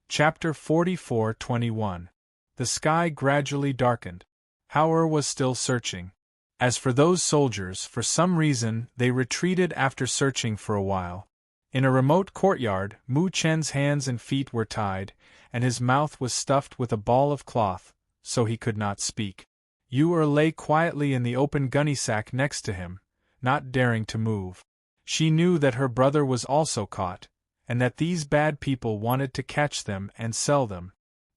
Chapter 44:21. The sky gradually darkened. Hauer was still searching. As for those soldiers, for some reason, they retreated after searching for a while. In a remote courtyard, Mu Chen's hands and feet were tied, and his mouth was stuffed with a ball of cloth, so he could not speak. Yu lay quietly in the open gunny sack next to him, not daring to move. She knew that her brother was also caught, and that these bad people wanted to catch them and sell them.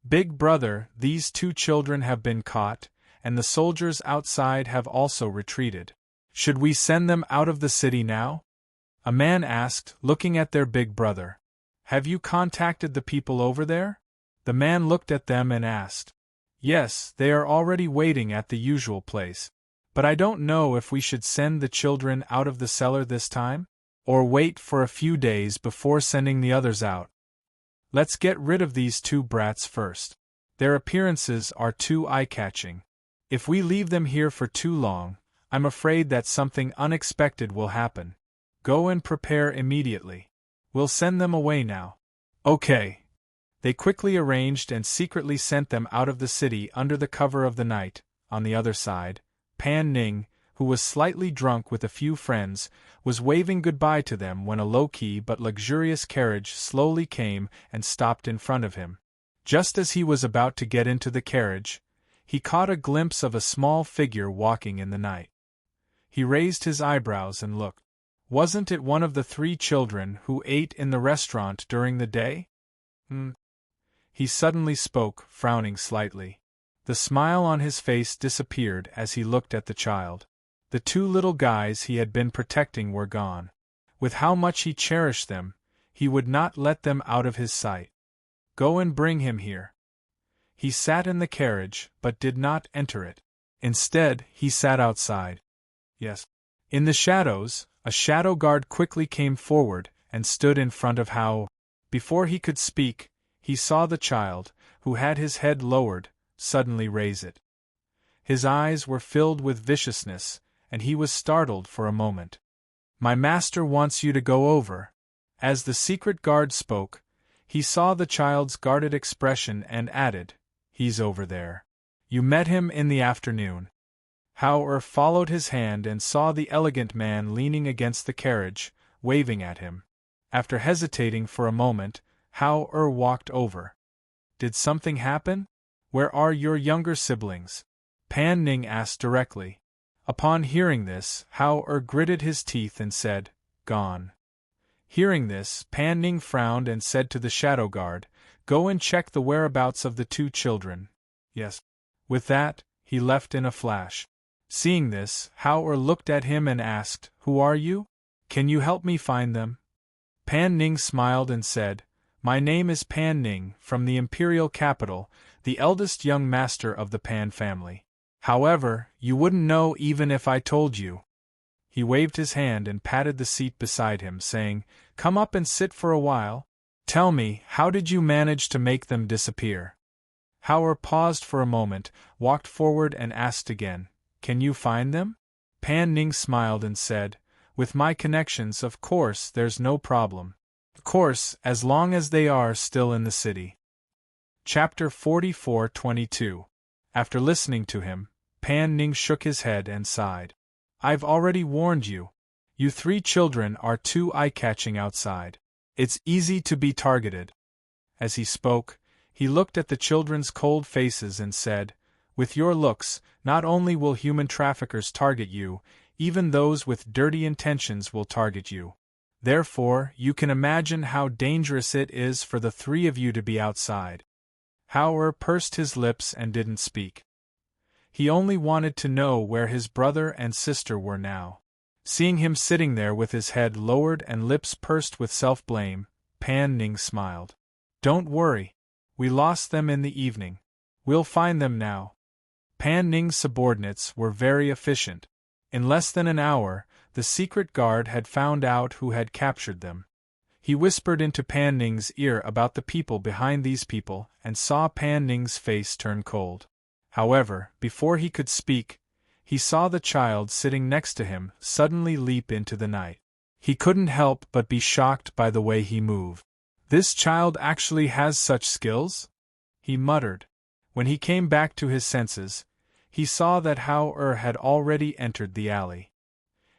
Big brother, these two children have been caught, and the soldiers outside have also retreated. Should we send them out of the city now? A man asked, looking at their big brother. Have you contacted the people over there? The man looked at them and asked. Yes, they are already waiting at the usual place. But I don't know if we should send the children out of the cellar this time, or wait for a few days before sending the others out. Let's get rid of these two brats first. Their appearances are too eye-catching. If we leave them here for too long, I'm afraid that something unexpected will happen. Go and prepare immediately. We'll send them away now. Okay. They quickly arranged and secretly sent them out of the city under the cover of the night. On the other side, Pan Ning, who was slightly drunk with a few friends, was waving goodbye to them when a low-key but luxurious carriage slowly came and stopped in front of him. Just as he was about to get into the carriage, he caught a glimpse of a small figure walking in the night. He raised his eyebrows and looked. Wasn't it one of the three children who ate in the restaurant during the day? He suddenly spoke, frowning slightly. The smile on his face disappeared as he looked at the child. The two little guys he had been protecting were gone. With how much he cherished them, he would not let them out of his sight. Go and bring him here. He sat in the carriage, but did not enter it. Instead, he sat outside. Yes. In the shadows, a shadow guard quickly came forward and stood in front of Hao. Before he could speak, he saw the child, who had his head lowered, suddenly raise it. His eyes were filled with viciousness, and he was startled for a moment. My master wants you to go over. As the secret guard spoke, he saw the child's guarded expression and added, He's over there. You met him in the afternoon. Hao followed his hand and saw the elegant man leaning against the carriage, waving at him. After hesitating for a moment, Hao walked over. Did something happen? Where are your younger siblings? Pan Ning asked directly. Upon hearing this, Hao gritted his teeth and said, Gone. Hearing this, Pan Ning frowned and said to the shadow guard, Go and check the whereabouts of the two children. Yes. With that, he left in a flash. Seeing this, Hao looked at him and asked, Who are you? Can you help me find them? Pan Ning smiled and said, My name is Pan Ning, from the imperial capital, the eldest young master of the Pan family. However, you wouldn't know even if I told you. He waved his hand and patted the seat beside him, saying, Come up and sit for a while. Tell me, how did you manage to make them disappear? Hao paused for a moment, walked forward and asked again, Can you find them? Pan Ning smiled and said, With my connections, of course, there's no problem. Of course, as long as they are still in the city. Chapter 44:22. After listening to him, Pan Ning shook his head and sighed. I've already warned you. You three children are too eye-catching outside. It's easy to be targeted. As he spoke, he looked at the children's cold faces and said, With your looks, not only will human traffickers target you, even those with dirty intentions will target you. Therefore, you can imagine how dangerous it is for the three of you to be outside. Hao pursed his lips and didn't speak. He only wanted to know where his brother and sister were now. Seeing him sitting there with his head lowered and lips pursed with self-blame, Pan Ning smiled. Don't worry. We lost them in the evening. We'll find them now. Pan Ning's subordinates were very efficient. In less than an hour, the secret guard had found out who had captured them. He whispered into Pan Ning's ear about the people behind these people and saw Pan Ning's face turn cold. However, before he could speak, he saw the child sitting next to him suddenly leap into the night. He couldn't help but be shocked by the way he moved. This child actually has such skills? He muttered. When he came back to his senses, he saw that Hao had already entered the alley.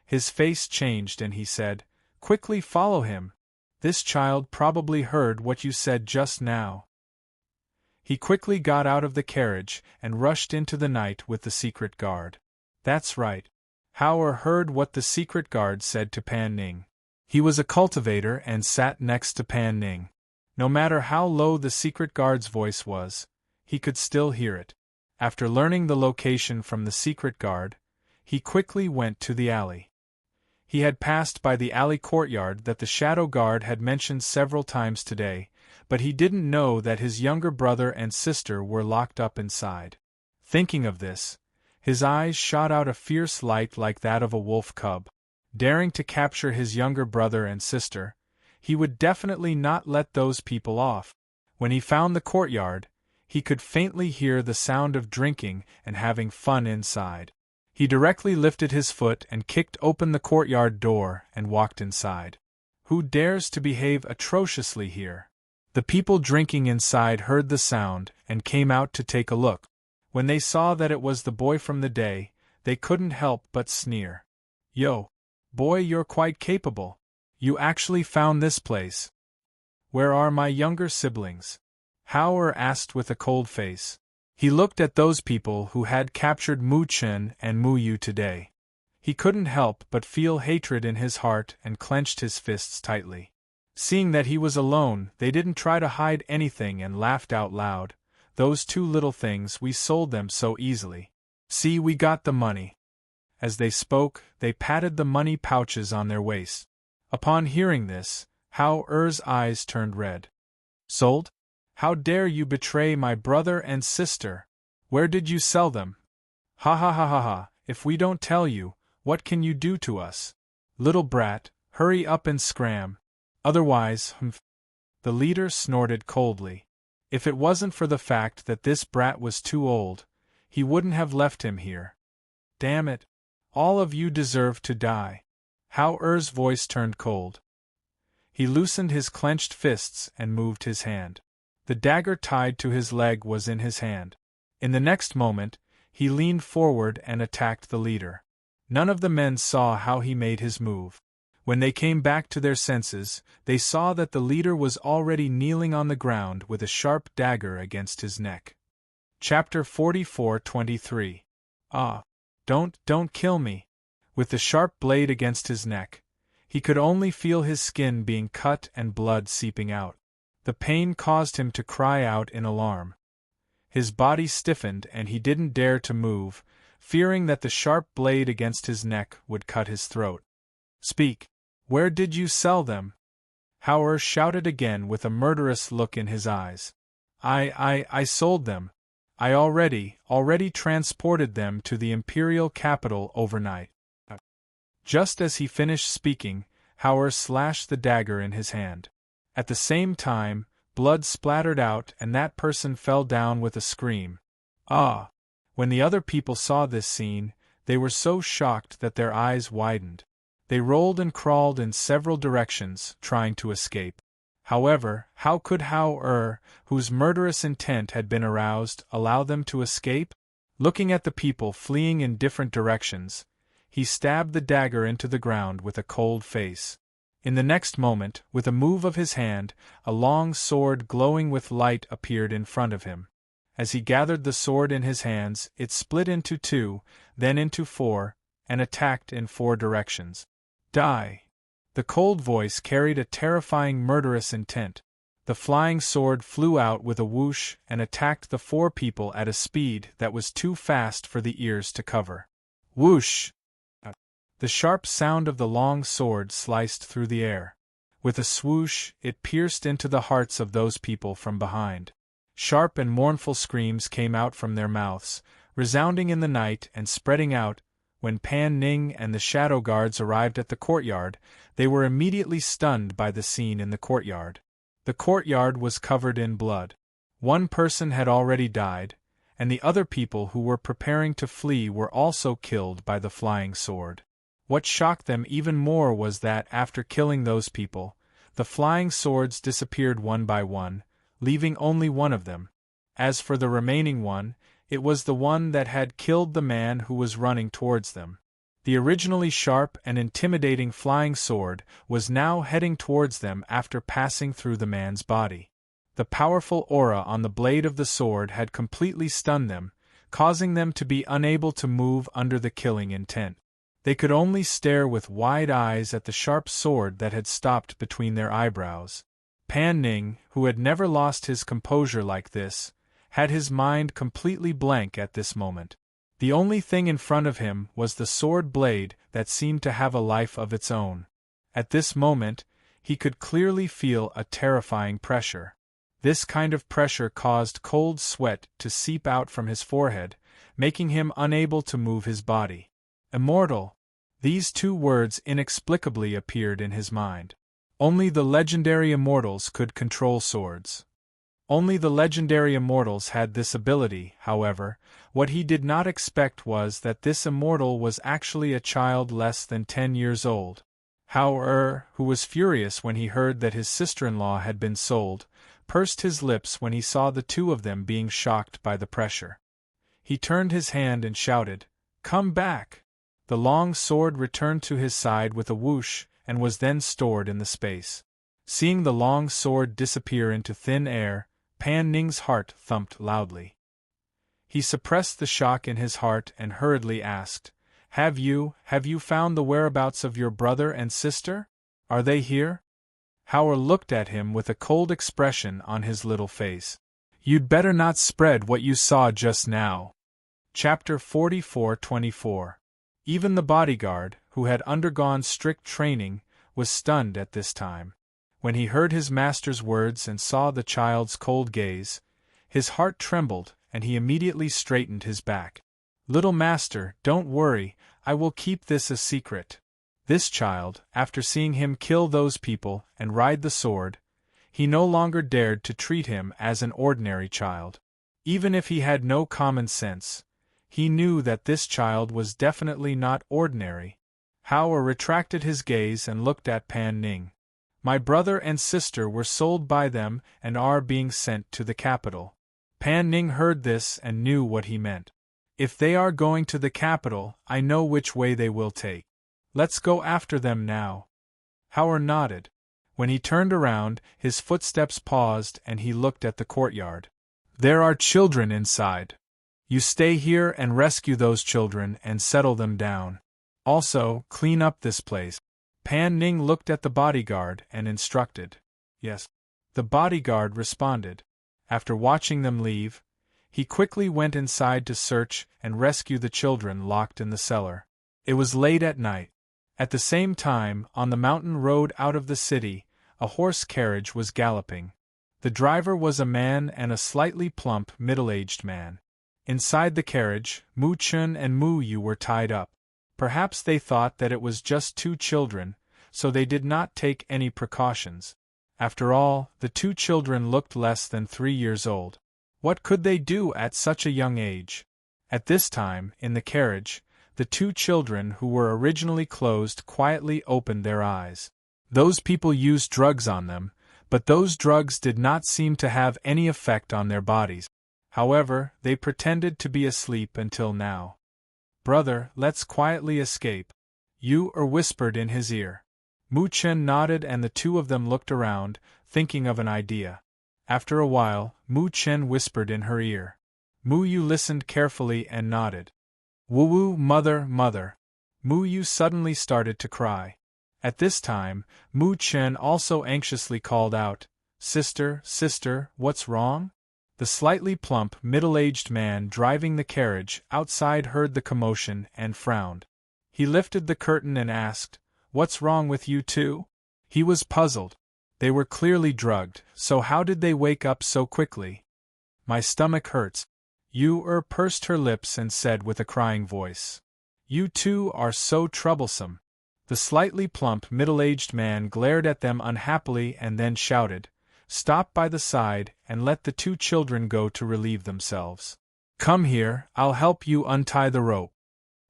His face changed and he said, "Quickly follow him. This child probably heard what you said just now." He quickly got out of the carriage and rushed into the night with the secret guard. That's right. Hao heard what the secret guard said to Pan Ning. He was a cultivator and sat next to Pan Ning. No matter how low the secret guard's voice was, he could still hear it. After learning the location from the secret guard, he quickly went to the alley. He had passed by the alley courtyard that the shadow guard had mentioned several times today, but he didn't know that his younger brother and sister were locked up inside. Thinking of this, his eyes shot out a fierce light like that of a wolf cub. Daring to capture his younger brother and sister, he would definitely not let those people off. When he found the courtyard, he could faintly hear the sound of drinking and having fun inside. He directly lifted his foot and kicked open the courtyard door and walked inside. Who dares to behave atrociously here? The people drinking inside heard the sound and came out to take a look. When they saw that it was the boy from the day, they couldn't help but sneer. "Yo! Boy, you're quite capable. You actually found this place. Where are my younger siblings?" Hao asked with a cold face. He looked at those people who had captured Mu Chen and Mu Yu today. He couldn't help but feel hatred in his heart and clenched his fists tightly. Seeing that he was alone, they didn't try to hide anything and laughed out loud. "Those two little things, we sold them so easily. See, we got the money." As they spoke, they patted the money pouches on their waists. Upon hearing this, Hao-er's eyes turned red. "Sold? How dare you betray my brother and sister? Where did you sell them? Ha ha ha ha ha, if we don't tell you, what can you do to us? Little brat, hurry up and scram. Otherwise, humph." The leader snorted coldly. If it wasn't for the fact that this brat was too old, he wouldn't have left him here. "Damn it! All of you deserve to die." Hao-er's voice turned cold. He loosened his clenched fists and moved his hand. The dagger tied to his leg was in his hand. In the next moment, he leaned forward and attacked the leader. None of the men saw how he made his move. When they came back to their senses, they saw that the leader was already kneeling on the ground with a sharp dagger against his neck. Chapter 44-23. "Ah! Don't kill me." With the sharp blade against his neck, he could only feel his skin being cut and blood seeping out. The pain caused him to cry out in alarm. His body stiffened and he didn't dare to move, fearing that the sharp blade against his neck would cut his throat. "Speak! Where did you sell them?" Hao shouted again with a murderous look in his eyes. I sold them. I already transported them to the imperial capital overnight." Just as he finished speaking, Hao slashed the dagger in his hand. At the same time, blood splattered out and that person fell down with a scream. "Ah!" When the other people saw this scene, they were so shocked that their eyes widened. They rolled and crawled in several directions, trying to escape. However, how could Hao, whose murderous intent had been aroused, allow them to escape? Looking at the people fleeing in different directions, he stabbed the dagger into the ground with a cold face. In the next moment, with a move of his hand, a long sword glowing with light appeared in front of him. As he gathered the sword in his hands, it split into 2, then into 4, and attacked in 4 directions. "Die!" The cold voice carried a terrifying murderous intent. The flying sword flew out with a whoosh and attacked the 4 people at a speed that was too fast for the ears to cover. Whoosh! The sharp sound of the long sword sliced through the air. With a swoosh, it pierced into the hearts of those people from behind. Sharp and mournful screams came out from their mouths, resounding in the night and spreading out. When Pan Ning and the shadow guards arrived at the courtyard, they were immediately stunned by the scene in the courtyard. The courtyard was covered in blood. One person had already died, and the other people who were preparing to flee were also killed by the flying sword. What shocked them even more was that, after killing those people, The flying swords disappeared one by one, leaving only one of them. As for the remaining one, it was the one that had killed the man who was running towards them. The originally sharp and intimidating flying sword was now heading towards them after passing through the man's body. The powerful aura on the blade of the sword had completely stunned them, causing them to be unable to move under the killing intent. They could only stare with wide eyes at the sharp sword that had stopped between their eyebrows. Pan Ning, who had never lost his composure like this, had his mind completely blank at this moment. The only thing in front of him was the sword blade that seemed to have a life of its own. At this moment, he could clearly feel a terrifying pressure. This kind of pressure caused cold sweat to seep out from his forehead, making him unable to move his body. Immortal! These two words inexplicably appeared in his mind. Only the legendary immortals could control swords. Only the legendary immortals had this ability, however. What he did not expect was that this immortal was actually a child less than 10 years old. Hao who was furious when he heard that his sister-in-law had been sold, pursed his lips when he saw the two of them being shocked by the pressure. He turned his hand and shouted, "Come back!" The long sword returned to his side with a whoosh and was then stored in the space. Seeing the long sword disappear into thin air, Pan Ning's heart thumped loudly. He suppressed the shock in his heart and hurriedly asked, Have you found the whereabouts of your brother and sister? Are they here?" Howard looked at him with a cold expression on his little face. "You'd better not spread what you saw just now." Chapter 44-24. Even the bodyguard, who had undergone strict training, was stunned at this time. When he heard his master's words and saw the child's cold gaze, his heart trembled and he immediately straightened his back. "Little master, don't worry, I will keep this a secret." This child, after seeing him kill those people and ride the sword, he no longer dared to treat him as an ordinary child. Even if he had no common sense, he knew that this child was definitely not ordinary. Howard retracted his gaze and looked at Pan Ning. "My brother and sister were sold by them and are being sent to the capital." Pan Ning heard this and knew what he meant. "If they are going to the capital, I know which way they will take. Let's go after them now." Howard nodded. When he turned around, his footsteps paused and he looked at the courtyard. "There are children inside. You stay here and rescue those children and settle them down. Also, clean up this place." Pan Ning looked at the bodyguard and instructed. "Yes." The bodyguard responded. After watching them leave, he quickly went inside to search and rescue the children locked in the cellar. It was late at night. At the same time, on the mountain road out of the city, a horse carriage was galloping. The driver was a man and a slightly plump, middle-aged man. Inside the carriage, Mu Chun and Mu Yu were tied up. Perhaps they thought that it was just two children, so they did not take any precautions. After all, the two children looked less than 3 years old. What could they do at such a young age? At this time, in the carriage, the two children who were originally closed quietly opened their eyes. Those people used drugs on them, but those drugs did not seem to have any effect on their bodies. However, they pretended to be asleep until now. "Brother, let's quietly escape," Yu whispered in his ear. Mu Chen nodded and the two of them looked around, thinking of an idea. After a while, Mu Chen whispered in her ear. Mu Yu listened carefully and nodded. "Woo-woo, mother, mother." Mu Yu suddenly started to cry. At this time, Mu Chen also anxiously called out, "Sister, sister, what's wrong?" The slightly plump, middle-aged man driving the carriage outside heard the commotion and frowned. He lifted the curtain and asked, "What's wrong with you two?" He was puzzled. They were clearly drugged, so how did they wake up so quickly? "My stomach hurts." Yu pursed her lips and said with a crying voice, "You two are so troublesome." The slightly plump, middle-aged man glared at them unhappily and then shouted, "Stop by the side and let the two children go to relieve themselves. Come here, I'll help you untie the rope,"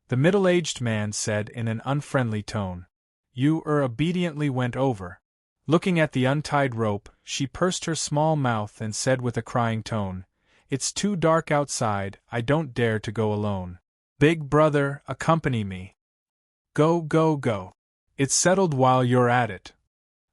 the middle-aged man said in an unfriendly tone. Yu obediently went over. Looking at the untied rope, she pursed her small mouth and said with a crying tone, "It's too dark outside, I don't dare to go alone. Big brother, accompany me. Go, go, go. It's settled while you're at it.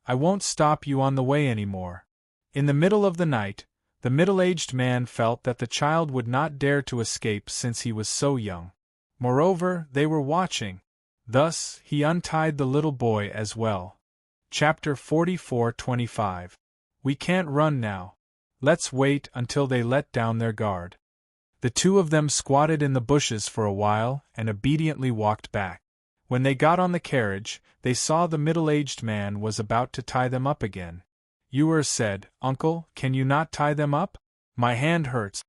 I won't stop you on the way any more." In the middle of the night, the middle-aged man felt that the child would not dare to escape since he was so young. Moreover, they were watching. Thus, he untied the little boy as well. Chapter 44:25. We can't run now. Let's wait until they let down their guard. The two of them squatted in the bushes for a while and obediently walked back. When they got on the carriage, they saw the middle-aged man was about to tie them up again. Ewer said, "Uncle, can you not tie them up? My hand hurts."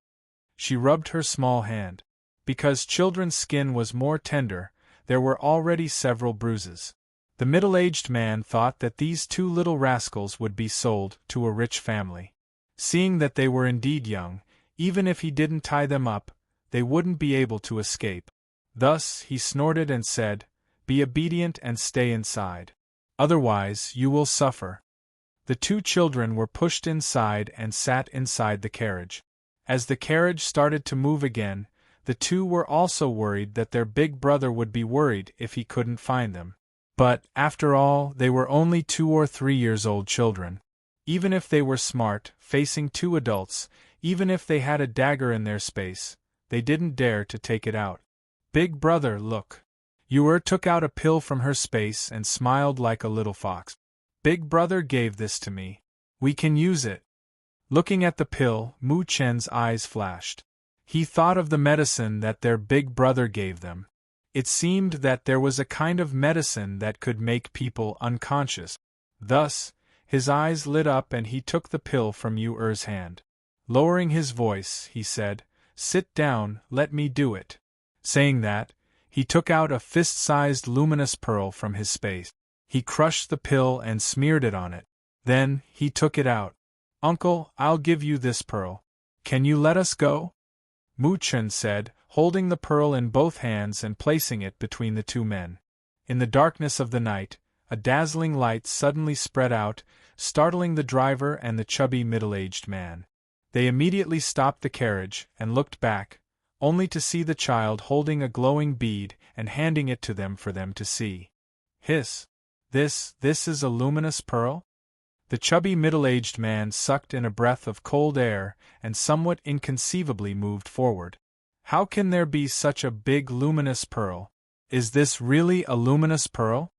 She rubbed her small hand. Because children's skin was more tender, there were already several bruises. The middle-aged man thought that these two little rascals would be sold to a rich family. Seeing that they were indeed young, even if he didn't tie them up, they wouldn't be able to escape. Thus, he snorted and said, "Be obedient and stay inside. Otherwise, you will suffer." The two children were pushed inside and sat inside the carriage. As the carriage started to move again, the two were also worried that their big brother would be worried if he couldn't find them. But, after all, they were only 2 or 3 years old children. Even if they were smart, facing two adults, even if they had a dagger in their space, they didn't dare to take it out. "Big brother, look." Ewer took out a pill from her space and smiled like a little fox. "Big brother gave this to me. We can use it." Looking at the pill, Mu Chen's eyes flashed. He thought of the medicine that their big brother gave them. It seemed that there was a kind of medicine that could make people unconscious. Thus, his eyes lit up and he took the pill from Ewer's hand. Lowering his voice, he said, "Sit down, let me do it." Saying that, he took out a fist-sized luminous pearl from his space. He crushed the pill and smeared it on it. Then, he took it out. "Uncle, I'll give you this pearl. Can you let us go?" Mu Chen said, holding the pearl in both hands and placing it between the two men. In the darkness of the night, a dazzling light suddenly spread out, startling the driver and the chubby middle-aged man. They immediately stopped the carriage and looked back, only to see the child holding a glowing bead and handing it to them for them to see. Hiss! This is a luminous pearl? The chubby middle-aged man sucked in a breath of cold air and somewhat inconceivably moved forward. "How can there be such a big luminous pearl? Is this really a luminous pearl?"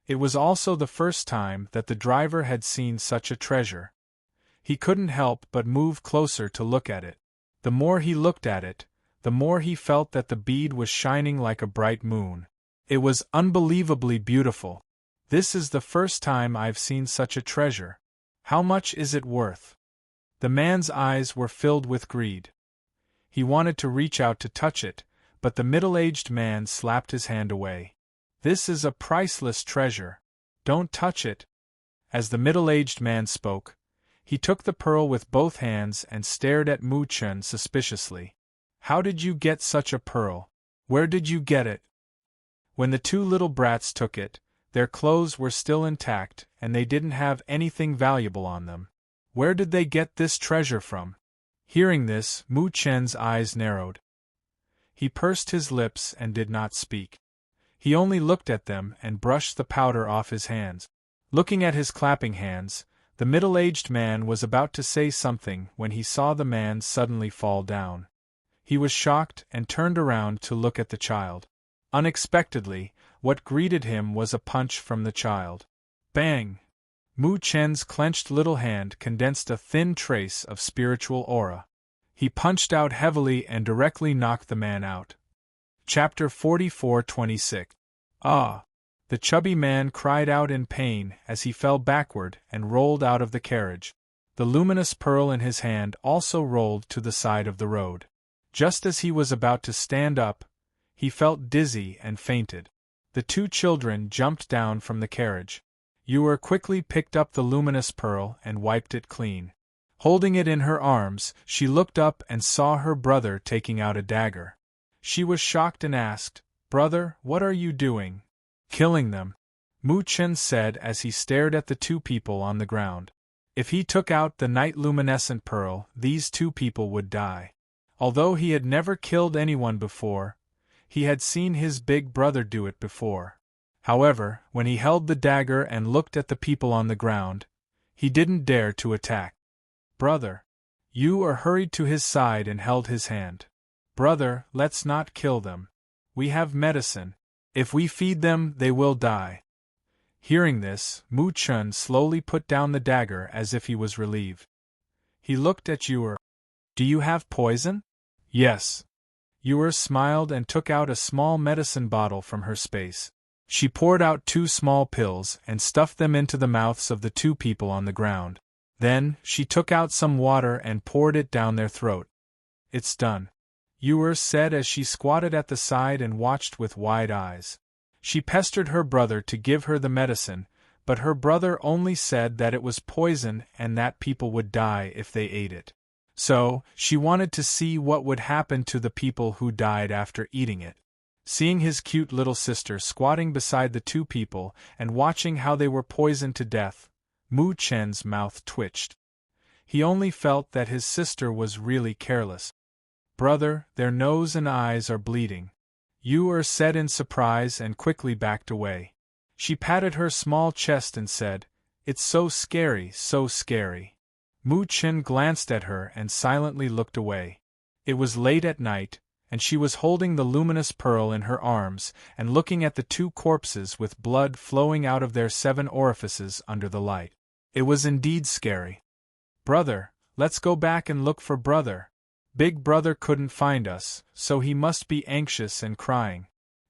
It was also the first time that the driver had seen such a treasure. He couldn't help but move closer to look at it. The more he looked at it, the more he felt that the bead was shining like a bright moon. It was unbelievably beautiful. "This is the first time I've seen such a treasure. How much is it worth?" The man's eyes were filled with greed. He wanted to reach out to touch it, but the middle-aged man slapped his hand away. "This is a priceless treasure. Don't touch it." As the middle-aged man spoke, he took the pearl with both hands and stared at Mu Chen suspiciously. "How did you get such a pearl? Where did you get it?" When the two little brats took it, their clothes were still intact and they didn't have anything valuable on them. Where did they get this treasure from? Hearing this, Mu Chen's eyes narrowed. He pursed his lips and did not speak. He only looked at them and brushed the powder off his hands. Looking at his clapping hands, the middle-aged man was about to say something when he saw the man suddenly fall down. He was shocked and turned around to look at the child. Unexpectedly, what greeted him was a punch from the child. Bang! Mu Chen's clenched little hand condensed a thin trace of spiritual aura. He punched out heavily and directly knocked the man out. Chapter 44:26. "Ah!" The chubby man cried out in pain as he fell backward and rolled out of the carriage. The luminous pearl in his hand also rolled to the side of the road. Just as he was about to stand up, he felt dizzy and fainted. The two children jumped down from the carriage. Ewer quickly picked up the luminous pearl and wiped it clean. Holding it in her arms, she looked up and saw her brother taking out a dagger. She was shocked and asked, "Brother, what are you doing?" "Killing them." Mu Chen said as he stared at the two people on the ground. If he took out the night luminescent pearl, these two people would die. Although he had never killed anyone before, he had seen his big brother do it before. However, when he held the dagger and looked at the people on the ground, he didn't dare to attack. Brother. Yu hurried to his side and held his hand. Brother, let's not kill them. We have medicine. If we feed them, they will die. Hearing this, Mu Chen slowly put down the dagger as if he was relieved. He looked at Yu. Do you have poison? Yes. Yu smiled and took out a small medicine bottle from her space. She poured out 2 small pills and stuffed them into the mouths of the 2 people on the ground. Then, she took out some water and poured it down their throat. It's done, Yu said as she squatted at the side and watched with wide eyes. She pestered her brother to give her the medicine, but her brother only said that it was poison and that people would die if they ate it. So, she wanted to see what would happen to the people who died after eating it. Seeing his cute little sister squatting beside the 2 people and watching how they were poisoned to death, Mu Chen's mouth twitched. He only felt that his sister was really careless. Brother, their nose and eyes are bleeding, Yu said in surprise and quickly backed away. She patted her small chest and said, It's so scary, so scary. Mu Chen glanced at her and silently looked away. It was late at night, and she was holding the luminous pearl in her arms and looking at the 2 corpses with blood flowing out of their 7 orifices under the light. It was indeed scary. Brother, let's go back and look for brother. Big brother couldn't find us, so he must be anxious and crying,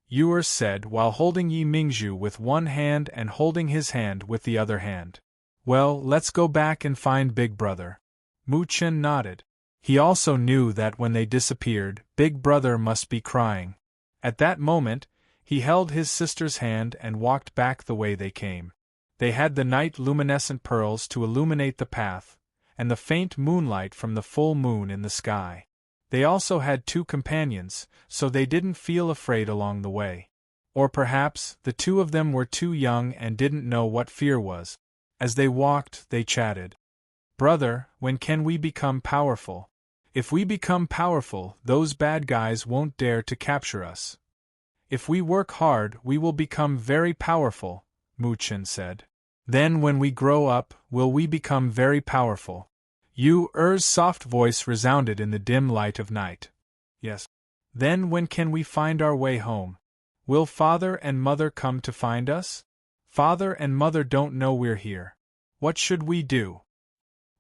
Yu said while holding Yi Mingzhu with one hand and holding his hand with the other hand. Well, let's go back and find big brother. Mu Chen nodded. He also knew that when they disappeared, big brother must be crying. At that moment, he held his sister's hand and walked back the way they came. They had the night luminescent pearls to illuminate the path, and the faint moonlight from the full moon in the sky. They also had 2 companions, so they didn't feel afraid along the way. Or perhaps, the 2 of them were too young and didn't know what fear was. As they walked, they chatted. Brother, when can we become powerful? If we become powerful, those bad guys won't dare to capture us. If we work hard, we will become very powerful, Mu Chen said. Then when we grow up, will we become very powerful? Yu's soft voice resounded in the dim light of night. Yes. Then when can we find our way home? Will father and mother come to find us? Father and mother don't know we're here. What should we do?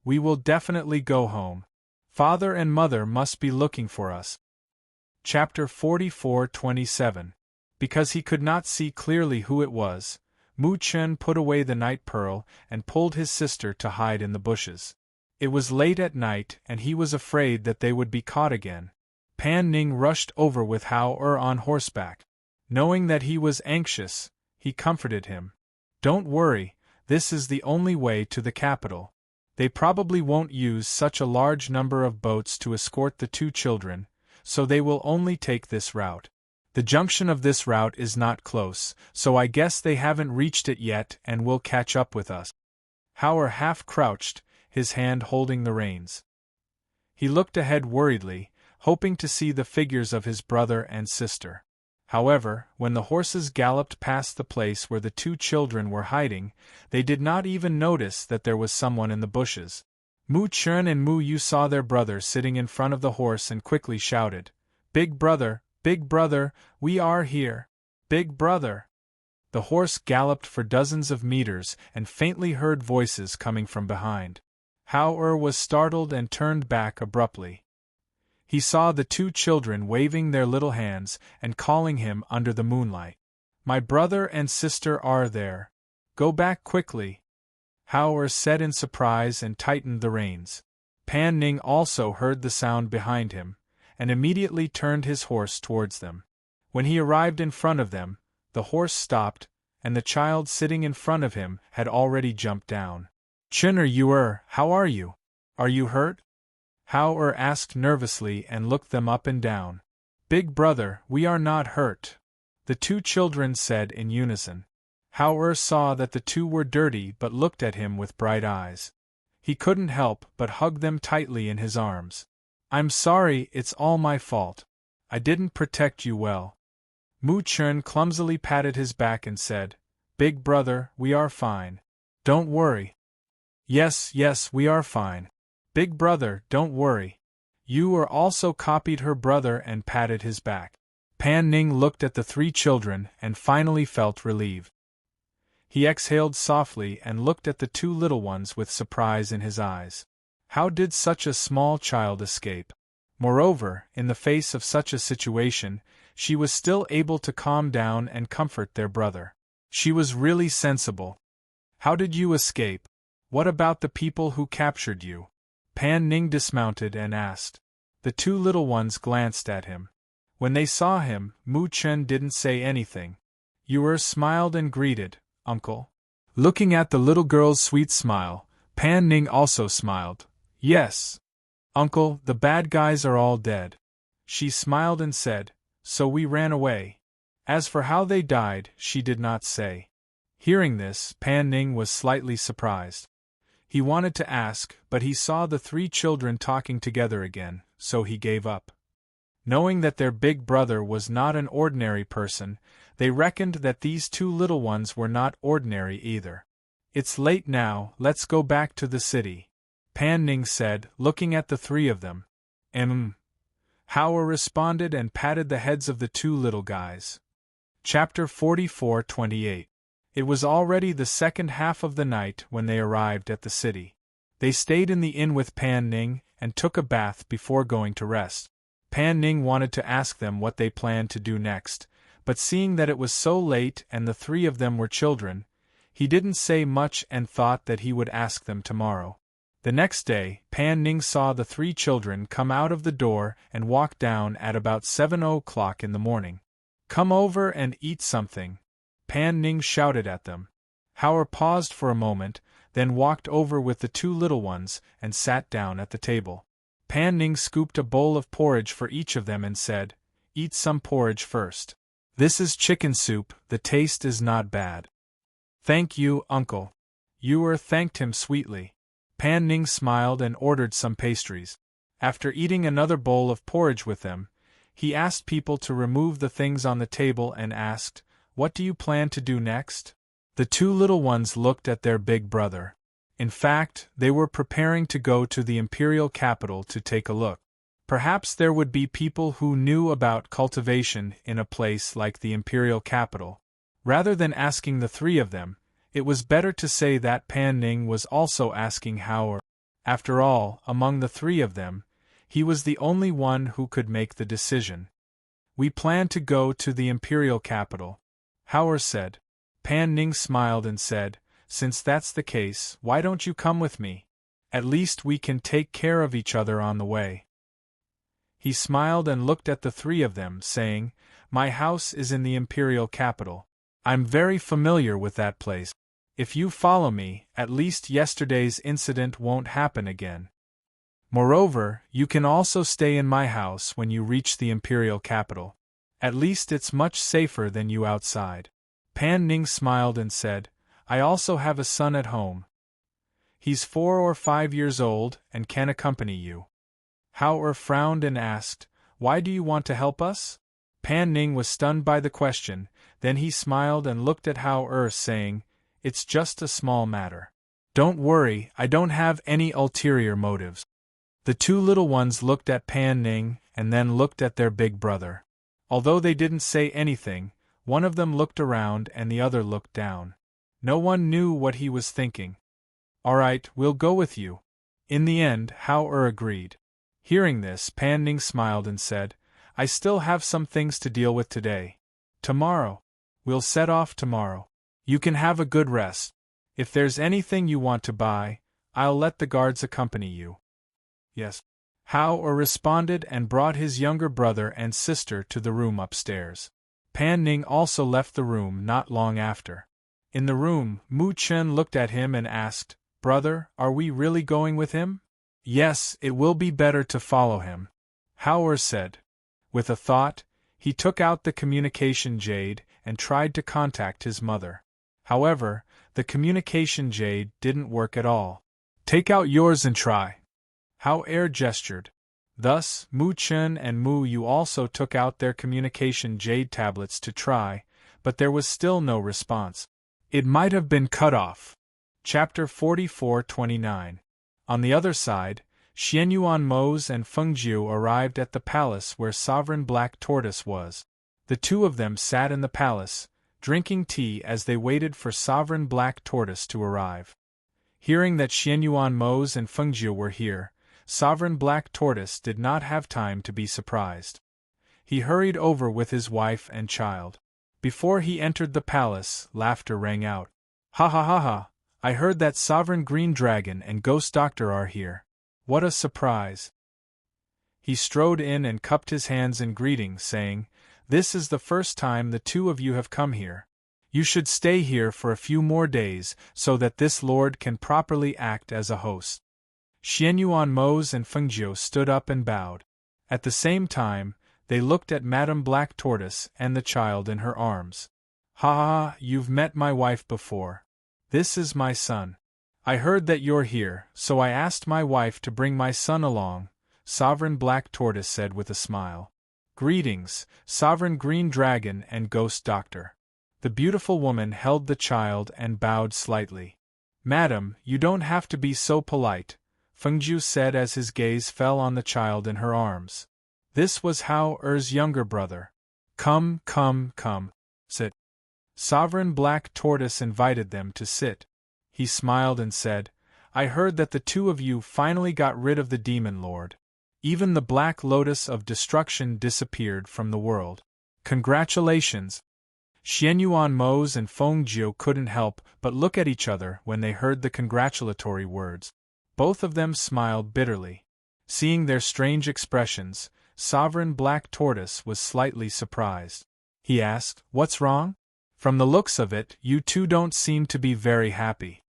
We will definitely go home. Father and mother must be looking for us. Chapter 44:27. Because he could not see clearly who it was, Mu Chen put away the night pearl and pulled his sister to hide in the bushes. It was late at night and he was afraid that they would be caught again. Pan Ning rushed over with Hao on horseback. Knowing that he was anxious, he comforted him. Don't worry, this is the only way to the capital. They probably won't use such a large number of boats to escort the 2 children, so they will only take this route. The junction of this route is not close, so I guess they haven't reached it yet and will catch up with us. Hao half crouched, his hand holding the reins. He looked ahead worriedly, hoping to see the figures of his brother and sister. However, when the horses galloped past the place where the 2 children were hiding, they did not even notice that there was someone in the bushes. Mu Chen and Mu Yu saw their brother sitting in front of the horse and quickly shouted, Big brother, we are here. Big brother. The horse galloped for dozens of meters and faintly heard voices coming from behind. Hao was startled and turned back abruptly. He saw the 2 children waving their little hands and calling him under the moonlight. My brother and sister are there. Go back quickly. Hao said in surprise and tightened the reins. Pan Ning also heard the sound behind him, and immediately turned his horse towards them. When he arrived in front of them, the horse stopped, and the child sitting in front of him had already jumped down. Chen Yu, how are you? Are you hurt? Hao asked nervously and looked them up and down. Big brother, we are not hurt, the 2 children said in unison. Hao saw that the two were dirty but looked at him with bright eyes. He couldn't help but hug them tightly in his arms. I'm sorry, it's all my fault. I didn't protect you well. Mu Chun clumsily patted his back and said, Big brother, we are fine. Don't worry. Yes, we are fine. Big brother, don't worry. You are also copied her brother and patted his back. Pan Ning looked at the three children and finally felt relieved. He exhaled softly and looked at the two little ones with surprise in his eyes. How did such a small child escape? Moreover, in the face of such a situation, she was still able to calm down and comfort their brother. She was really sensible. How did you escape? What about the people who captured you? Pan Ning dismounted and asked. The two little ones glanced at him. When they saw him, Mu Chen didn't say anything. Yu smiled and greeted, Uncle. Looking at the little girl's sweet smile, Pan Ning also smiled. Yes. Uncle, the bad guys are all dead. She smiled and said, So we ran away. As for how they died, she did not say. Hearing this, Pan Ning was slightly surprised. He wanted to ask, but he saw the three children talking together again, so he gave up. Knowing that their big brother was not an ordinary person, they reckoned that these two little ones were not ordinary either. It's late now, let's go back to the city, Pan Ning said, looking at the three of them. Hao responded and patted the heads of the two little guys. Chapter 44:28. It was already the second half of the night when they arrived at the city. They stayed in the inn with Pan Ning and took a bath before going to rest. Pan Ning wanted to ask them what they planned to do next, but seeing that it was so late and the three of them were children, he didn't say much and thought that he would ask them tomorrow. The next day, Pan Ning saw the three children come out of the door and walk down at about 7 o'clock in the morning. Come over and eat something, Pan Ning shouted at them. Hao paused for a moment, then walked over with the two little ones and sat down at the table. Pan Ning scooped a bowl of porridge for each of them and said, Eat some porridge first. This is chicken soup, the taste is not bad. Thank you, uncle. Yu thanked him sweetly. Pan Ning smiled and ordered some pastries. After eating another bowl of porridge with them, he asked people to remove the things on the table and asked, What do you plan to do next? The two little ones looked at their big brother. In fact, they were preparing to go to the imperial capital to take a look. Perhaps there would be people who knew about cultivation in a place like the imperial capital. Rather than asking the three of them, it was better to say that Pan Ning was also asking Hao. After all, among the three of them, he was the only one who could make the decision. We plan to go to the imperial capital, Hao said. Pan Ning smiled and said, Since that's the case, why don't you come with me? At least we can take care of each other on the way. He smiled and looked at the three of them, saying, My house is in the imperial capital. I'm very familiar with that place. If you follow me, at least yesterday's incident won't happen again. Moreover, you can also stay in my house when you reach the imperial capital. At least it's much safer than you outside. Pan Ning smiled and said, I also have a son at home. He's 4 or 5 years old and can accompany you. Hao frowned and asked, Why do you want to help us? Pan Ning was stunned by the question, then he smiled and looked at Hao saying, It's just a small matter. Don't worry, I don't have any ulterior motives. The two little ones looked at Pan Ning and then looked at their big brother. Although they didn't say anything, one of them looked around and the other looked down. No one knew what he was thinking. All right, we'll go with you. In the end, Hao agreed. Hearing this, Pan Ning smiled and said, I still have some things to deal with today. Tomorrow. We'll set off tomorrow. You can have a good rest. If there's anything you want to buy, I'll let the guards accompany you. Yes. Hao responded and brought his younger brother and sister to the room upstairs. Pan Ning also left the room not long after. In the room, Mu Chen looked at him and asked, Brother, are we really going with him? Yes, it will be better to follow him, Hao said. With a thought, he took out the communication jade and tried to contact his mother. However, the communication jade didn't work at all. "Take out yours and try." Hao Er gestured. Thus, Mu Chun and Mu Yu also took out their communication jade tablets to try, but there was still no response. It might have been cut off. Chapter 44-29. On the other side, Xianyuan Mose and Fengjiu arrived at the palace where Sovereign Black Tortoise was. The two of them sat in the palace, drinking tea as they waited for Sovereign Black Tortoise to arrive. Hearing that Xianyuan Mose and Fengjiu were here, Sovereign Black Tortoise did not have time to be surprised. He hurried over with his wife and child. Before he entered the palace, laughter rang out. "Ha ha ha ha! I heard that Sovereign Green Dragon and Ghost Doctor are here. What a surprise!" He strode in and cupped his hands in greeting, saying, "This is the first time the two of you have come here. You should stay here for a few more days so that this lord can properly act as a host." Xianyuan Mose and Fengjiu stood up and bowed. At the same time, they looked at Madame Black Tortoise and the child in her arms. "Ha ha ha, you've met my wife before. This is my son. I heard that you're here, so I asked my wife to bring my son along," Sovereign Black Tortoise said with a smile. "Greetings, Sovereign Green Dragon and Ghost Doctor." The beautiful woman held the child and bowed slightly. "Madam, you don't have to be so polite," Fengjiu said as his gaze fell on the child in her arms. This was Hao Er's younger brother. Come, sit." Sovereign Black Tortoise invited them to sit. He smiled and said, "I heard that the two of you finally got rid of the Demon Lord. Even the Black Lotus of Destruction disappeared from the world. Congratulations!" Xianyuan Mose and Fengjiu couldn't help but look at each other when they heard the congratulatory words. Both of them smiled bitterly. Seeing their strange expressions, Sovereign Black Tortoise was slightly surprised. He asked, "What's wrong? From the looks of it, you two don't seem to be very happy."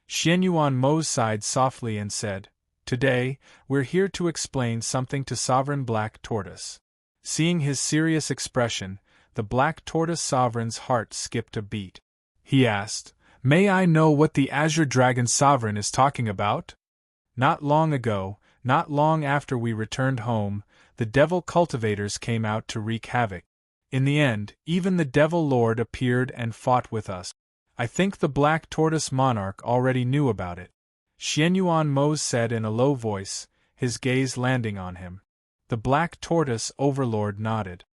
Xianyuan Mose sighed softly and said, "Today, we're here to explain something to Sovereign Black Tortoise." Seeing his serious expression, the Black Tortoise Sovereign's heart skipped a beat. He asked, "May I know what the Azure Dragon Sovereign is talking about?" Not long ago, not long after we returned home, the Devil Cultivators came out to wreak havoc. In the end, even the Devil Lord appeared and fought with us. I think the Black Tortoise Monarch already knew about it," Xianyuan Mose said in a low voice, his gaze landing on him. The Black Tortoise Overlord nodded.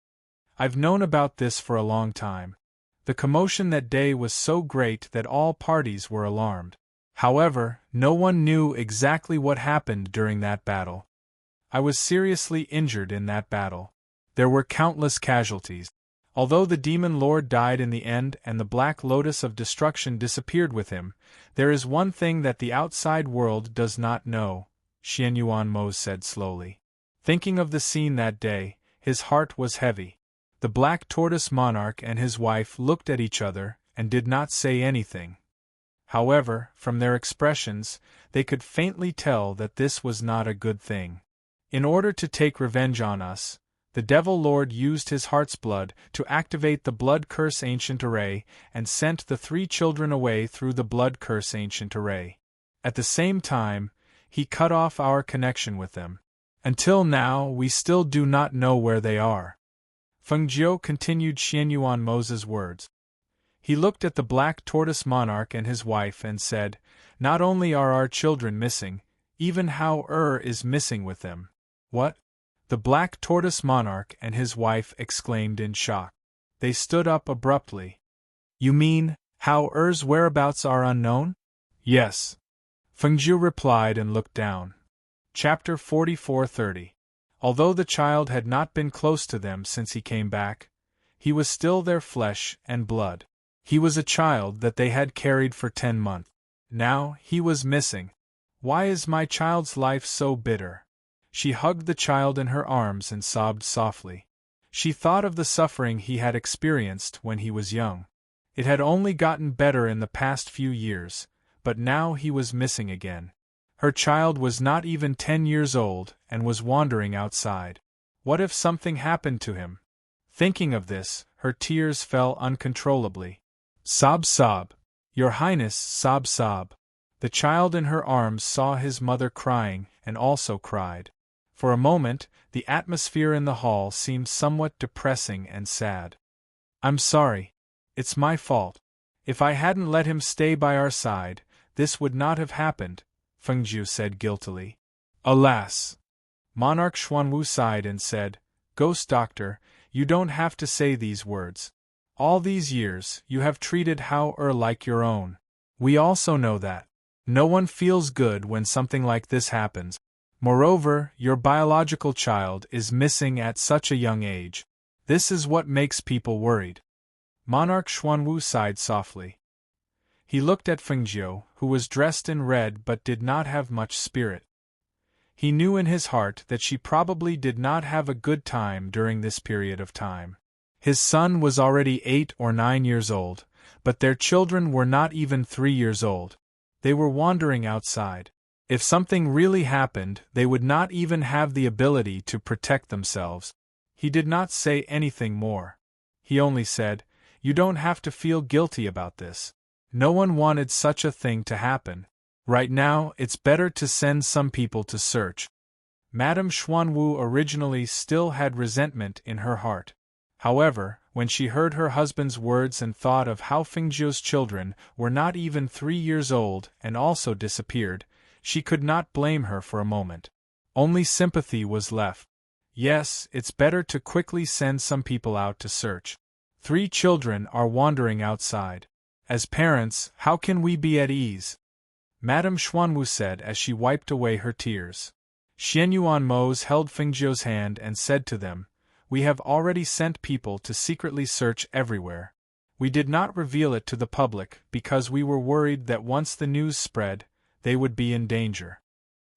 "I've known about this for a long time. The commotion that day was so great that all parties were alarmed. However, no one knew exactly what happened during that battle. I was seriously injured in that battle. There were countless casualties. Although the Demon Lord died in the end and the Black Lotus of Destruction disappeared with him, there is one thing that the outside world does not know," Xianyuan Mose said slowly. Thinking of the scene that day, his heart was heavy. The Black Tortoise Monarch and his wife looked at each other and did not say anything. However, from their expressions, they could faintly tell that this was not a good thing. In order to take revenge on us, the Devil Lord used his heart's blood to activate the Blood Curse Ancient Array and sent the three children away through the Blood Curse Ancient Array. At the same time, he cut off our connection with them. Until now, we still do not know where they are." Fengjiu continued Xianyuan Mose's words. He looked at the Black Tortoise Monarch and his wife and said, "Not only are our children missing, even Hao Er is missing with them." "What?" the Black Tortoise Monarch and his wife exclaimed in shock. They stood up abruptly. "You mean, Hao Er's whereabouts are unknown?" "Yes," Fengjiu replied and looked down. Chapter 44-30. Although the child had not been close to them since he came back, he was still their flesh and blood. He was a child that they had carried for 10 months. Now, he was missing. Why is my child's life so bitter? She hugged the child in her arms and sobbed softly. She thought of the suffering he had experienced when he was young. It had only gotten better in the past few years, but now he was missing again. Her child was not even 10 years old and was wandering outside. What if something happened to him? Thinking of this, her tears fell uncontrollably. Sob, Your Highness, sob. The child in her arms saw his mother crying, and also cried. For a moment, the atmosphere in the hall seemed somewhat depressing and sad. I'm sorry. It's my fault. If I hadn't let him stay by our side, this would not have happened, Fengjiu said guiltily. Alas! Monarch Xuanwu sighed and said, Ghost Doctor, you don't have to say these words. All these years, you have treated Hao like your own. We also know that. No one feels good when something like this happens. Moreover, your biological child is missing at such a young age. This is what makes people worried. Monarch Xuanwu sighed softly. He looked at Fengjiu, who was dressed in red but did not have much spirit. He knew in his heart that she probably did not have a good time during this period of time. His son was already 8 or 9 years old, but their children were not even 3 years old. They were wandering outside. If something really happened, they would not even have the ability to protect themselves. He did not say anything more. He only said, You don't have to feel guilty about this. No one wanted such a thing to happen. Right now, it's better to send some people to search. Madame Xuanwu originally still had resentment in her heart. However, when she heard her husband's words and thought of how Fengjiu's children were not even 3 years old and also disappeared, she could not blame her for a moment. Only sympathy was left. Yes, it's better to quickly send some people out to search. 3 children are wandering outside. As parents, how can we be at ease? Madame Xuanwu said as she wiped away her tears. Xianyuan Mose held Fengjiu's hand and said to them, We have already sent people to secretly search everywhere. We did not reveal it to the public because we were worried that once the news spread, they would be in danger.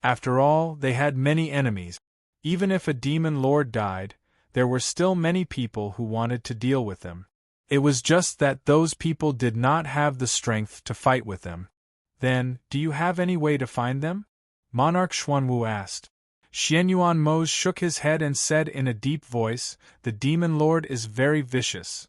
After all, they had many enemies. Even if a demon lord died, there were still many people who wanted to deal with them. It was just that those people did not have the strength to fight with them. Then, do you have any way to find them? Monarch Xuanwu asked. Xianyuan Mose shook his head and said in a deep voice, The demon lord is very vicious.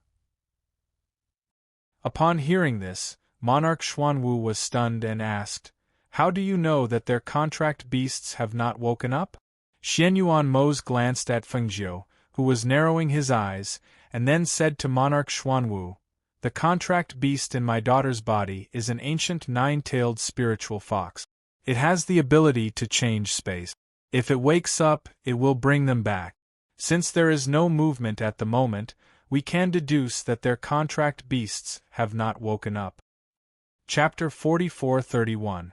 Upon hearing this, Monarch Xuanwu was stunned and asked, How do you know that their contract beasts have not woken up? Xianyuan Mose glanced at Fengjiu, who was narrowing his eyes, and then said to Monarch Xuanwu, The contract beast in my daughter's body is an ancient 9-tailed spiritual fox. It has the ability to change space. If it wakes up, it will bring them back. Since there is no movement at the moment, we can deduce that their contract beasts have not woken up. Chapter 44:31.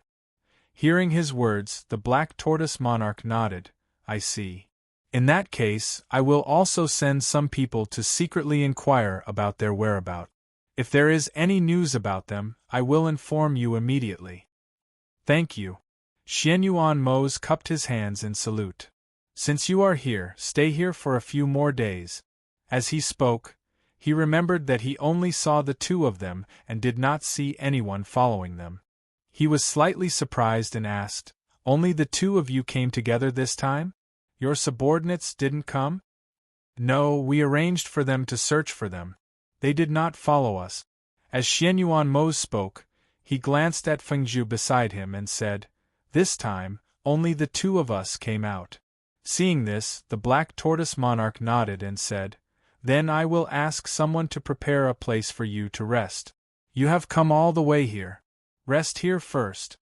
Hearing his words, the Black Tortoise Monarch nodded. I see. In that case, I will also send some people to secretly inquire about their whereabouts. If there is any news about them, I will inform you immediately. Thank you. Xianyuan Mose cupped his hands in salute. Since you are here, stay here for a few more days. As he spoke, he remembered that he only saw the 2 of them and did not see anyone following them. He was slightly surprised and asked, Only the 2 of you came together this time? Your subordinates didn't come? No, we arranged for them to search for them. They did not follow us. As Xianyuan Mose spoke, he glanced at Fengjiu beside him and said, This time, only the 2 of us came out. Seeing this, the Black Tortoise Monarch nodded and said, Then I will ask someone to prepare a place for you to rest. You have come all the way here. Rest here first.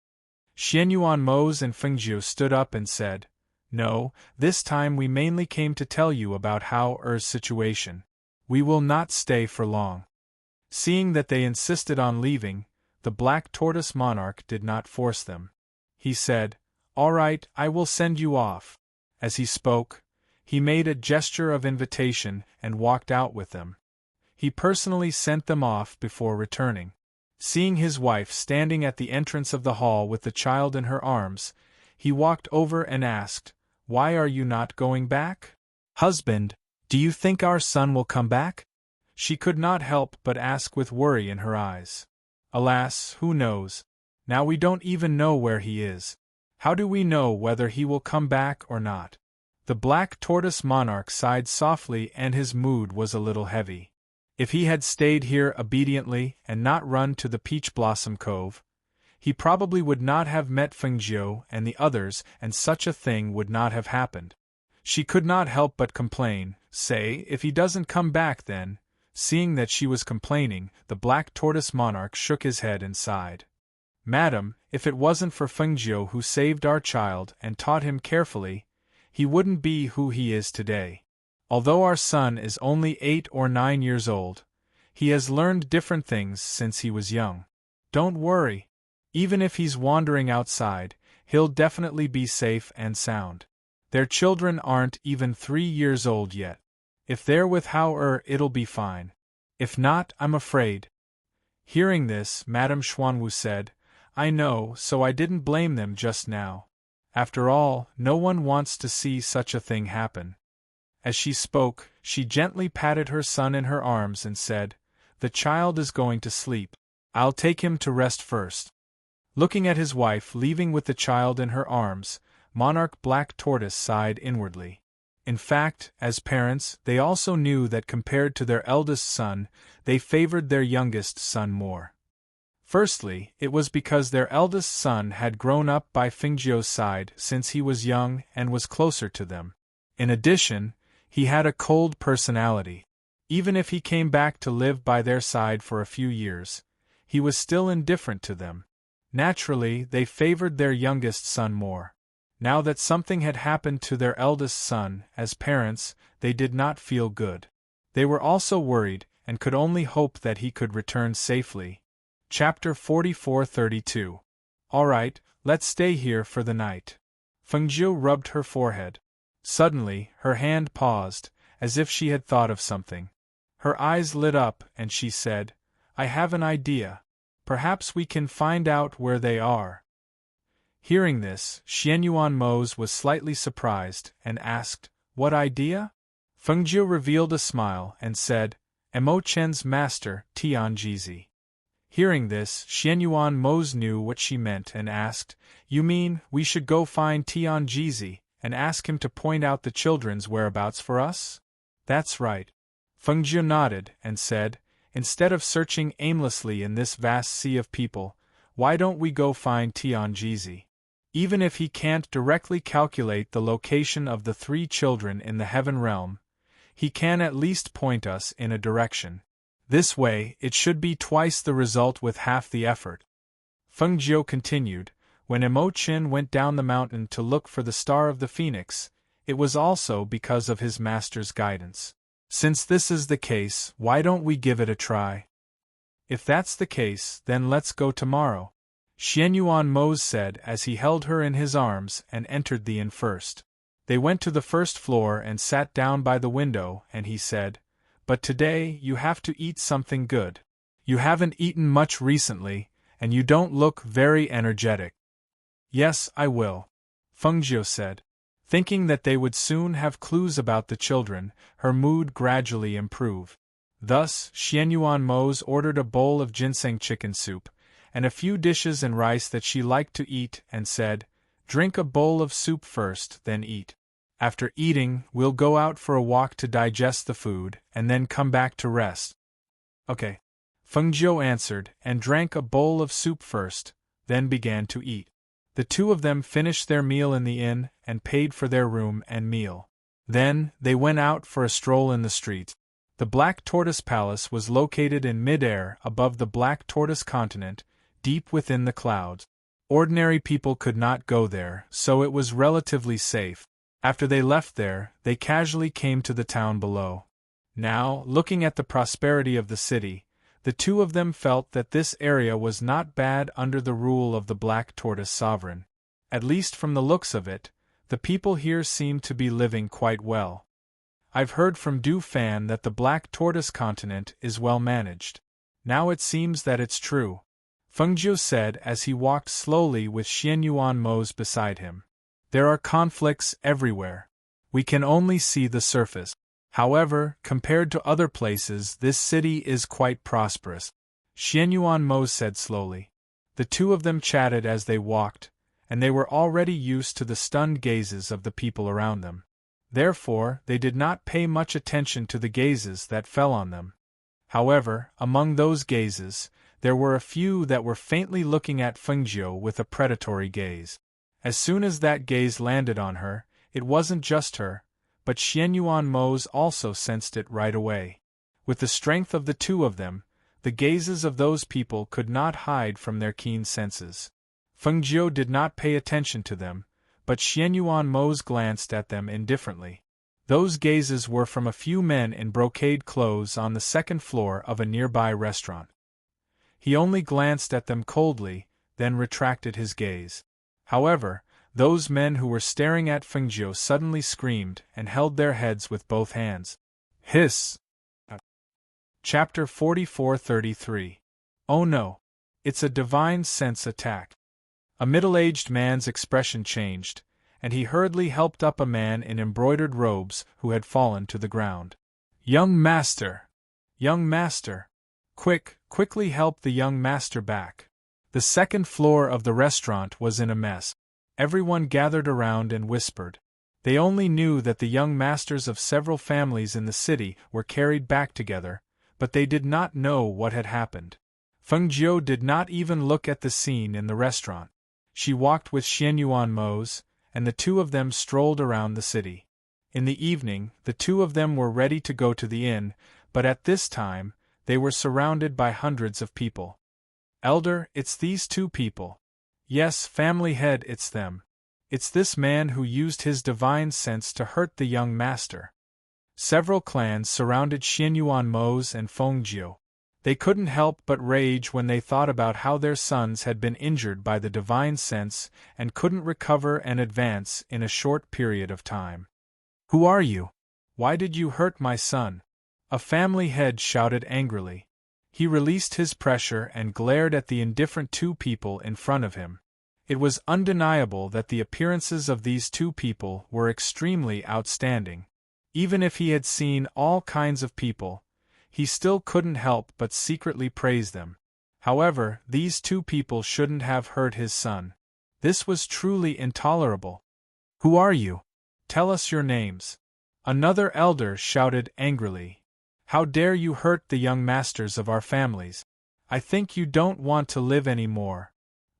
Xianyuan Mose and Fengjiu stood up and said, No, this time we mainly came to tell you about Hao-er's situation. We will not stay for long. Seeing that they insisted on leaving, the Black Tortoise Monarch did not force them. He said, All right, I will send you off. As he spoke, he made a gesture of invitation and walked out with them. He personally sent them off before returning. Seeing his wife standing at the entrance of the hall with the child in her arms, he walked over and asked, Why are you not going back? Husband, do you think our son will come back? She could not help but ask with worry in her eyes. Alas, who knows? Now we don't even know where he is. How do we know whether he will come back or not? The Black Tortoise Monarch sighed softly and his mood was a little heavy. If he had stayed here obediently and not run to the Peach Blossom Cove, he probably would not have met Fengjiu and the others, and such a thing would not have happened. She could not help but complain, say, if he doesn't come back then. Seeing that she was complaining, the Black Tortoise monarch shook his head and sighed. Madam, if it wasn't for Fengjiu who saved our child and taught him carefully, he wouldn't be who he is today. Although our son is only 8 or 9 years old, he has learned different things since he was young. Don't worry. Even if he's wandering outside, he'll definitely be safe and sound. Their children aren't even 3 years old yet. If they're with Hao it'll be fine. If not, I'm afraid. Hearing this, Madame Xuanwu said, I know, so I didn't blame them just now. After all, no one wants to see such a thing happen. As she spoke, she gently patted her son in her arms and said, The child is going to sleep. I'll take him to rest first. Looking at his wife leaving with the child in her arms, Monarch Black Tortoise sighed inwardly. In fact, as parents, they also knew that compared to their eldest son, they favored their youngest son more. Firstly, it was because their eldest son had grown up by Fengjiu's side since he was young and was closer to them. In addition, he had a cold personality. Even if he came back to live by their side for a few years, he was still indifferent to them. Naturally, they favored their youngest son more. Now that something had happened to their eldest son, as parents, they did not feel good. They were also worried, and could only hope that he could return safely. Chapter 44-32. All right, let's stay here for the night. Fengjiu rubbed her forehead. Suddenly, her hand paused, as if she had thought of something. Her eyes lit up, and she said, I have an idea. Perhaps we can find out where they are. Hearing this, Xianyuan Mose was slightly surprised, and asked, What idea? Fengjiu revealed a smile, and said, Emo Chen's master, Tianjizi. Hearing this, Xianyuan Mose knew what she meant and asked, You mean, we should go find Tianjizi, and ask him to point out the children's whereabouts for us? That's right. Fengjiu nodded, and said, Instead of searching aimlessly in this vast sea of people, why don't we go find Tianjizi? Even if he can't directly calculate the location of the 3 children in the heaven realm, he can at least point us in a direction. This way, it should be twice the result with half the effort. Fengjiu continued, When Emo Chen went down the mountain to look for the Star of the Phoenix, it was also because of his master's guidance. Since this is the case, why don't we give it a try? If that's the case, then let's go tomorrow. Xianyuan Mose said as he held her in his arms and entered the inn first. They went to the first floor and sat down by the window, and he said, But today you have to eat something good. You haven't eaten much recently, and you don't look very energetic. Yes, I will, Fengjiu said. Thinking that they would soon have clues about the children, her mood gradually improved. Thus, Xianyuan Mose ordered a bowl of ginseng chicken soup, and a few dishes and rice that she liked to eat, and said, Drink a bowl of soup first, then eat. After eating, we'll go out for a walk to digest the food, and then come back to rest. Okay. Fengjiu answered, and drank a bowl of soup first, then began to eat. The two of them finished their meal in the inn, and paid for their room and meal. Then, they went out for a stroll in the street. The Black Tortoise Palace was located in mid-air above the Black Tortoise continent, deep within the clouds. Ordinary people could not go there, so it was relatively safe. After they left there, they casually came to the town below. Now, looking at the prosperity of the city, the two of them felt that this area was not bad under the rule of the Black Tortoise sovereign. At least from the looks of it, the people here seemed to be living quite well. I've heard from Du Fan that the Black Tortoise continent is well managed. Now it seems that it's true, Fengjiu said as he walked slowly with Xianyuan Mose beside him. There are conflicts everywhere. We can only see the surface. However, compared to other places, this city is quite prosperous, Xianyuan Mose said slowly. The two of them chatted as they walked, and they were already used to the stunned gazes of the people around them. Therefore, they did not pay much attention to the gazes that fell on them. However, among those gazes, there were a few that were faintly looking at Fengjiu with a predatory gaze. As soon as that gaze landed on her, it wasn't just her, but Xianyuan Mose also sensed it right away. With the strength of the two of them, the gazes of those people could not hide from their keen senses. Fengjiu did not pay attention to them, but Xianyuan Mose glanced at them indifferently. Those gazes were from a few men in brocade clothes on the second floor of a nearby restaurant. He only glanced at them coldly, then retracted his gaze. However, those men who were staring at Fengjiu suddenly screamed and held their heads with both hands. Hiss! Chapter 44-33. Oh no! It's a divine sense attack. A middle-aged man's expression changed, and he hurriedly helped up a man in embroidered robes who had fallen to the ground. Young master! Young master! Quickly help the young master back. The second floor of the restaurant was in a mess. Everyone gathered around and whispered. They only knew that the young masters of several families in the city were carried back together, but they did not know what had happened. Fengjiu did not even look at the scene in the restaurant. She walked with Xianyuan Mose, and the two of them strolled around the city. In the evening, the two of them were ready to go to the inn, but at this time, they were surrounded by hundreds of people. Elder, it's these two people. Yes, family head, it's them. It's this man who used his divine sense to hurt the young master. Several clans surrounded Xianyuan Mose and Fengjiu. They couldn't help but rage when they thought about how their sons had been injured by the divine sense and couldn't recover and advance in a short period of time. Who are you? Why did you hurt my son? A family head shouted angrily. He released his pressure and glared at the indifferent two people in front of him. It was undeniable that the appearances of these two people were extremely outstanding. Even if he had seen all kinds of people, he still couldn't help but secretly praise them. However, these two people shouldn't have hurt his son. This was truly intolerable. Who are you? Tell us your names. Another elder shouted angrily. How dare you hurt the young masters of our families? I think you don't want to live anymore.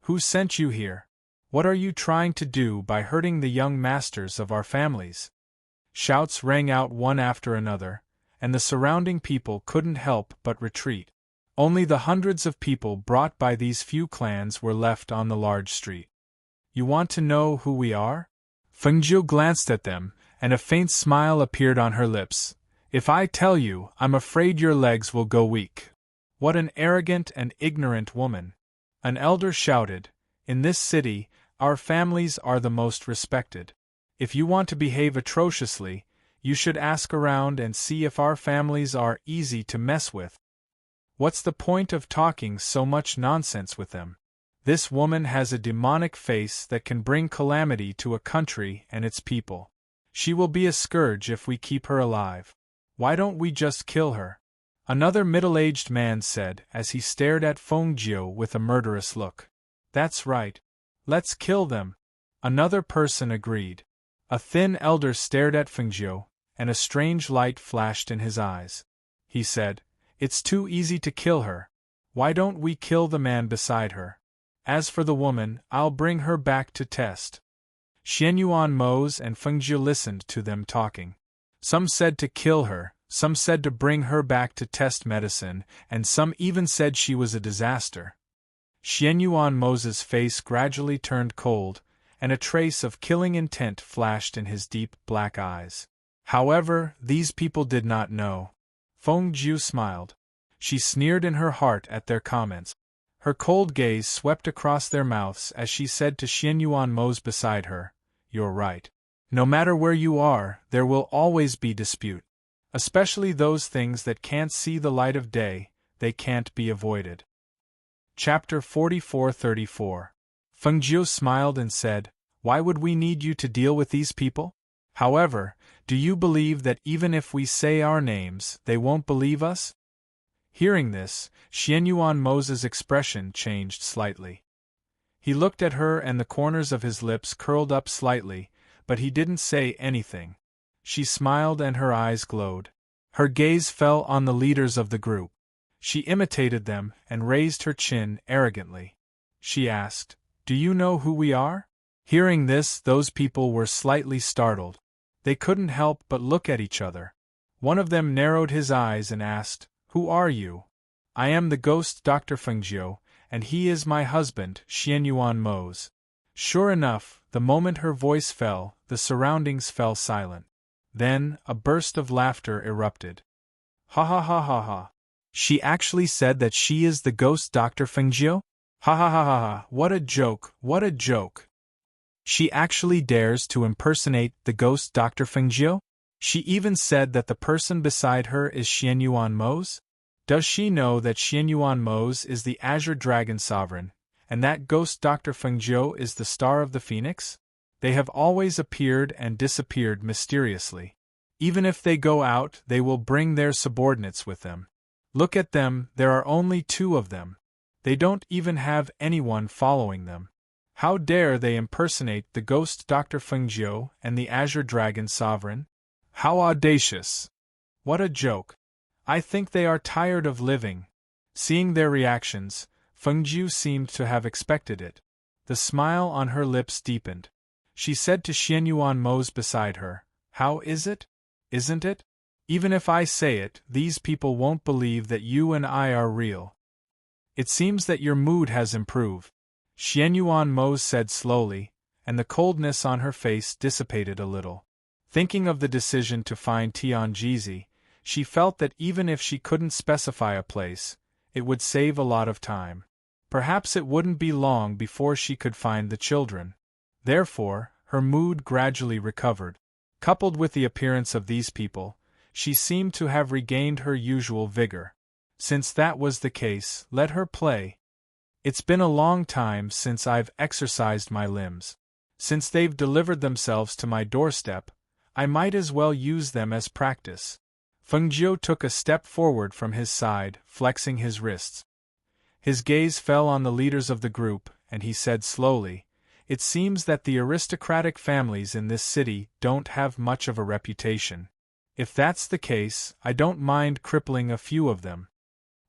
Who sent you here? What are you trying to do by hurting the young masters of our families? Shouts rang out one after another, and the surrounding people couldn't help but retreat. Only the hundreds of people brought by these few clans were left on the large street. You want to know who we are? Fengjiu glanced at them, and a faint smile appeared on her lips. If I tell you, I'm afraid your legs will go weak. What an arrogant and ignorant woman! An elder shouted. In this city, our families are the most respected. If you want to behave atrociously, you should ask around and see if our families are easy to mess with. What's the point of talking so much nonsense with them? This woman has a demonic face that can bring calamity to a country and its people. She will be a scourge if we keep her alive. Why don't we just kill her? Another middle-aged man said as he stared at Fengjiu with a murderous look. That's right. Let's kill them. Another person agreed. A thin elder stared at Fengjiu, and a strange light flashed in his eyes. He said, It's too easy to kill her. Why don't we kill the man beside her? As for the woman, I'll bring her back to test. Xianyuan Mose and Fengjiu listened to them talking. Some said to kill her, some said to bring her back to test medicine, and some even said she was a disaster. Xianyuan Mose's face gradually turned cold, and a trace of killing intent flashed in his deep black eyes. However, these people did not know. Fengjiu smiled. She sneered in her heart at their comments. Her cold gaze swept across their mouths as she said to Xianyuan Mose beside her, You're right. No matter where you are, there will always be dispute. Especially those things that can't see the light of day, they can't be avoided. Chapter 44-34. Fengjiu smiled and said, Why would we need you to deal with these people? However, do you believe that even if we say our names, they won't believe us? Hearing this, Xianyuan Mose's expression changed slightly. He looked at her and the corners of his lips curled up slightly, but he didn't say anything. She smiled and her eyes glowed. Her gaze fell on the leaders of the group. She imitated them and raised her chin arrogantly. She asked, "Do you know who we are?" Hearing this, those people were slightly startled. They couldn't help but look at each other. One of them narrowed his eyes and asked, "Who are you?" "I am the ghost Dr. Fengjiu, and he is my husband, Xianyuan Mose." Sure enough, the moment her voice fell, the surroundings fell silent. Then, a burst of laughter erupted. "Ha ha ha ha ha! She actually said that she is the ghost Dr. Fengjiu? Ha ha ha ha ha! What a joke, what a joke! She actually dares to impersonate the ghost Dr. Fengjiu? She even said that the person beside her is Xianyuan Mose? Does she know that Xianyuan Mose is the Azure Dragon Sovereign, and that ghost Dr. Fengjiu is the Star of the Phoenix? They have always appeared and disappeared mysteriously. Even if they go out, they will bring their subordinates with them. Look at them, there are only 2 of them. They don't even have anyone following them. How dare they impersonate the ghost Dr. Fengjiu and the Azure Dragon Sovereign? How audacious! What a joke! I think they are tired of living. Seeing their reactions, Fengjiu seemed to have expected it. The smile on her lips deepened. She said to Xianyuan Mose beside her, "How is it? Isn't it? Even if I say it, these people won't believe that you and I are real." "It seems that your mood has improved," Xianyuan Mose said slowly, and the coldness on her face dissipated a little. Thinking of the decision to find Tianjizi, she felt that even if she couldn't specify a place, it would save a lot of time. Perhaps it wouldn't be long before she could find the children. Therefore, her mood gradually recovered. Coupled with the appearance of these people, she seemed to have regained her usual vigor. Since that was the case, let her play. It's been a long time since I've exercised my limbs. Since they've delivered themselves to my doorstep, I might as well use them as practice. Fengjiu took a step forward from his side, flexing his wrists. His gaze fell on the leaders of the group, and he said slowly, "It seems that the aristocratic families in this city don't have much of a reputation. If that's the case, I don't mind crippling a few of them."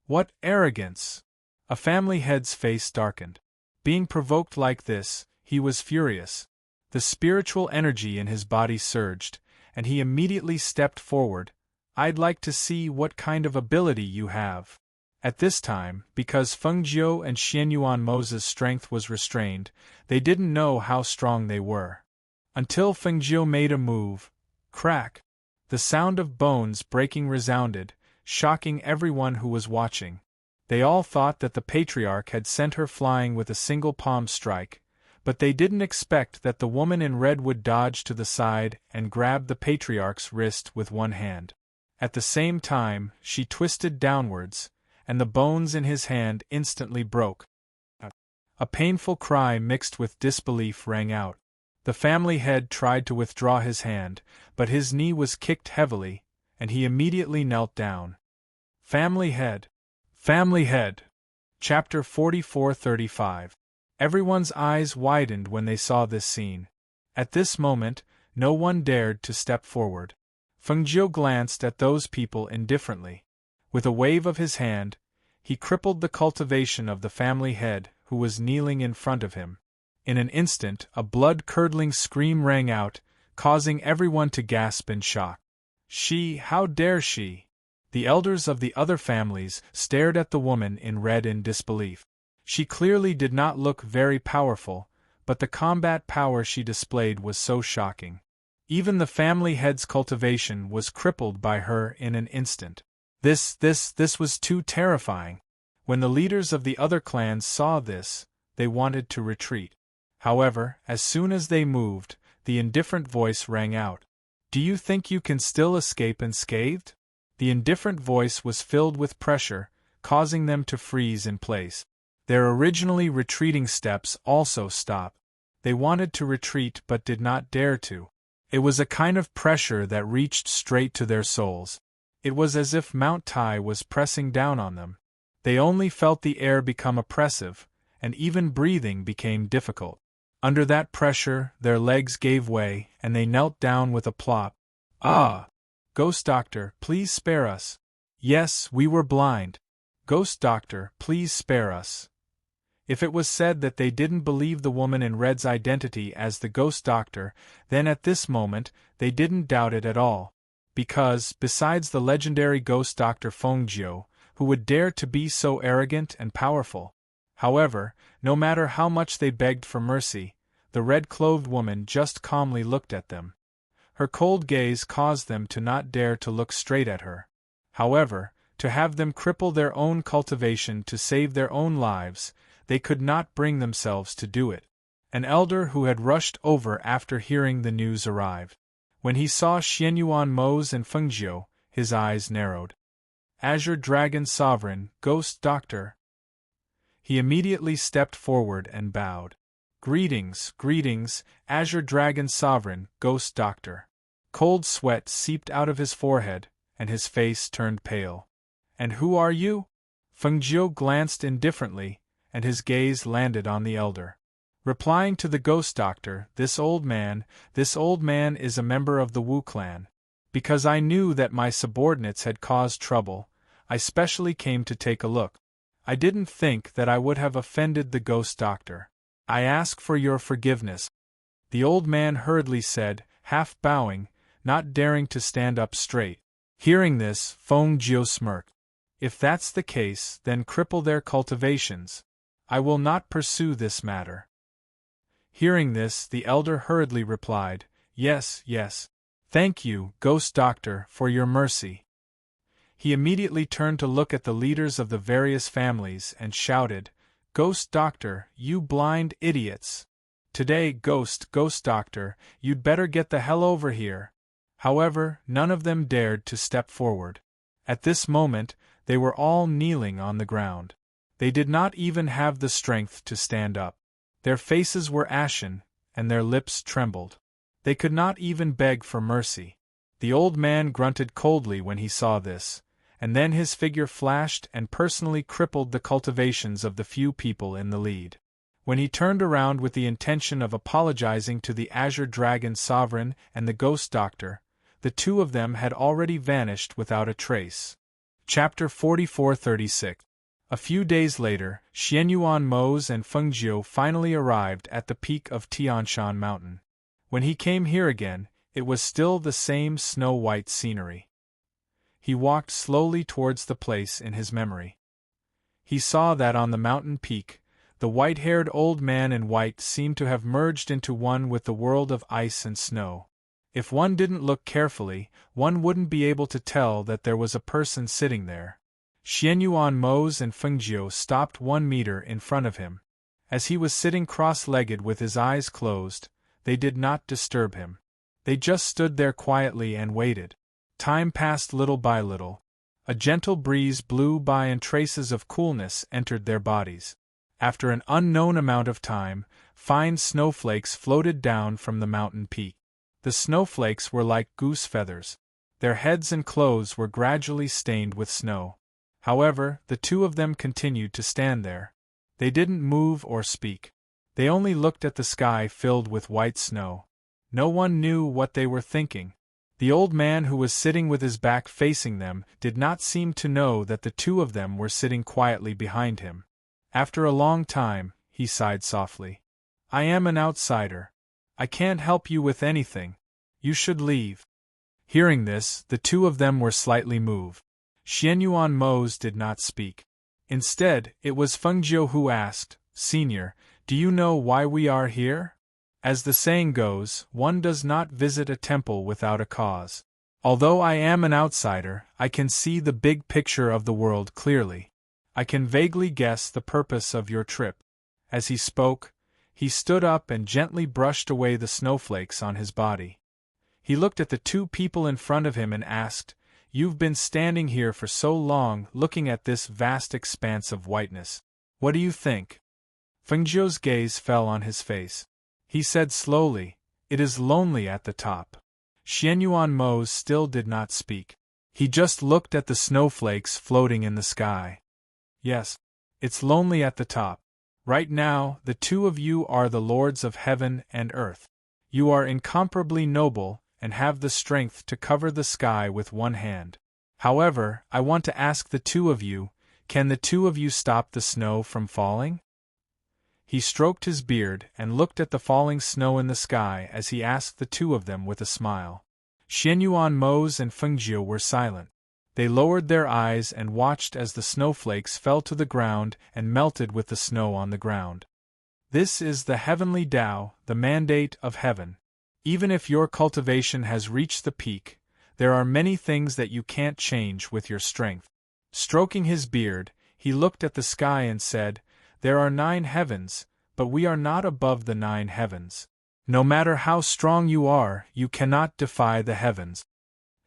What arrogance! A family head's face darkened. Being provoked like this, he was furious. The spiritual energy in his body surged, and he immediately stepped forward. "I'd like to see what kind of ability you have." At this time, because Fengjiu and Xianyuan Mose's strength was restrained, they didn't know how strong they were. Until Fengjiu made a move. Crack! The sound of bones breaking resounded, shocking everyone who was watching. They all thought that the patriarch had sent her flying with a single palm strike, but they didn't expect that the woman in red would dodge to the side and grab the patriarch's wrist with one hand. At the same time, she twisted downwards, and the bones in his hand instantly broke. A painful cry mixed with disbelief rang out. The family head tried to withdraw his hand, but his knee was kicked heavily, and he immediately knelt down. Family head! Family head! Chapter 44-35. Everyone's eyes widened when they saw this scene. At this moment, no one dared to step forward. Fengjiu glanced at those people indifferently. With a wave of his hand, he crippled the cultivation of the family head, who was kneeling in front of him. In an instant, a blood-curdling scream rang out, causing everyone to gasp in shock. How dare she? The elders of the other families stared at the woman in red in disbelief. She clearly did not look very powerful, but the combat power she displayed was so shocking. Even the family head's cultivation was crippled by her in an instant. This was too terrifying. When the leaders of the other clans saw this, they wanted to retreat. However, as soon as they moved, the indifferent voice rang out. "Do you think you can still escape unscathed?" The indifferent voice was filled with pressure, causing them to freeze in place. Their originally retreating steps also stopped. They wanted to retreat but did not dare to. It was a kind of pressure that reached straight to their souls. It was as if Mount Tai was pressing down on them. They only felt the air become oppressive, and even breathing became difficult. Under that pressure, their legs gave way, and they knelt down with a plop. "Ah! Ghost Doctor, please spare us." "Yes, we were blind. Ghost Doctor, please spare us." If it was said that they didn't believe the woman in red's identity as the Ghost Doctor, then at this moment, they didn't doubt it at all. Because, besides the legendary Ghost Doctor Feng Jiu, who would dare to be so arrogant and powerful? However, no matter how much they begged for mercy, the red-clothed woman just calmly looked at them. Her cold gaze caused them to not dare to look straight at her. However, to have them cripple their own cultivation to save their own lives, they could not bring themselves to do it. An elder who had rushed over after hearing the news arrived. When he saw Xianyuan Mose and Feng Jiu, his eyes narrowed. "Azure Dragon Sovereign, Ghost Doctor." He immediately stepped forward and bowed. "Greetings, greetings, Azure Dragon Sovereign, Ghost Doctor." Cold sweat seeped out of his forehead, and his face turned pale. "And who are you?" Feng Jiu glanced indifferently, and his gaze landed on the elder. Replying to the Ghost Doctor, this old man is a member of the Wu clan. Because I knew that my subordinates had caused trouble, I specially came to take a look. I didn't think that I would have offended the Ghost Doctor. I ask for your forgiveness." The old man hurriedly said, half bowing, not daring to stand up straight. Hearing this, Feng Jiu smirked. "If that's the case, then cripple their cultivations. I will not pursue this matter." Hearing this, the elder hurriedly replied, "Yes, yes. Thank you, Ghost Doctor, for your mercy." He immediately turned to look at the leaders of the various families and shouted, "Ghost Doctor, you blind idiots! Today, Ghost Doctor, you'd better get the hell over here." However, none of them dared to step forward. At this moment, they were all kneeling on the ground. They did not even have the strength to stand up. Their faces were ashen, and their lips trembled. They could not even beg for mercy. The old man grunted coldly when he saw this, and then his figure flashed and personally crippled the cultivations of the few people in the lead. When he turned around with the intention of apologizing to the Azure Dragon Sovereign and the Ghost Doctor, the two of them had already vanished without a trace. Chapter 44-36. A few days later, Xianyuan Mose and Feng Jiu finally arrived at the peak of Tianshan Mountain. When he came here again, it was still the same snow-white scenery. He walked slowly towards the place in his memory. He saw that on the mountain peak, the white-haired old man in white seemed to have merged into one with the world of ice and snow. If one didn't look carefully, one wouldn't be able to tell that there was a person sitting there. Xianyuan Mose and Feng Jiu stopped 1 meter in front of him. As he was sitting cross-legged with his eyes closed, they did not disturb him. They just stood there quietly and waited. Time passed little by little. A gentle breeze blew by and traces of coolness entered their bodies. After an unknown amount of time, fine snowflakes floated down from the mountain peak. The snowflakes were like goose feathers. Their heads and clothes were gradually stained with snow. However, the two of them continued to stand there. They didn't move or speak. They only looked at the sky filled with white snow. No one knew what they were thinking. The old man who was sitting with his back facing them did not seem to know that the two of them were sitting quietly behind him. After a long time, he sighed softly. "I am an outsider. I can't help you with anything. You should leave." Hearing this, the two of them were slightly moved. Xianyuan Mose did not speak. Instead, it was Feng Jiu who asked, "Senior, do you know why we are here?" As the saying goes, one does not visit a temple without a cause. Although I am an outsider, I can see the big picture of the world clearly. I can vaguely guess the purpose of your trip. As he spoke, he stood up and gently brushed away the snowflakes on his body. He looked at the two people in front of him and asked, "You've been standing here for so long looking at this vast expanse of whiteness. What do you think?" Feng Jiu's gaze fell on his face. He said slowly, "It is lonely at the top." Xianyuan Mose still did not speak. He just looked at the snowflakes floating in the sky. "Yes, it's lonely at the top. Right now, the two of you are the lords of heaven and earth. You are incomparably noble and have the strength to cover the sky with one hand. However, I want to ask the two of you, Can the two of you stop the snow from falling? He stroked his beard and looked at the falling snow in the sky as he asked the two of them with a smile. Xianyuan Mose and Fengjiu were silent. They lowered their eyes and watched as the snowflakes fell to the ground and melted with the snow on the ground. This is the heavenly Tao, the mandate of heaven. Even if your cultivation has reached the peak, there are many things that you can't change with your strength. Stroking his beard, he looked at the sky and said, "There are 9 heavens, but we are not above the 9 heavens. No matter how strong you are, you cannot defy the heavens."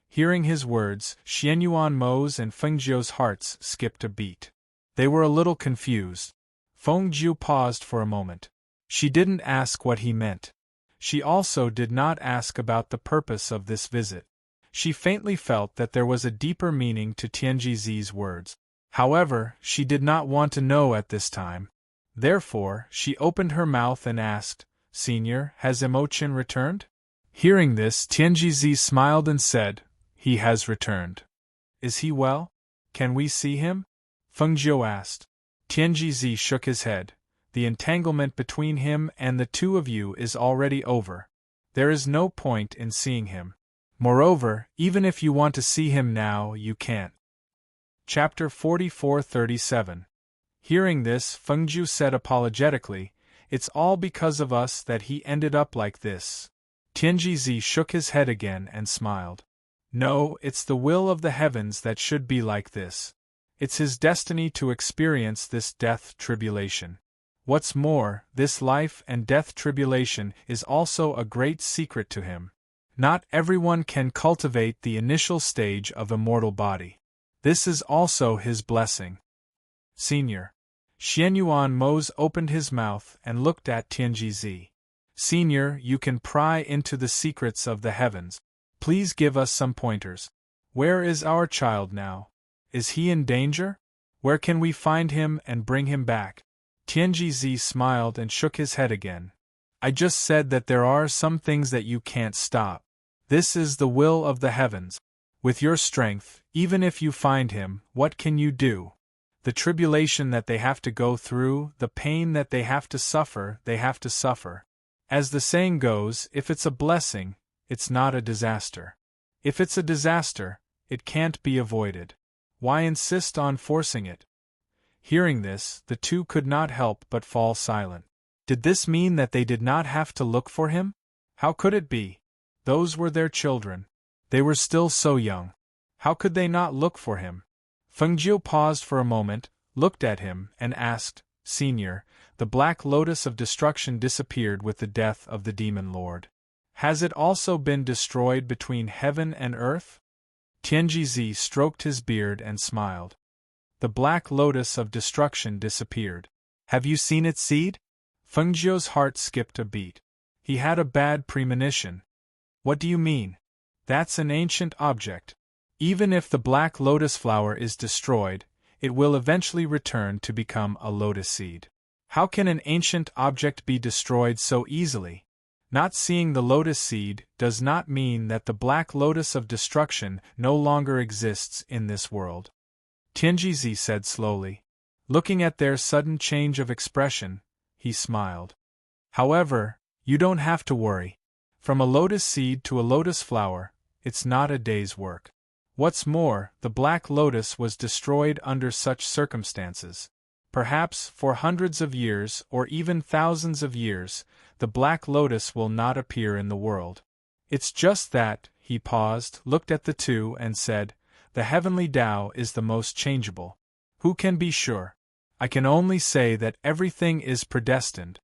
Hearing his words, Xianyuan Mo's and Fengjiu's hearts skipped a beat. They were a little confused. Fengjiu paused for a moment. She didn't ask what he meant. She also did not ask about the purpose of this visit. She faintly felt that there was a deeper meaning to Tianjizi's words. However, she did not want to know at this time. Therefore, she opened her mouth and asked, "Senior, has Emochin returned?" Hearing this, Tianjizi smiled and said, "He has returned." "Is he well? Can we see him?" Fengjiu asked. Tianjizi shook his head. "The entanglement between him and the two of you is already over. There is no point in seeing him. Moreover, even if you want to see him now, you can't." Chapter 44-37. Hearing this, Fengjiu said apologetically, "It's all because of us that he ended up like this." Tianjizi shook his head again and smiled. "No, it's the will of the heavens that should be like this. It's his destiny to experience this death tribulation. What's more, this life and death tribulation is also a great secret to him. Not everyone can cultivate the initial stage of immortal body. This is also his blessing." "Senior." Xianyuan Mose opened his mouth and looked at Tianjizi. "Senior, you can pry into the secrets of the heavens. Please give us some pointers. Where is our child now? Is he in danger? Where can we find him and bring him back?" Tianjizi smiled and shook his head again. "I just said that there are some things that you can't stop. This is the will of the heavens. With your strength, even if you find him, what can you do? The tribulation that they have to go through, the pain that they have to suffer, they have to suffer. As the saying goes, if it's a blessing, it's not a disaster. If it's a disaster, it can't be avoided. Why insist on forcing it?" Hearing this, the two could not help but fall silent. Did this mean that they did not have to look for him? How could it be? Those were their children. They were still so young. How could they not look for him? Fengjiu paused for a moment, looked at him, and asked, "Senior, the black lotus of destruction disappeared with the death of the demon lord. Has it also been destroyed between heaven and earth?" Tianjizi stroked his beard and smiled. "The black lotus of destruction disappeared. Have you seen its seed?" Fengjiu's heart skipped a beat. He had a bad premonition. "What do you mean?" "That's an ancient object. Even if the black lotus flower is destroyed, it will eventually return to become a lotus seed. How can an ancient object be destroyed so easily? Not seeing the lotus seed does not mean that the black lotus of destruction no longer exists in this world," Tianjizi said slowly. Looking at their sudden change of expression, he smiled. "However, you don't have to worry. From a lotus seed to a lotus flower, it's not a day's work. What's more, the black lotus was destroyed under such circumstances. Perhaps, for hundreds of years or even thousands of years, the black lotus will not appear in the world. It's just that," he paused, looked at the two, and said, "the heavenly Tao is the most changeable. Who can be sure? I can only say that everything is predestined."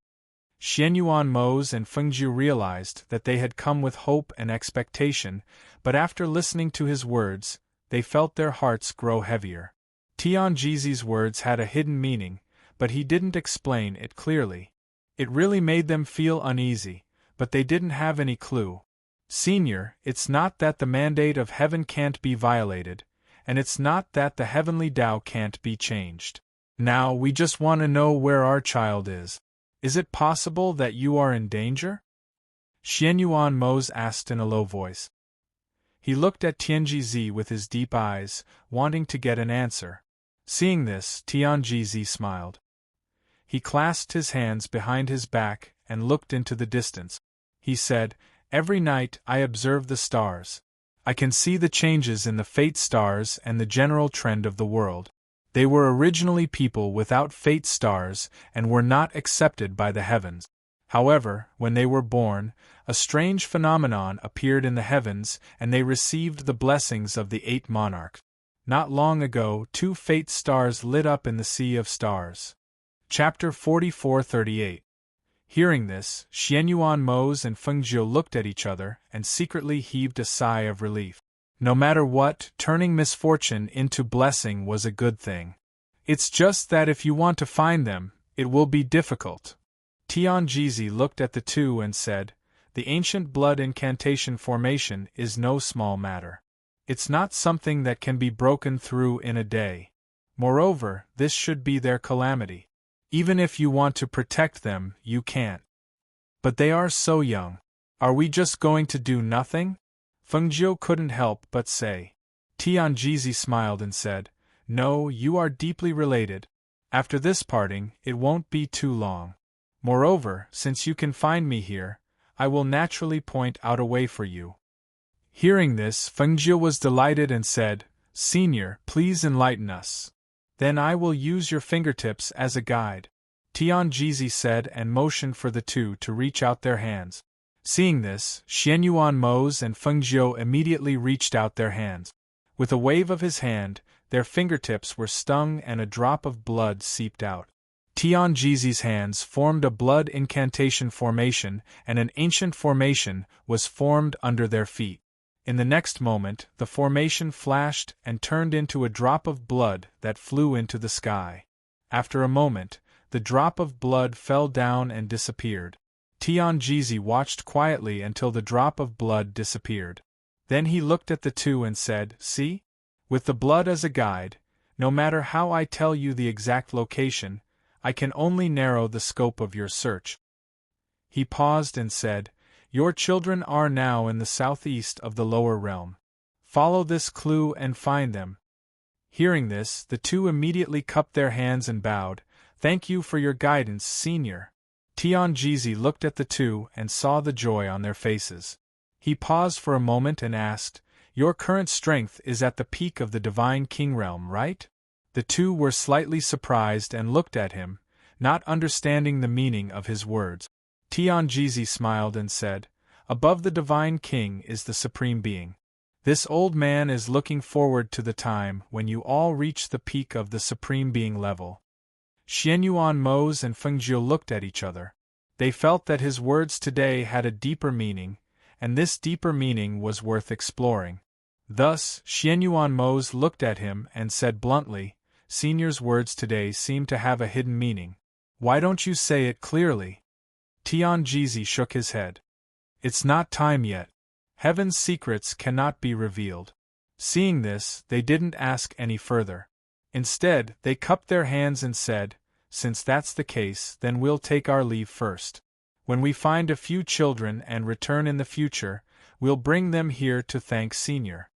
Xianyuan Mose and Fengjiu realized that they had come with hope and expectation, but after listening to his words, they felt their hearts grow heavier. Tianjizi's words had a hidden meaning, but he didn't explain it clearly. It really made them feel uneasy, but they didn't have any clue. "Senior, it's not that the mandate of heaven can't be violated, and it's not that the heavenly Tao can't be changed. Now we just want to know where our child is. Is it possible that you are in danger?" Xianyuan Mose asked in a low voice. He looked at Tianjizi with his deep eyes, wanting to get an answer. Seeing this, Tianjizi smiled. He clasped his hands behind his back and looked into the distance. He said, "Every night I observe the stars. I can see the changes in the fate stars and the general trend of the world. They were originally people without fate stars and were not accepted by the heavens. However, when they were born, a strange phenomenon appeared in the heavens and they received the blessings of the 8 monarchs. Not long ago, 2 fate stars lit up in the sea of stars." Chapter 44:38. Hearing this, Xianyuan Mose and Fengjiu looked at each other and secretly heaved a sigh of relief. No matter what, turning misfortune into blessing was a good thing. It's just that if you want to find them, it will be difficult. Tianjizi looked at the two and said, "The ancient blood incantation formation is no small matter. It's not something that can be broken through in a day. Moreover, this should be their calamity. Even if you want to protect them, you can't. But they are so young. Are we just going to do nothing?" Fengjiu couldn't help but say. Tianjizi smiled and said, "No, you are deeply related. After this parting, it won't be too long. Moreover, since you can find me here, I will naturally point out a way for you." Hearing this, Fengjiu was delighted and said, "Senior, please enlighten us. Then I will use your fingertips as a guide." Tianjizi said and motioned for the two to reach out their hands. Seeing this, Xianyuan Mose and Fengjiu immediately reached out their hands. With a wave of his hand, their fingertips were stung and a drop of blood seeped out. Tianjizi's hands formed a blood incantation formation and an ancient formation was formed under their feet. In the next moment, the formation flashed and turned into a drop of blood that flew into the sky. After a moment, the drop of blood fell down and disappeared. Tianjizi watched quietly until the drop of blood disappeared. Then he looked at the two and said, "See? With the blood as a guide, no matter how I tell you the exact location, I can only narrow the scope of your search." He paused and said, "Your children are now in the southeast of the lower realm. Follow this clue and find them." Hearing this, the two immediately cupped their hands and bowed. "Thank you for your guidance, Senior." Tianjizi looked at the two and saw the joy on their faces. He paused for a moment and asked, "Your current strength is at the peak of the Divine King realm, right?" The two were slightly surprised and looked at him, not understanding the meaning of his words. Tianjizi smiled and said, "Above the Divine King is the Supreme Being. This old man is looking forward to the time when you all reach the peak of the Supreme Being level." Xianyuan Mose and Fengjiu looked at each other. They felt that his words today had a deeper meaning, and this deeper meaning was worth exploring. Thus, Xianyuan Mose looked at him and said bluntly, "Senior's words today seem to have a hidden meaning. Why don't you say it clearly?" Tianjizi shook his head. "It's not time yet. Heaven's secrets cannot be revealed." Seeing this, they didn't ask any further. Instead, they cupped their hands and said, "Since that's the case, then we'll take our leave first. When we find a few children and return in the future, we'll bring them here to thank Senior.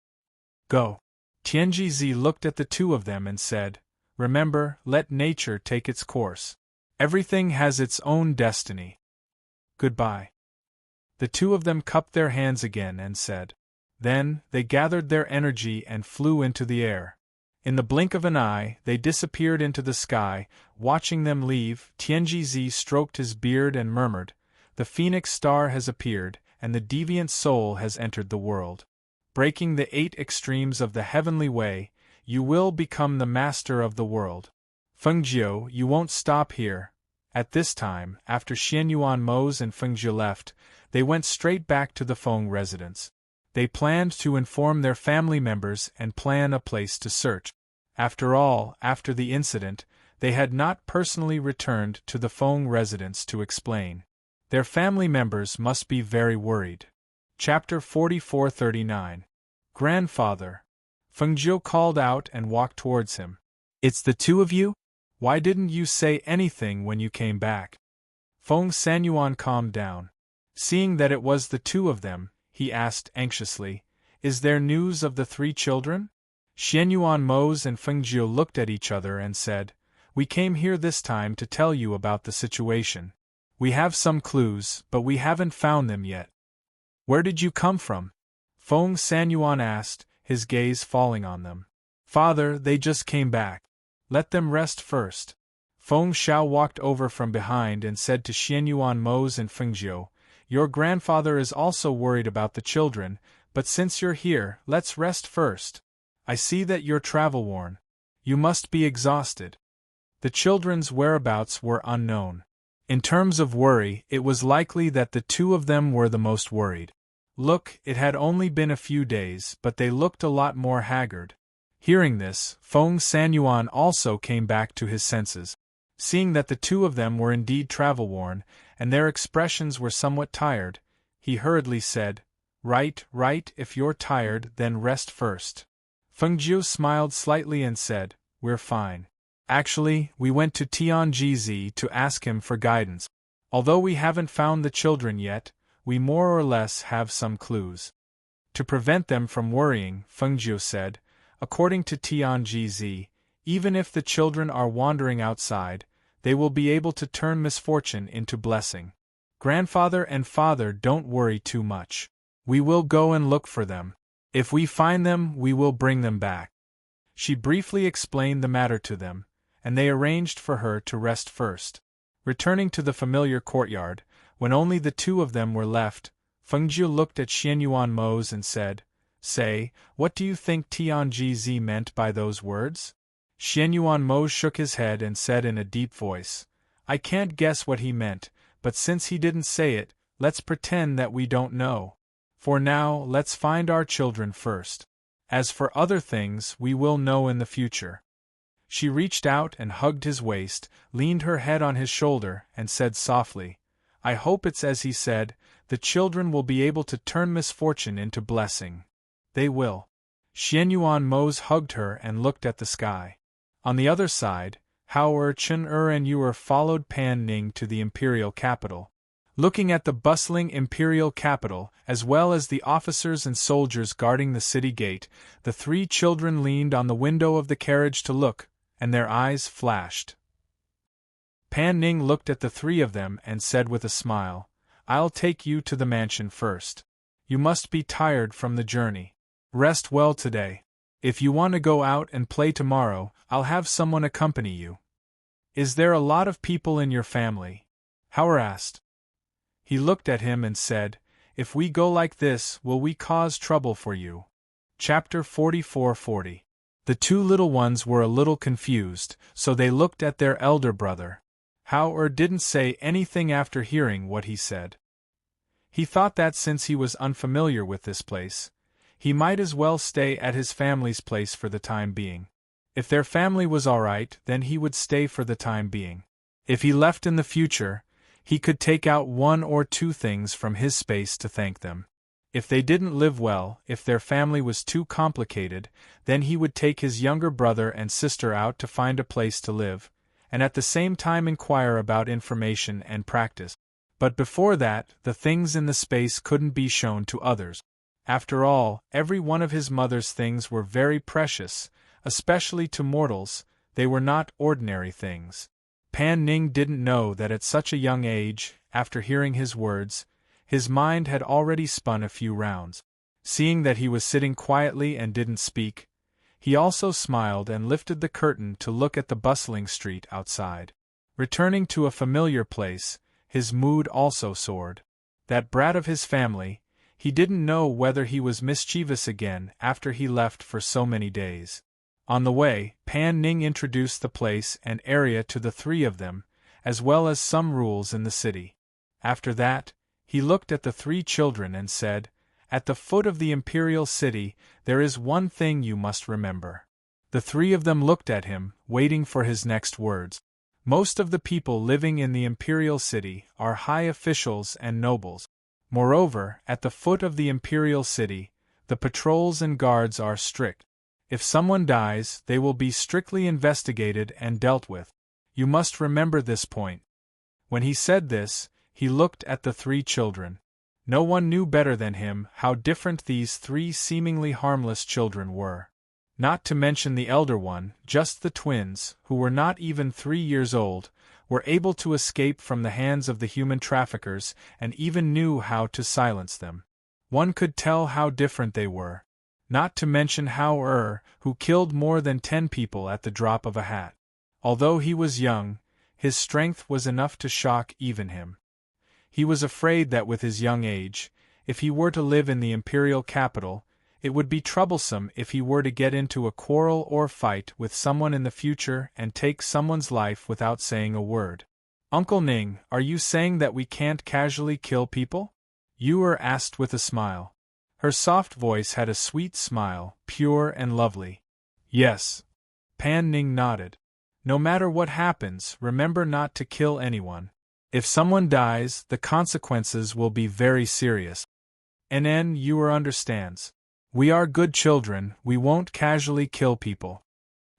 Go." Tianjizi looked at the two of them and said, "Remember, let nature take its course. Everything has its own destiny. Goodbye." The two of them cupped their hands again and said. Then, they gathered their energy and flew into the air. In the blink of an eye, they disappeared into the sky. Watching them leave, Tianjizi stroked his beard and murmured, "The phoenix star has appeared, and the deviant soul has entered the world. Breaking the 8 extremes of the heavenly way, you will become the master of the world. Fengjiu, you won't stop here." At this time, after Xianyuan Mose and Fengjiu left, they went straight back to the Feng residence. They planned to inform their family members and plan a place to search. After all, after the incident, they had not personally returned to the Feng residence to explain. Their family members must be very worried. Chapter 44:39. Grandfather. Fengjiu called out and walked towards him. "It's the two of you? Why didn't you say anything when you came back?" Feng Sanyuan calmed down. Seeing that it was the two of them, he asked anxiously, "Is there news of the 3 children?" Xianyuan Mose and Fengjiu looked at each other and said, "We came here this time to tell you about the situation. We have some clues, but we haven't found them yet." "Where did you come from?" Feng Sanyuan asked, his gaze falling on them. "Father, they just came back. Let them rest first." Feng Xiao walked over from behind and said to Xianyuan Mose and Fengjiu, "Your grandfather is also worried about the children, but since you're here, let's rest first. I see that you're travel-worn. You must be exhausted." The children's whereabouts were unknown. In terms of worry, it was likely that the two of them were the most worried. Look, it had only been a few days, but they looked a lot more haggard. Hearing this, Feng Sanyuan also came back to his senses. Seeing that the two of them were indeed travel-worn, and their expressions were somewhat tired, he hurriedly said, Right, if you're tired, then rest first." Fengjiu smiled slightly and said, "We're fine. Actually, we went to Tianjizi to ask him for guidance. Although we haven't found the children yet, we more or less have some clues." To prevent them from worrying, Fengjiu said, "According to Tianjizi, even if the children are wandering outside, they will be able to turn misfortune into blessing. Grandfather and father, don't worry too much. We will go and look for them. If we find them, we will bring them back." She briefly explained the matter to them, and they arranged for her to rest first. Returning to the familiar courtyard, when only the two of them were left, Fengjiu looked at Xianyuan Mose and said, "Say, what do you think Tianjizi meant by those words?" Xianyuan Mose shook his head and said in a deep voice, "I can't guess what he meant, but since he didn't say it, let's pretend that we don't know. For now, let's find our children first. As for other things, we will know in the future." She reached out and hugged his waist, leaned her head on his shoulder, and said softly, "I hope it's as he said, the children will be able to turn misfortune into blessing. They will." Xianyuan Mose hugged her and looked at the sky. On the other side, Hao Chen and Yu followed Pan Ning to the imperial capital. Looking at the bustling imperial capital, as well as the officers and soldiers guarding the city gate, the three children leaned on the window of the carriage to look, and their eyes flashed. Pan Ning looked at the three of them and said with a smile, "I'll take you to the mansion first. You must be tired from the journey. Rest well today. If you want to go out and play tomorrow, I'll have someone accompany you." "Is there a lot of people in your family?" Howard asked. He looked at him and said, "If we go like this, will we cause trouble for you?" Chapter 44:40. The two little ones were a little confused, so they looked at their elder brother. Howard didn't say anything after hearing what he said. He thought that since he was unfamiliar with this place, he might as well stay at his family's place for the time being. If their family was alright, then he would stay for the time being. If he left in the future, he could take out one or two things from his space to thank them. If they didn't live well, if their family was too complicated, then he would take his younger brother and sister out to find a place to live, and at the same time inquire about information and practice. But before that, the things in the space couldn't be shown to others. After all, every one of his mother's things were very precious, especially to mortals. They were not ordinary things. Pan Ning didn't know that at such a young age, after hearing his words, his mind had already spun a few rounds. Seeing that he was sitting quietly and didn't speak, he also smiled and lifted the curtain to look at the bustling street outside. Returning to a familiar place, his mood also soared. That brat of his family, he didn't know whether he was mischievous again after he left for so many days. On the way, Pan Ning introduced the place and area to the three of them, as well as some rules in the city. After that, he looked at the three children and said, "At the foot of the imperial city, there is one thing you must remember." The three of them looked at him, waiting for his next words. Most of the people living in the imperial city are high officials and nobles. Moreover, at the foot of the imperial city, the patrols and guards are strict. If someone dies, they will be strictly investigated and dealt with. You must remember this point. When he said this, he looked at the three children. No one knew better than him how different these three seemingly harmless children were. Not to mention the elder one, just the twins, who were not even 3 years old, were able to escape from the hands of the human traffickers and even knew how to silence them. One could tell how different they were. Not to mention how who killed more than 10 people at the drop of a hat. Although he was young, his strength was enough to shock even him. He was afraid that with his young age, if he were to live in the imperial capital, it would be troublesome if he were to get into a quarrel or fight with someone in the future and take someone's life without saying a word. "Uncle Ning, are you saying that we can't casually kill people?" Yu asked with a smile. Her soft voice had a sweet smile, pure and lovely. "Yes." Pan Ning nodded. "No matter what happens, remember not to kill anyone. If someone dies, the consequences will be very serious. And Yu understands. We are good children, we won't casually kill people."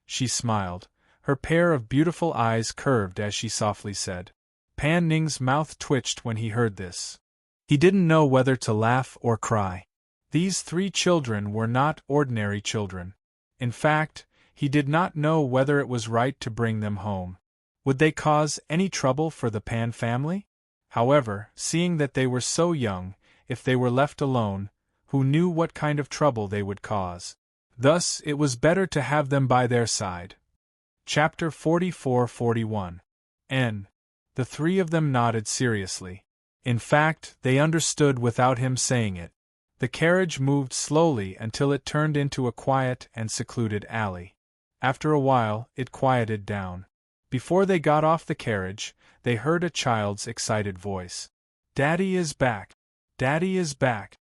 She smiled. Her pair of beautiful eyes curved as she softly said. Pan Ning's mouth twitched when he heard this. He didn't know whether to laugh or cry. These 3 children were not ordinary children. In fact, he did not know whether it was right to bring them home. Would they cause any trouble for the Pan family? However, seeing that they were so young, if they were left alone, who knew what kind of trouble they would cause? Thus, it was better to have them by their side. Chapter 44-41. The 3 of them nodded seriously. In fact, they understood without him saying it. The carriage moved slowly until it turned into a quiet and secluded alley. After a while, it quieted down. Before they got off the carriage, they heard a child's excited voice. "Daddy is back! Daddy is back!"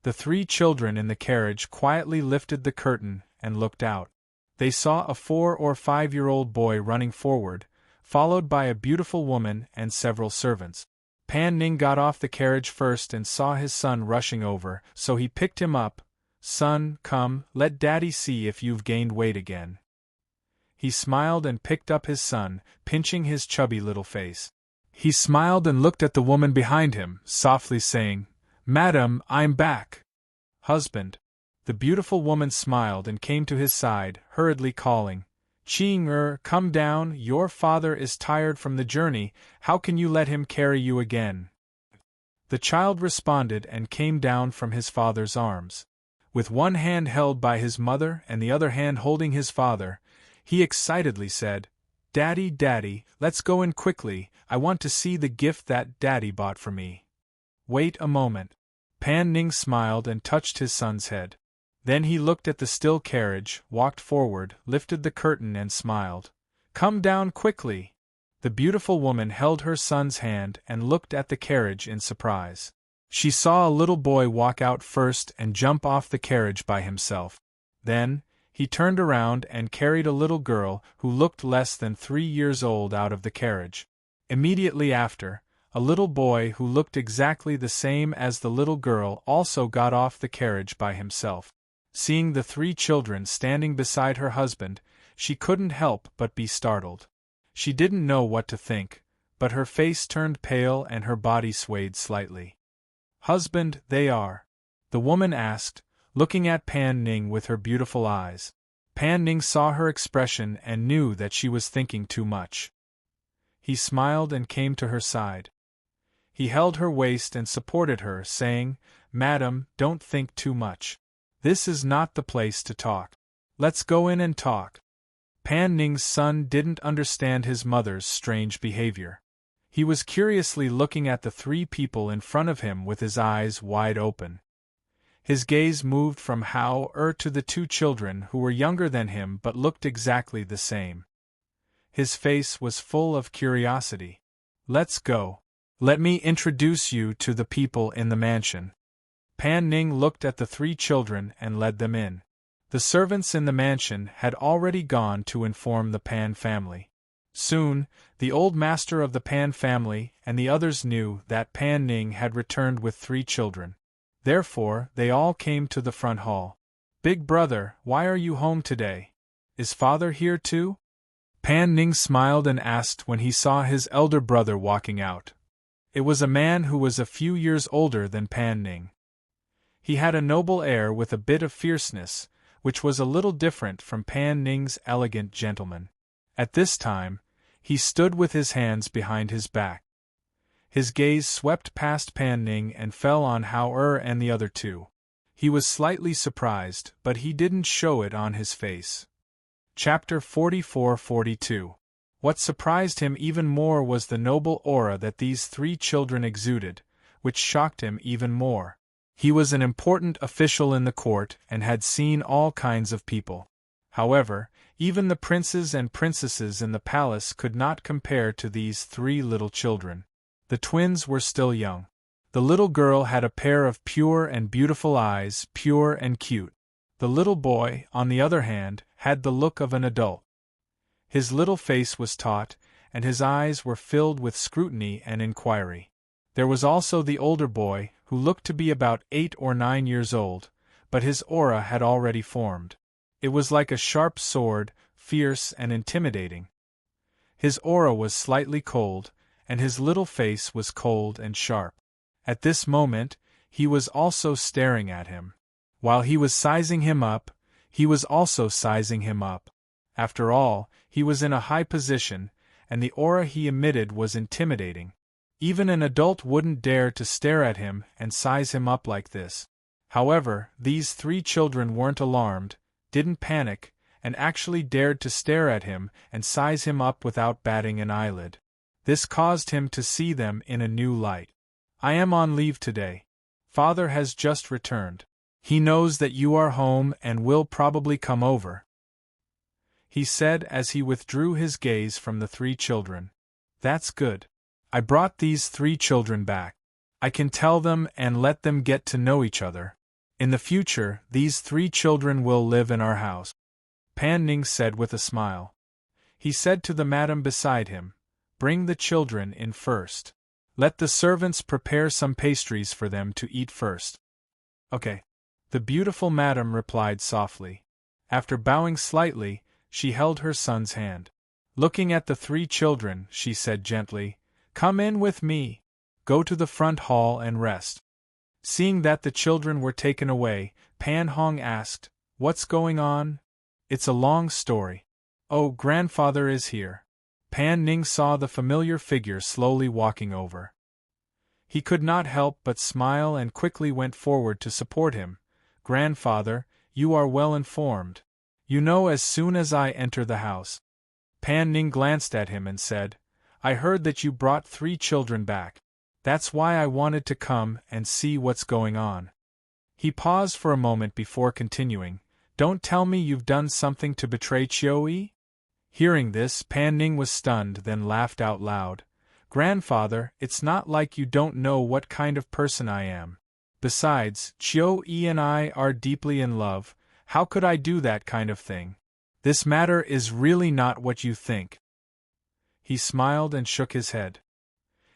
The 3 children in the carriage quietly lifted the curtain and looked out. They saw a 4 or 5-year-old boy running forward, followed by a beautiful woman and several servants. Pan Ning got off the carriage first and saw his son rushing over, so he picked him up. "Son, come, let Daddy see if you've gained weight again." He smiled and picked up his son, pinching his chubby little face. He smiled and looked at the woman behind him, softly saying, "Madam, I'm back." "Husband." The beautiful woman smiled and came to his side, hurriedly calling, "Ching, come down, your father is tired from the journey, how can you let him carry you again?" The child responded and came down from his father's arms. With one hand held by his mother and the other hand holding his father, he excitedly said, "Daddy, Daddy, let's go in quickly, I want to see the gift that Daddy bought for me." "Wait a moment." Pan Ning smiled and touched his son's head. Then he looked at the still carriage, walked forward, lifted the curtain and smiled. "Come down quickly." The beautiful woman held her son's hand and looked at the carriage in surprise. She saw a little boy walk out first and jump off the carriage by himself. Then, he turned around and carried a little girl who looked less than 3 years old out of the carriage. Immediately after, a little boy who looked exactly the same as the little girl also got off the carriage by himself. Seeing the 3 children standing beside her husband, she couldn't help but be startled. She didn't know what to think, but her face turned pale and her body swayed slightly. "Husband, they are?" the woman asked, looking at Pan Ning with her beautiful eyes. Pan Ning saw her expression and knew that she was thinking too much. He smiled and came to her side. He held her waist and supported her, saying, "Madam, don't think too much. This is not the place to talk. Let's go in and talk." Pan Ning's son didn't understand his mother's strange behavior. He was curiously looking at the 3 people in front of him with his eyes wide open. His gaze moved from Hao to the 2 children who were younger than him but looked exactly the same. His face was full of curiosity. "Let's go. Let me introduce you to the people in the mansion." Pan Ning looked at the 3 children and led them in. The servants in the mansion had already gone to inform the Pan family. Soon, the old master of the Pan family and the others knew that Pan Ning had returned with 3 children. Therefore, they all came to the front hall. "Big brother, why are you home today? Is father here too?" Pan Ning smiled and asked when he saw his elder brother walking out. It was a man who was a few years older than Pan Ning. He had a noble air with a bit of fierceness, which was a little different from Pan Ning's elegant gentleman. At this time, he stood with his hands behind his back. His gaze swept past Pan Ning and fell on Hao and the other two. He was slightly surprised, but he didn't show it on his face. Chapter 44-42. What surprised him even more was the noble aura that these three children exuded, which shocked him even more. He was an important official in the court and had seen all kinds of people. However, even the princes and princesses in the palace could not compare to these three little children. The twins were still young. The little girl had a pair of pure and beautiful eyes, pure and cute. The little boy, on the other hand, had the look of an adult. His little face was taut, and his eyes were filled with scrutiny and inquiry. There was also the older boy, who looked to be about 8 or 9 years old, but his aura had already formed. It was like a sharp sword, fierce and intimidating. His aura was slightly cold, and his little face was cold and sharp. At this moment, he was also staring at him. While he was sizing him up, he was also sizing him up. After all, he was in a high position, and the aura he emitted was intimidating. Even an adult wouldn't dare to stare at him and size him up like this. However, these three children weren't alarmed, didn't panic, and actually dared to stare at him and size him up without batting an eyelid. This caused him to see them in a new light. "I am on leave today. Father has just returned. He knows that you are home and will probably come over," he said as he withdrew his gaze from the three children. "That's good. I brought these three children back. I can tell them and let them get to know each other. In the future, these three children will live in our house," Pan Ning said with a smile. He said to the madam beside him, "Bring the children in first. Let the servants prepare some pastries for them to eat first." "Okay." The beautiful madam replied softly. After bowing slightly, she held her son's hand. Looking at the three children, she said gently, "Come in with me. Go to the front hall and rest." Seeing that the children were taken away, Pan Hong asked, "What's going on?" "It's a long story." "Oh, grandfather is here." Pan Ning saw the familiar figure slowly walking over. He could not help but smile and quickly went forward to support him. "Grandfather, you are well informed. You know as soon as I enter the house." Pan Ning glanced at him and said, "I heard that you brought three children back. That's why I wanted to come and see what's going on." He paused for a moment before continuing, "Don't tell me you've done something to betray Chioi?" Hearing this, Pan Ning was stunned, then laughed out loud. "Grandfather, it's not like you don't know what kind of person I am. Besides, Chioi and I are deeply in love. How could I do that kind of thing? This matter is really not what you think." He smiled and shook his head.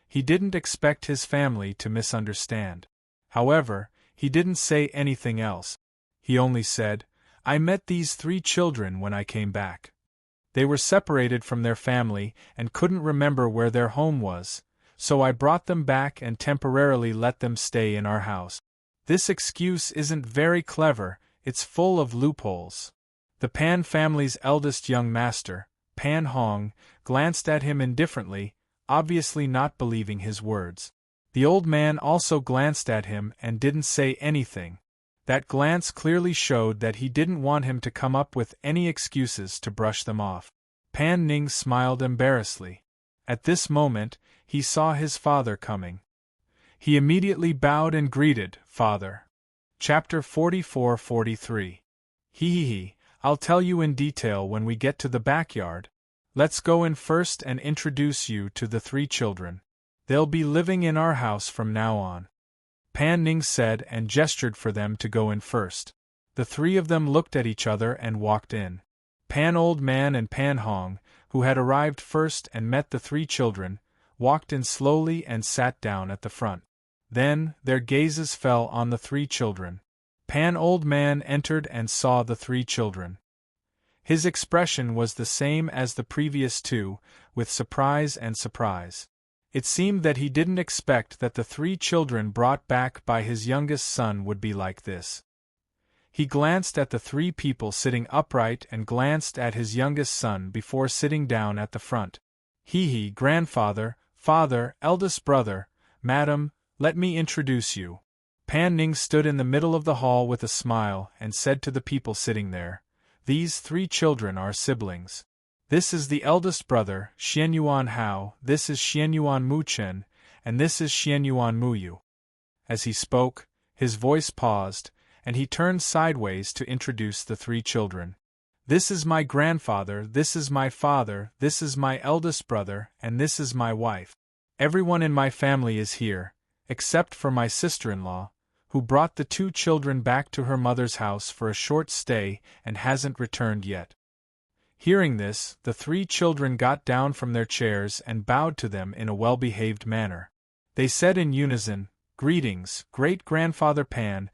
He didn't expect his family to misunderstand. However, he didn't say anything else. He only said, "I met these three children when I came back. They were separated from their family and couldn't remember where their home was, so I brought them back and temporarily let them stay in our house." This excuse isn't very clever, it's full of loopholes. The Pan family's eldest young master, Pan Hong, glanced at him indifferently, obviously not believing his words. The old man also glanced at him and didn't say anything. That glance clearly showed that he didn't want him to come up with any excuses to brush them off. Pan Ning smiled embarrassedly. At this moment, he saw his father coming. He immediately bowed and greeted, "Father." Chapter 44-43. Hee, I'll tell you in detail when we get to the backyard. Let's go in first and introduce you to the three children. They'll be living in our house from now on," Pan Ning said and gestured for them to go in first. The three of them looked at each other and walked in. Pan Old Man and Pan Hong, who had arrived first and met the three children, walked in slowly and sat down at the front. Then, their gazes fell on the three children. Pan Old Man entered and saw the three children. His expression was the same as the previous two, with surprise and surprise. It seemed that he didn't expect that the three children brought back by his youngest son would be like this. He glanced at the three people sitting upright and glanced at his youngest son before sitting down at the front. He, grandfather, father, eldest brother, madam, let me introduce you. Pan Ning stood in the middle of the hall with a smile and said to the people sitting there, "These three children are siblings. This is the eldest brother, Xianyuan Hao, this is Xianyuan Mu Chen, and this is Xianyuan Mu Yu." As he spoke, his voice paused, and he turned sideways to introduce the three children. "This is my grandfather, this is my father, this is my eldest brother, and this is my wife. Everyone in my family is here, except for my sister-in-law, who brought the two children back to her mother's house for a short stay and hasn't returned yet." Hearing this, the three children got down from their chairs and bowed to them in a well-behaved manner. They said in unison, "Greetings, great-grandfather Pan,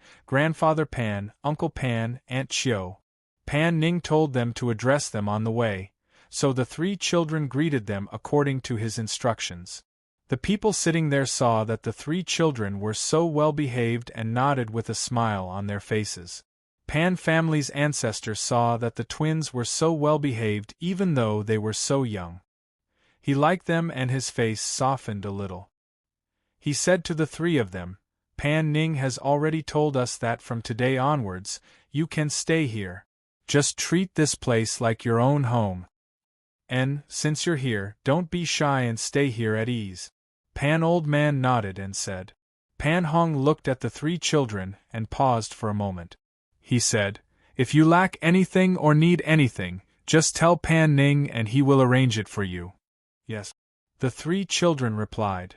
Uncle Pan, Aunt Chiu." Pan Ning told them to address them on the way, so the three children greeted them according to his instructions. The people sitting there saw that the three children were so well-behaved and nodded with a smile on their faces. Pan family's ancestors saw that the twins were so well-behaved even though they were so young. He liked them and his face softened a little. He said to the three of them, "Pan Ning has already told us that from today onwards, you can stay here. Just treat this place like your own home. And, since you're here, don't be shy and stay here at ease." Pan Old Man nodded and said. Pan Hong looked at the three children and paused for a moment. He said, "If you lack anything or need anything, just tell Pan Ning and he will arrange it for you." "Yes," the three children replied.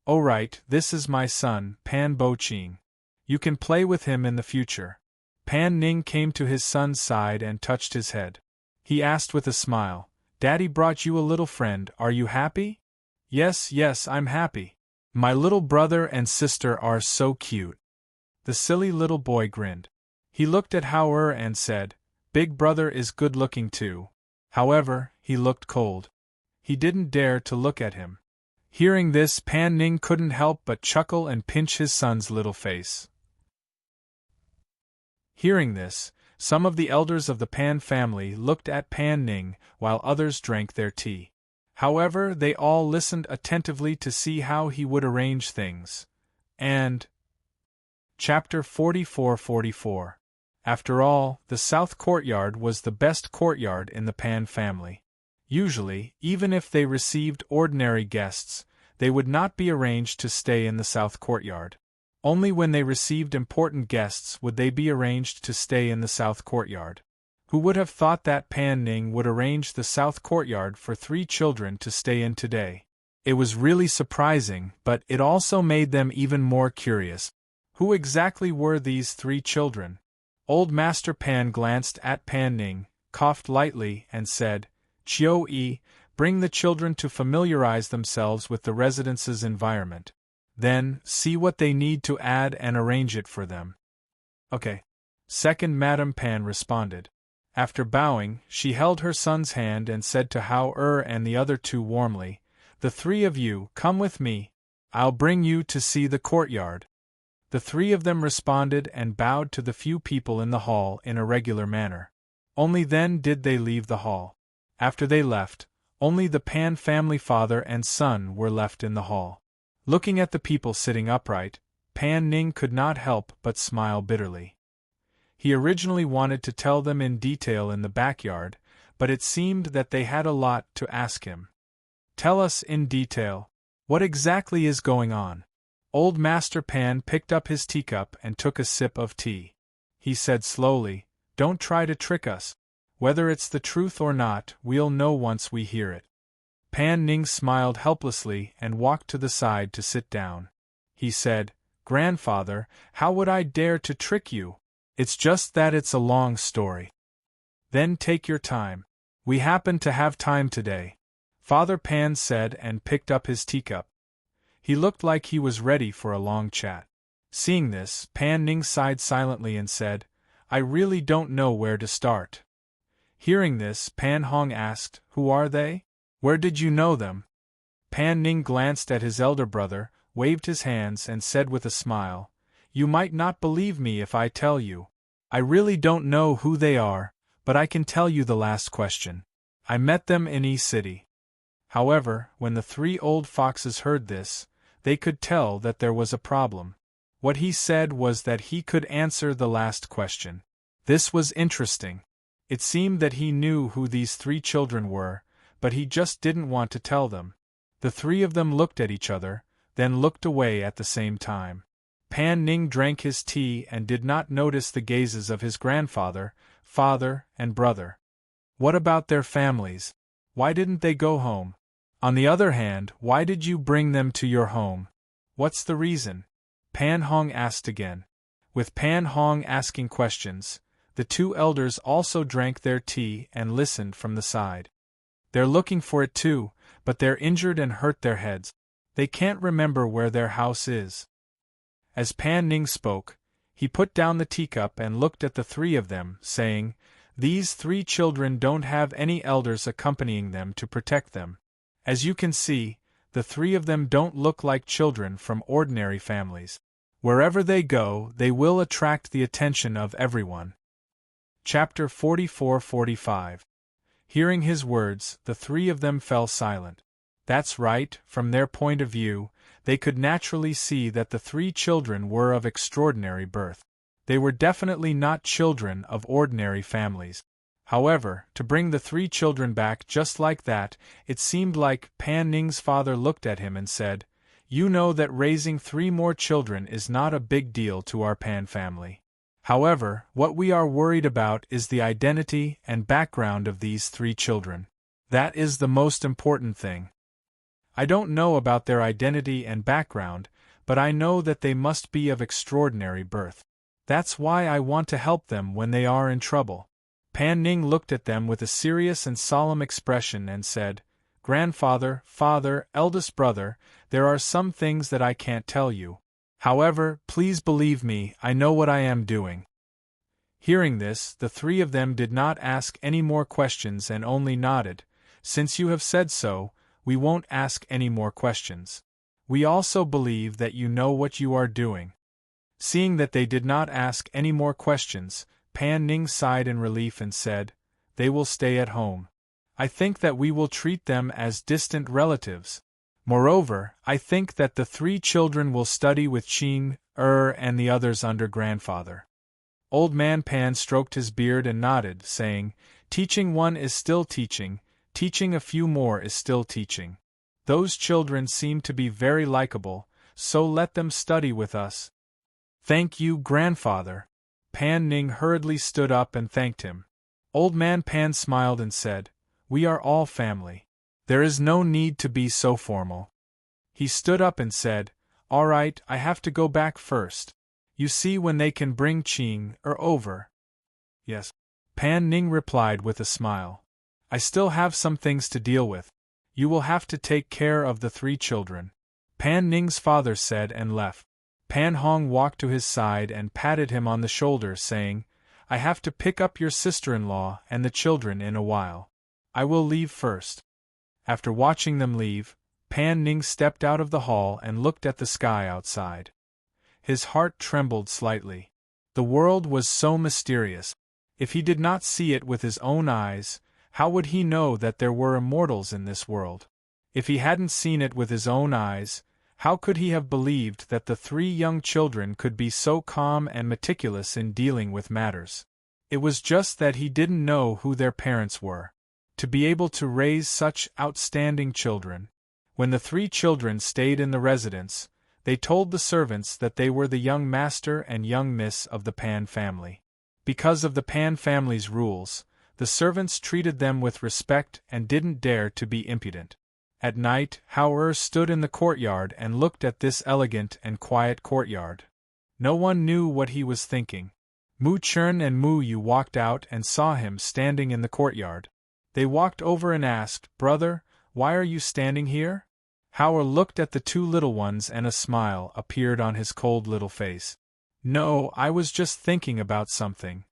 "Oh right, this is my son, Pan Bo Ching. You can play with him in the future." Pan Ning came to his son's side and touched his head. He asked with a smile, "Daddy brought you a little friend, are you happy?" Yes, I'm happy. My little brother and sister are so cute." The silly little boy grinned. He looked at Hao and said, "Big brother is good-looking too." However, he looked cold. He didn't dare to look at him. Hearing this, Pan Ning couldn't help but chuckle and pinch his son's little face. Hearing this, some of the elders of the Pan family looked at Pan Ning while others drank their tea. However, they all listened attentively to see how he would arrange things. And Chapter 44. After all, the south courtyard was the best courtyard in the Pan family. Usually, even if they received ordinary guests, they would not be arranged to stay in the south courtyard. Only when they received important guests would they be arranged to stay in the south courtyard. Who would have thought that Pan Ning would arrange the south courtyard for three children to stay in today? It was really surprising, but it also made them even more curious. Who exactly were these three children? Old Master Pan glanced at Pan Ning, coughed lightly, and said, "Chiu-yi, bring the children to familiarize themselves with the residence's environment. Then, see what they need to add and arrange it for them." "Okay." Second Madame Pan responded. After bowing, she held her son's hand and said to Hao and the other two warmly, "The three of you, come with me. I'll bring you to see the courtyard." The three of them responded and bowed to the few people in the hall in a regular manner. Only then did they leave the hall. After they left, only the Pan family father and son were left in the hall. Looking at the people sitting upright, Pan Ning could not help but smile bitterly. He originally wanted to tell them in detail in the backyard, but it seemed that they had a lot to ask him. "Tell us in detail. What exactly is going on?" Old Master Pan picked up his teacup and took a sip of tea. He said slowly, "Don't try to trick us. Whether it's the truth or not, we'll know once we hear it." Pan Ning smiled helplessly and walked to the side to sit down. He said, "Grandfather, how would I dare to trick you? It's just that it's a long story." "Then take your time. We happen to have time today," Father Pan said and picked up his teacup. He looked like he was ready for a long chat. Seeing this, Pan Ning sighed silently and said, "I really don't know where to start." Hearing this, Pan Hong asked, "Who are they? Where did you know them?" Pan Ning glanced at his elder brother, waved his hands and said with a smile, "You might not believe me if I tell you. I really don't know who they are, but I can tell you the last question. I met them in E-City. However, when the 3 old foxes heard this, they could tell that there was a problem. What he said was that he could answer the last question. This was interesting. It seemed that he knew who these 3 children were, but he just didn't want to tell them. The 3 of them looked at each other, then looked away at the same time. Pan Ning drank his tea and did not notice the gazes of his grandfather, father, and brother. What about their families? Why didn't they go home? On the other hand, why did you bring them to your home? What's the reason? Pan Hong asked again. With Pan Hong asking questions, the 2 elders also drank their tea and listened from the side. They're looking for it too, but they're injured and hurt their heads. They can't remember where their house is. As Pan Ning spoke, he put down the teacup and looked at the 3 of them, saying, "These 3 children don't have any elders accompanying them to protect them. As you can see, the 3 of them don't look like children from ordinary families. Wherever they go, they will attract the attention of everyone." Chapter 44-45. Hearing his words, the 3 of them fell silent. That's right, from their point of view, they could naturally see that the 3 children were of extraordinary birth. They were definitely not children of ordinary families. However, to bring the 3 children back just like that, it seemed like Pan Ning's father looked at him and said, "You know that raising 3 more children is not a big deal to our Pan family. However, what we are worried about is the identity and background of these 3 children. That is the most important thing. I don't know about their identity and background, but I know that they must be of extraordinary birth. That's why I want to help them when they are in trouble." Pan Ning looked at them with a serious and solemn expression and said, "Grandfather, father, eldest brother, there are some things that I can't tell you. However, please believe me, I know what I am doing." Hearing this, the 3 of them did not ask any more questions and only nodded. "Since you have said so, we won't ask any more questions. We also believe that you know what you are doing." Seeing that they did not ask any more questions, Pan Ning sighed in relief and said, "They will stay at home. I think that we will treat them as distant relatives. Moreover, I think that the 3 children will study with Qing, and the others under grandfather." Old Man Pan stroked his beard and nodded, saying, "Teaching one is still teaching, teaching a few more is still teaching. Those children seem to be very likable, so let them study with us." "Thank you, grandfather." Pan Ning hurriedly stood up and thanked him. Old Man Pan smiled and said, "We are all family. There is no need to be so formal." He stood up and said, "All right, I have to go back first. You see when they can bring Qing over." "Yes," Pan Ning replied with a smile. "I still have some things to deal with. You will have to take care of the 3 children." Pan Ning's father said and left. Pan Hong walked to his side and patted him on the shoulder, saying, "I have to pick up your sister-in-law and the children in a while. I will leave first." After watching them leave, Pan Ning stepped out of the hall and looked at the sky outside. His heart trembled slightly. The world was so mysterious. If he did not see it with his own eyes, how would he know that there were immortals in this world? If he hadn't seen it with his own eyes, how could he have believed that the 3 young children could be so calm and meticulous in dealing with matters? It was just that he didn't know who their parents were. To be able to raise such outstanding children. When the 3 children stayed in the residence, they told the servants that they were the young master and young miss of the Pan family. Because of the Pan family's rules, the servants treated them with respect and didn't dare to be impudent. At night, Hao stood in the courtyard and looked at this elegant and quiet courtyard. No one knew what he was thinking. Mu Chern and Mu Yu walked out and saw him standing in the courtyard. They walked over and asked, "Brother, why are you standing here?" Hao looked at the 2 little ones and a smile appeared on his cold little face. "No, I was just thinking about something."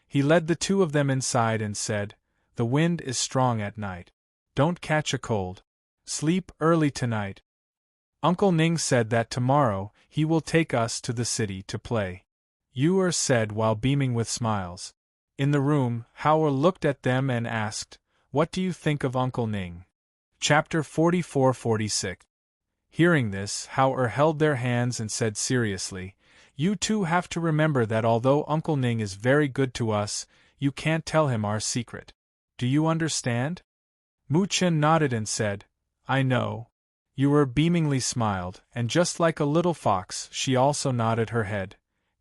He led the 2 of them inside and said, "The wind is strong at night. Don't catch a cold. Sleep early tonight. Uncle Ning said that tomorrow he will take us to the city to play. Yu said while beaming with smiles. In the room, Hao looked at them and asked, "What do you think of Uncle Ning?" Chapter 44-46. Hearing this, Hao held their hands and said seriously, "You two have to remember that although Uncle Ning is very good to us, you can't tell him our secret. Do you understand?" Mu Chen nodded and said, "I know." Yu beamingly smiled, and just like a little fox, she also nodded her head.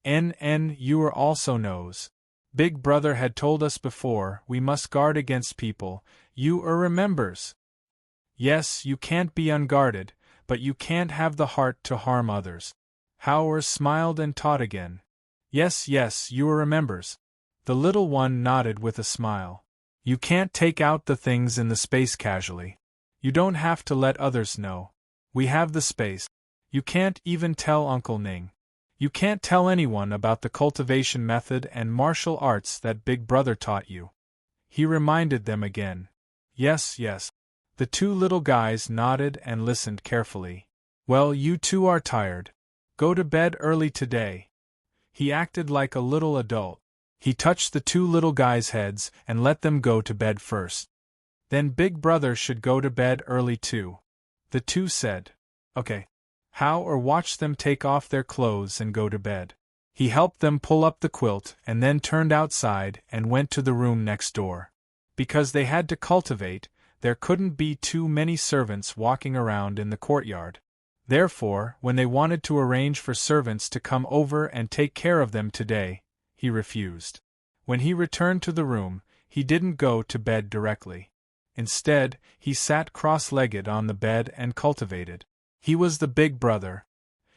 Yu also knows. Big Brother had told us before, we must guard against people. Yu remembers. Yes, you can't be unguarded, but you can't have the heart to harm others. Hao smiled and taught again. Yes, Yu remembers. The little one nodded with a smile. You can't take out the things in the space casually. You don't have to let others know. We have the space. You can't even tell Uncle Ning. You can't tell anyone about the cultivation method and martial arts that Big Brother taught you. He reminded them again. Yes. The two little guys nodded and listened carefully. Well, you two are tired. Go to bed early today. He acted like a little adult. He touched the two little guys' heads and let them go to bed first. Then Big Brother should go to bed early too. The two said, "Okay." Hao watched them take off their clothes and go to bed. He helped them pull up the quilt and then turned outside and went to the room next door. Because they had to cultivate, there couldn't be too many servants walking around in the courtyard. Therefore, when they wanted to arrange for servants to come over and take care of them today, he refused. When he returned to the room, he didn't go to bed directly. Instead, he sat cross-legged on the bed and cultivated. He was the big brother.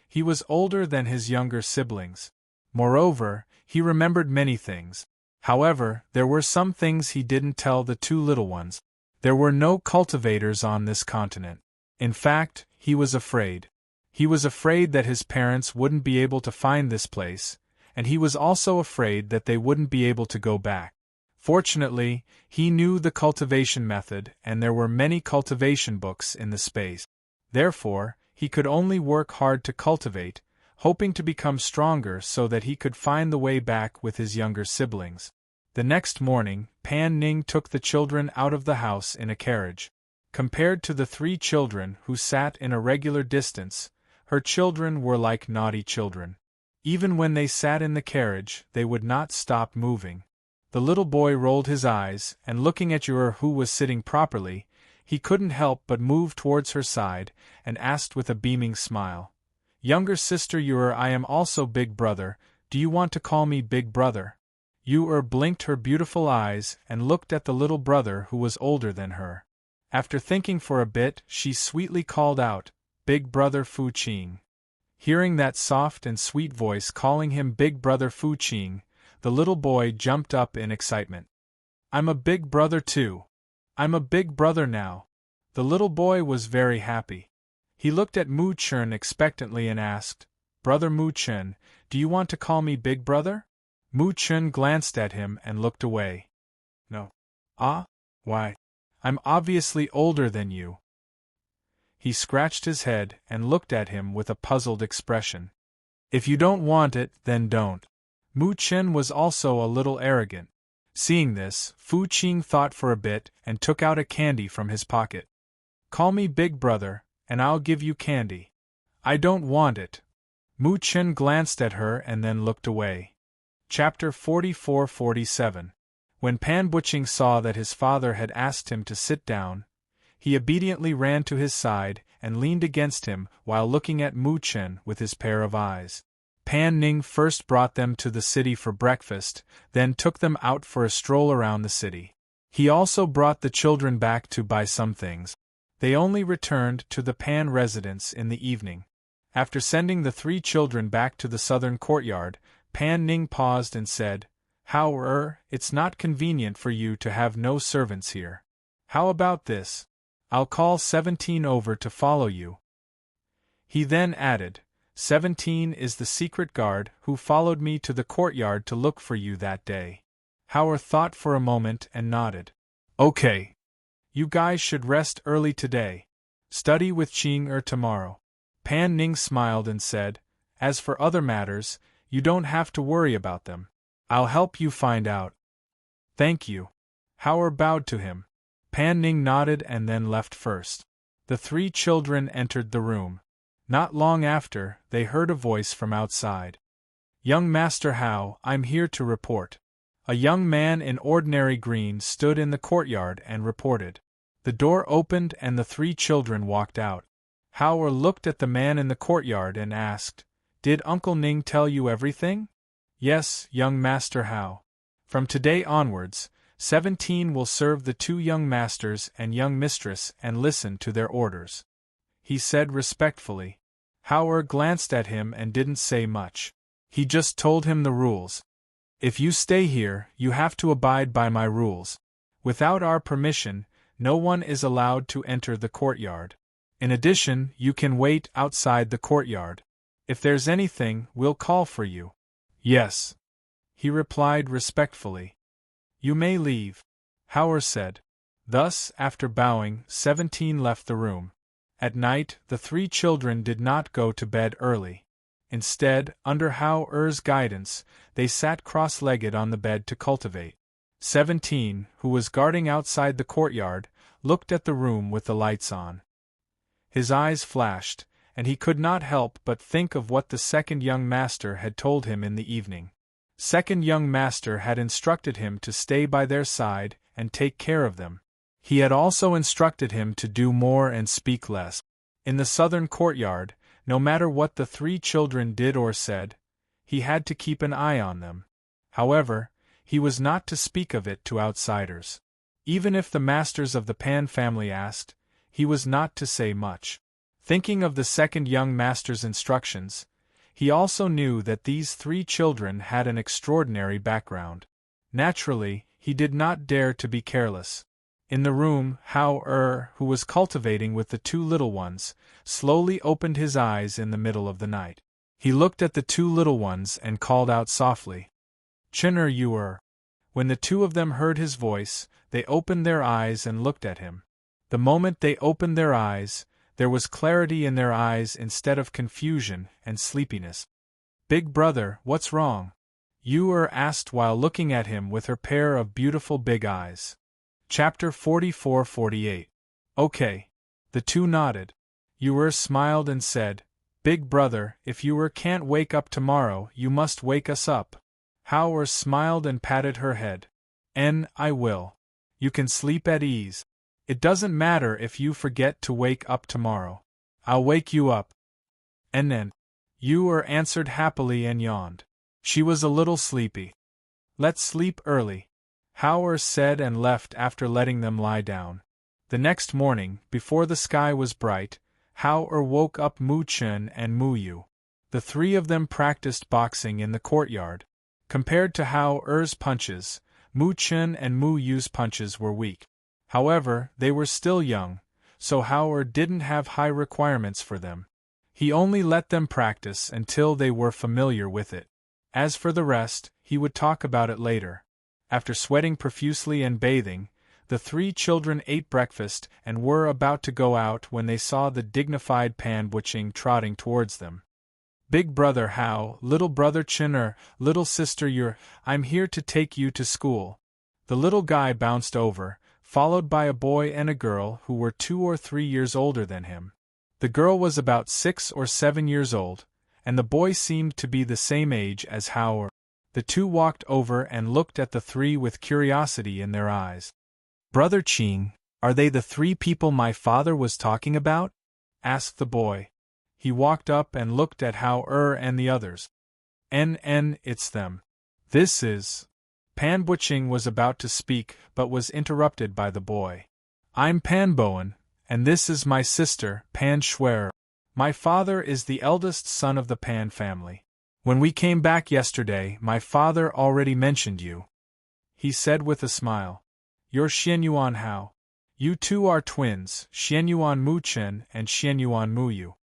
He was older than his younger siblings. Moreover, he remembered many things. However, there were some things he didn't tell the two little ones. There were no cultivators on this continent. In fact, he was afraid. He was afraid that his parents wouldn't be able to find this place, and he was also afraid that they wouldn't be able to go back. Fortunately, he knew the cultivation method and there were many cultivation books in the space. Therefore, he could only work hard to cultivate, hoping to become stronger so that he could find the way back with his younger siblings. The next morning, Pan Ning took the children out of the house in a carriage. Compared to the three children who sat in a regular distance, her children were like naughty children. Even when they sat in the carriage, they would not stop moving. The little boy rolled his eyes, and looking at Yu, who was sitting properly, he couldn't help but move towards her side, and asked with a beaming smile, "Younger sister Yu, I am also Big Brother, do you want to call me Big Brother?" Yu blinked her beautiful eyes and looked at the little brother who was older than her. After thinking for a bit, she sweetly called out, "Big Brother Fu Qing." Hearing that soft and sweet voice calling him Big Brother Fu Qing, the little boy jumped up in excitement. "I'm a big brother too. I'm a big brother now." The little boy was very happy. He looked at Mu Chen expectantly and asked, "Brother Mu Chen, do you want to call me Big Brother?" Mu Chen glanced at him and looked away. "No." "Ah? Why? I'm obviously older than you." He scratched his head and looked at him with a puzzled expression. "If you don't want it, then don't." Mu Chen was also a little arrogant. Seeing this, Fu Qing thought for a bit and took out a candy from his pocket. "Call me Big Brother, and I'll give you candy." "I don't want it." Mu Chen glanced at her and then looked away. Chapter 44-47. When Pan Buqing saw that his father had asked him to sit down, he obediently ran to his side and leaned against him while looking at Mu Chen with his pair of eyes. Pan Ning first brought them to the city for breakfast, then took them out for a stroll around the city. He also brought the children back to buy some things. They only returned to the Pan residence in the evening. After sending the three children back to the southern courtyard, Pan Ning paused and said, "How it's not convenient for you to have no servants here. How about this? I'll call 17 over to follow you." He then added, 17 is the secret guard who followed me to the courtyard to look for you that day." Hao thought for a moment and nodded. "Okay. You guys should rest early today. Study with Qing tomorrow." Pan Ning smiled and said, "As for other matters, You don't have to worry about them. I'll help you find out. Thank you. Howard bowed to him. Pan Ning nodded and then left first. The three children entered the room. Not long after, they heard a voice from outside. Young Master Hao, I'm here to report. A young man in ordinary green stood in the courtyard and reported. The door opened and the three children walked out. Howard looked at the man in the courtyard and asked, Did Uncle Ning tell you everything? Yes, young Master Hao. From today onwards, 17 will serve the two young masters and young mistress and listen to their orders, he said respectfully. Howard glanced at him and didn't say much. He just told him the rules. If you stay here, you have to abide by my rules. Without our permission, no one is allowed to enter the courtyard. In addition, you can wait outside the courtyard. If there's anything, we'll call for you. Yes, he replied respectfully. You may leave, Howard said. Thus, after bowing, 17 left the room. At night, the three children did not go to bed early. Instead, under Howard's guidance, they sat cross-legged on the bed to cultivate. 17, who was guarding outside the courtyard, looked at the room with the lights on. His eyes flashed, and he could not help but think of what the second young master had told him in the evening. Second young master had instructed him to stay by their side and take care of them. He had also instructed him to do more and speak less. In the southern courtyard, no matter what the three children did or said, he had to keep an eye on them. However, he was not to speak of it to outsiders. Even if the masters of the Pan family asked, he was not to say much. Thinking of the second young master's instructions, he also knew that these three children had an extraordinary background. Naturally, he did not dare to be careless. In the room, Hao who was cultivating with the two little ones, slowly opened his eyes in the middle of the night. He looked at the two little ones and called out softly, Chinner you. When the two of them heard his voice, they opened their eyes and looked at him. The moment they opened their eyes, there was clarity in their eyes instead of confusion and sleepiness. Big brother, what's wrong? You asked while looking at him with her pair of beautiful big eyes. Chapter 44-48. Okay. The two nodded. You smiled and said, Big brother, if you can't wake up tomorrow, you must wake us up. Hao smiled and patted her head. I will. You can sleep at ease. It doesn't matter if you forget to wake up tomorrow. I'll wake you up. You answered happily and yawned. She was a little sleepy. Let's sleep early, Hao said and left after letting them lie down. The next morning, before the sky was bright, Hao woke up Mu Chen and Mu Yu. The three of them practiced boxing in the courtyard. Compared to Hao's punches, Mu Chen and Mu Yu's punches were weak. However, they were still young, so Hao didn't have high requirements for them. He only let them practice until they were familiar with it. As for the rest, he would talk about it later. After sweating profusely and bathing, the three children ate breakfast and were about to go out when they saw the dignified Pan Buching trotting towards them. Big brother Hao, little brother Chinner, little sister Yu, I'm here to take you to school. The little guy bounced over, followed by a boy and a girl who were 2 or 3 years older than him. The girl was about 6 or 7 years old, and the boy seemed to be the same age as Hao. The two walked over and looked at the three with curiosity in their eyes. Brother Qing, are they the 3 people my father was talking about? Asked the boy. He walked up and looked at Hao and the others. It's them. This is... Pan Buching was about to speak but was interrupted by the boy. I'm Pan Bowen, and this is my sister, Pan Shuer. My father is the eldest son of the Pan family. When we came back yesterday, my father already mentioned you, he said with a smile. You're Xianyuan Hao. You two are twins, Xianyuan Mu Chen and Xianyuan Mu Yu.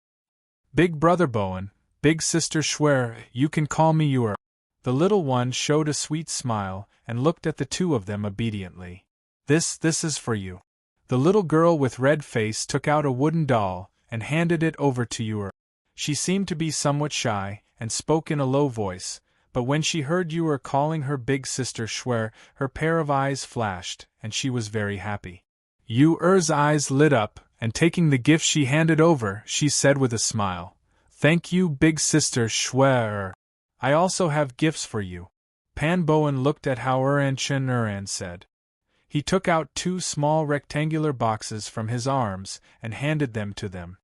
Big brother Bowen, big sister Shuer, you can call me Yu. The little one showed a sweet smile and looked at the two of them obediently. This is for you. The little girl with red face took out a wooden doll and handed it over to Yu. She seemed to be somewhat shy, and spoke in a low voice, but when she heard you were calling her big sister Schwer, her pair of eyes flashed, and she was very happy. Er's eyes lit up, and taking the gift she handed over, she said with a smile, "Thank you, big sister Schwer. I also have gifts for you." Pan Bowen looked at Hauer and Chen and said. He took out 2 small rectangular boxes from his arms and handed them to them.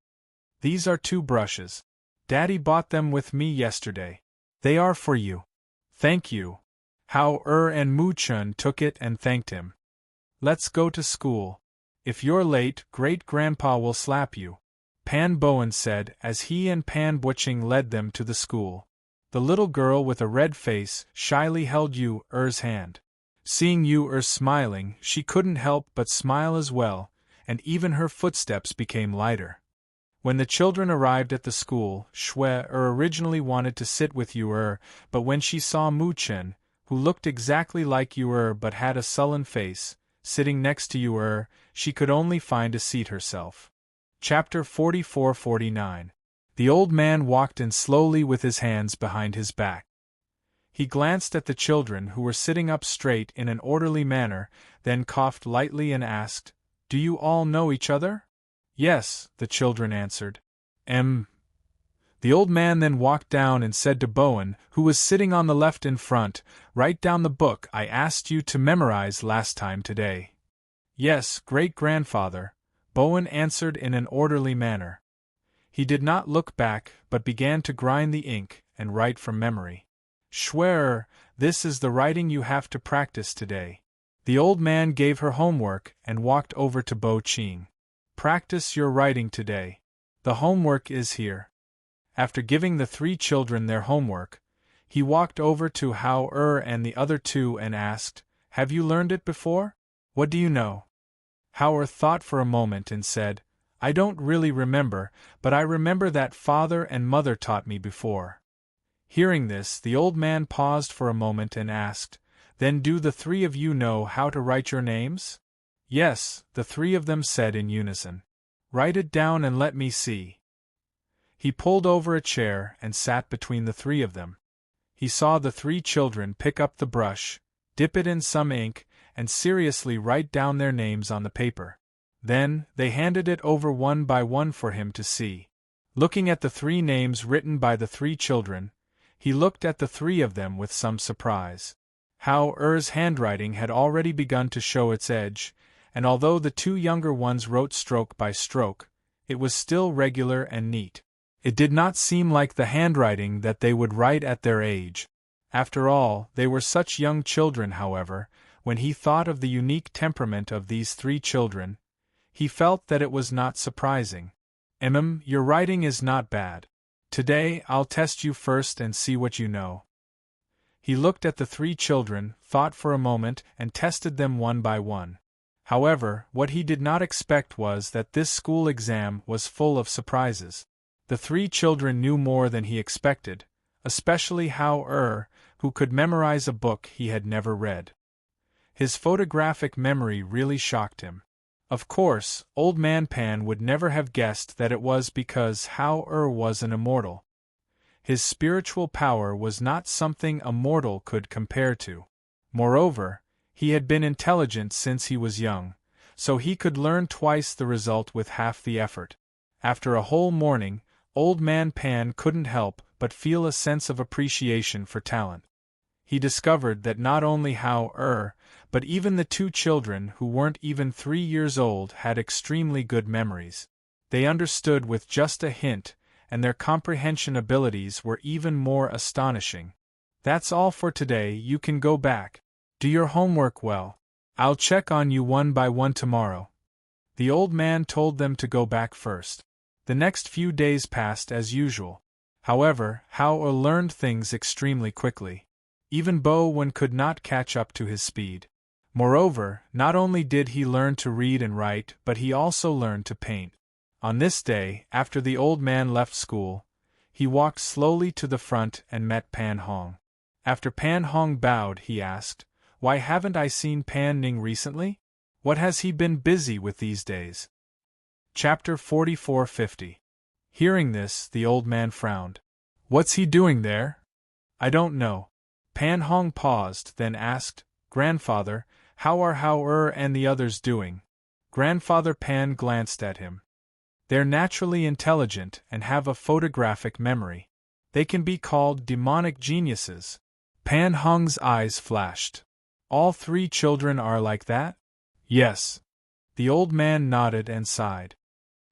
"These are 2 brushes. Daddy bought them with me yesterday. They are for you." "Thank you." Hauer and Mu Chun took it and thanked him. "Let's go to school. If you're late, Great-Grandpa will slap you," Pan Bowen said as he and Pan Butching led them to the school. The little girl with a red face shyly held Er's hand. Seeing smiling, she couldn't help but smile as well, and even her footsteps became lighter. When the children arrived at the school, Schwer originally wanted to sit with but when she saw Mu Chen, who looked exactly like but had a sullen face, sitting next to she could only find a seat herself. Chapter 44-49. The old man walked in slowly with his hands behind his back. He glanced at the children who were sitting up straight in an orderly manner, then coughed lightly and asked, "Do you all know each other?" "Yes," the children answered. The old man then walked down and said to Bowen, who was sitting on the left in front, "Write down the book I asked you to memorize last time today." "Yes, great-grandfather," Bowen answered in an orderly manner. He did not look back, but began to grind the ink and write from memory. "Schwer, this is the writing you have to practice today." The old man gave her homework and walked over to Bo Ching. "Practice your writing today. The homework is here." After giving the 3 children their homework, he walked over to Hauer and the other 2 and asked, "Have you learned it before? What do you know?" Hauer thought for a moment and said, "I don't really remember, but I remember that father and mother taught me before." Hearing this, the old man paused for a moment and asked, "Then do the 3 of you know how to write your names?" "Yes," the 3 of them said in unison. "Write it down and let me see." He pulled over a chair and sat between the 3 of them. He saw the 3 children pick up the brush, dip it in some ink, and seriously write down their names on the paper. Then, they handed it over one by one for him to see. Looking at the 3 names written by the 3 children, he looked at the 3 of them with some surprise. Hauer's handwriting had already begun to show its edge, and although the 2 younger ones wrote stroke by stroke, it was still regular and neat. It did not seem like the handwriting that they would write at their age. After all, they were such young children. However, when he thought of the unique temperament of these 3 children, he felt that it was not surprising. Your writing is not bad. Today, I'll test you first and see what you know." He looked at the 3 children, thought for a moment, and tested them one by one. However, what he did not expect was that this school exam was full of surprises. The 3 children knew more than he expected, especially Hauer, who could memorize a book he had never read. His photographic memory really shocked him. Of course, Old Man Pan would never have guessed that it was because Hauer was an immortal. His spiritual power was not something a mortal could compare to. Moreover, he had been intelligent since he was young, so he could learn twice the result with half the effort. After a whole morning, Old Man Pan couldn't help but feel a sense of appreciation for talent. He discovered that not only Hauer, but even the 2 children who weren't even 3 years old had extremely good memories. They understood with just a hint, and their comprehension abilities were even more astonishing. "That's all for today, you can go back. Do your homework well. I'll check on you one by one tomorrow." The old man told them to go back first. The next few days passed as usual. However, Hauer learned things extremely quickly. Even Bowen could not catch up to his speed. Moreover, not only did he learn to read and write, but he also learned to paint. On this day, after the old man left school, he walked slowly to the front and met Pan Hong. After Pan Hong bowed, he asked, "Why haven't I seen Pan Ning recently? What has he been busy with these days?" Chapter 44-50. Hearing this, the old man frowned. What's he doing there? I don't know. Pan Hong paused, then asked, Grandfather, how are and the others doing? Grandfather Pan glanced at him. They're naturally intelligent and have a photographic memory. They can be called demonic geniuses. Pan Hong's eyes flashed. All 3 children are like that? Yes. The old man nodded and sighed.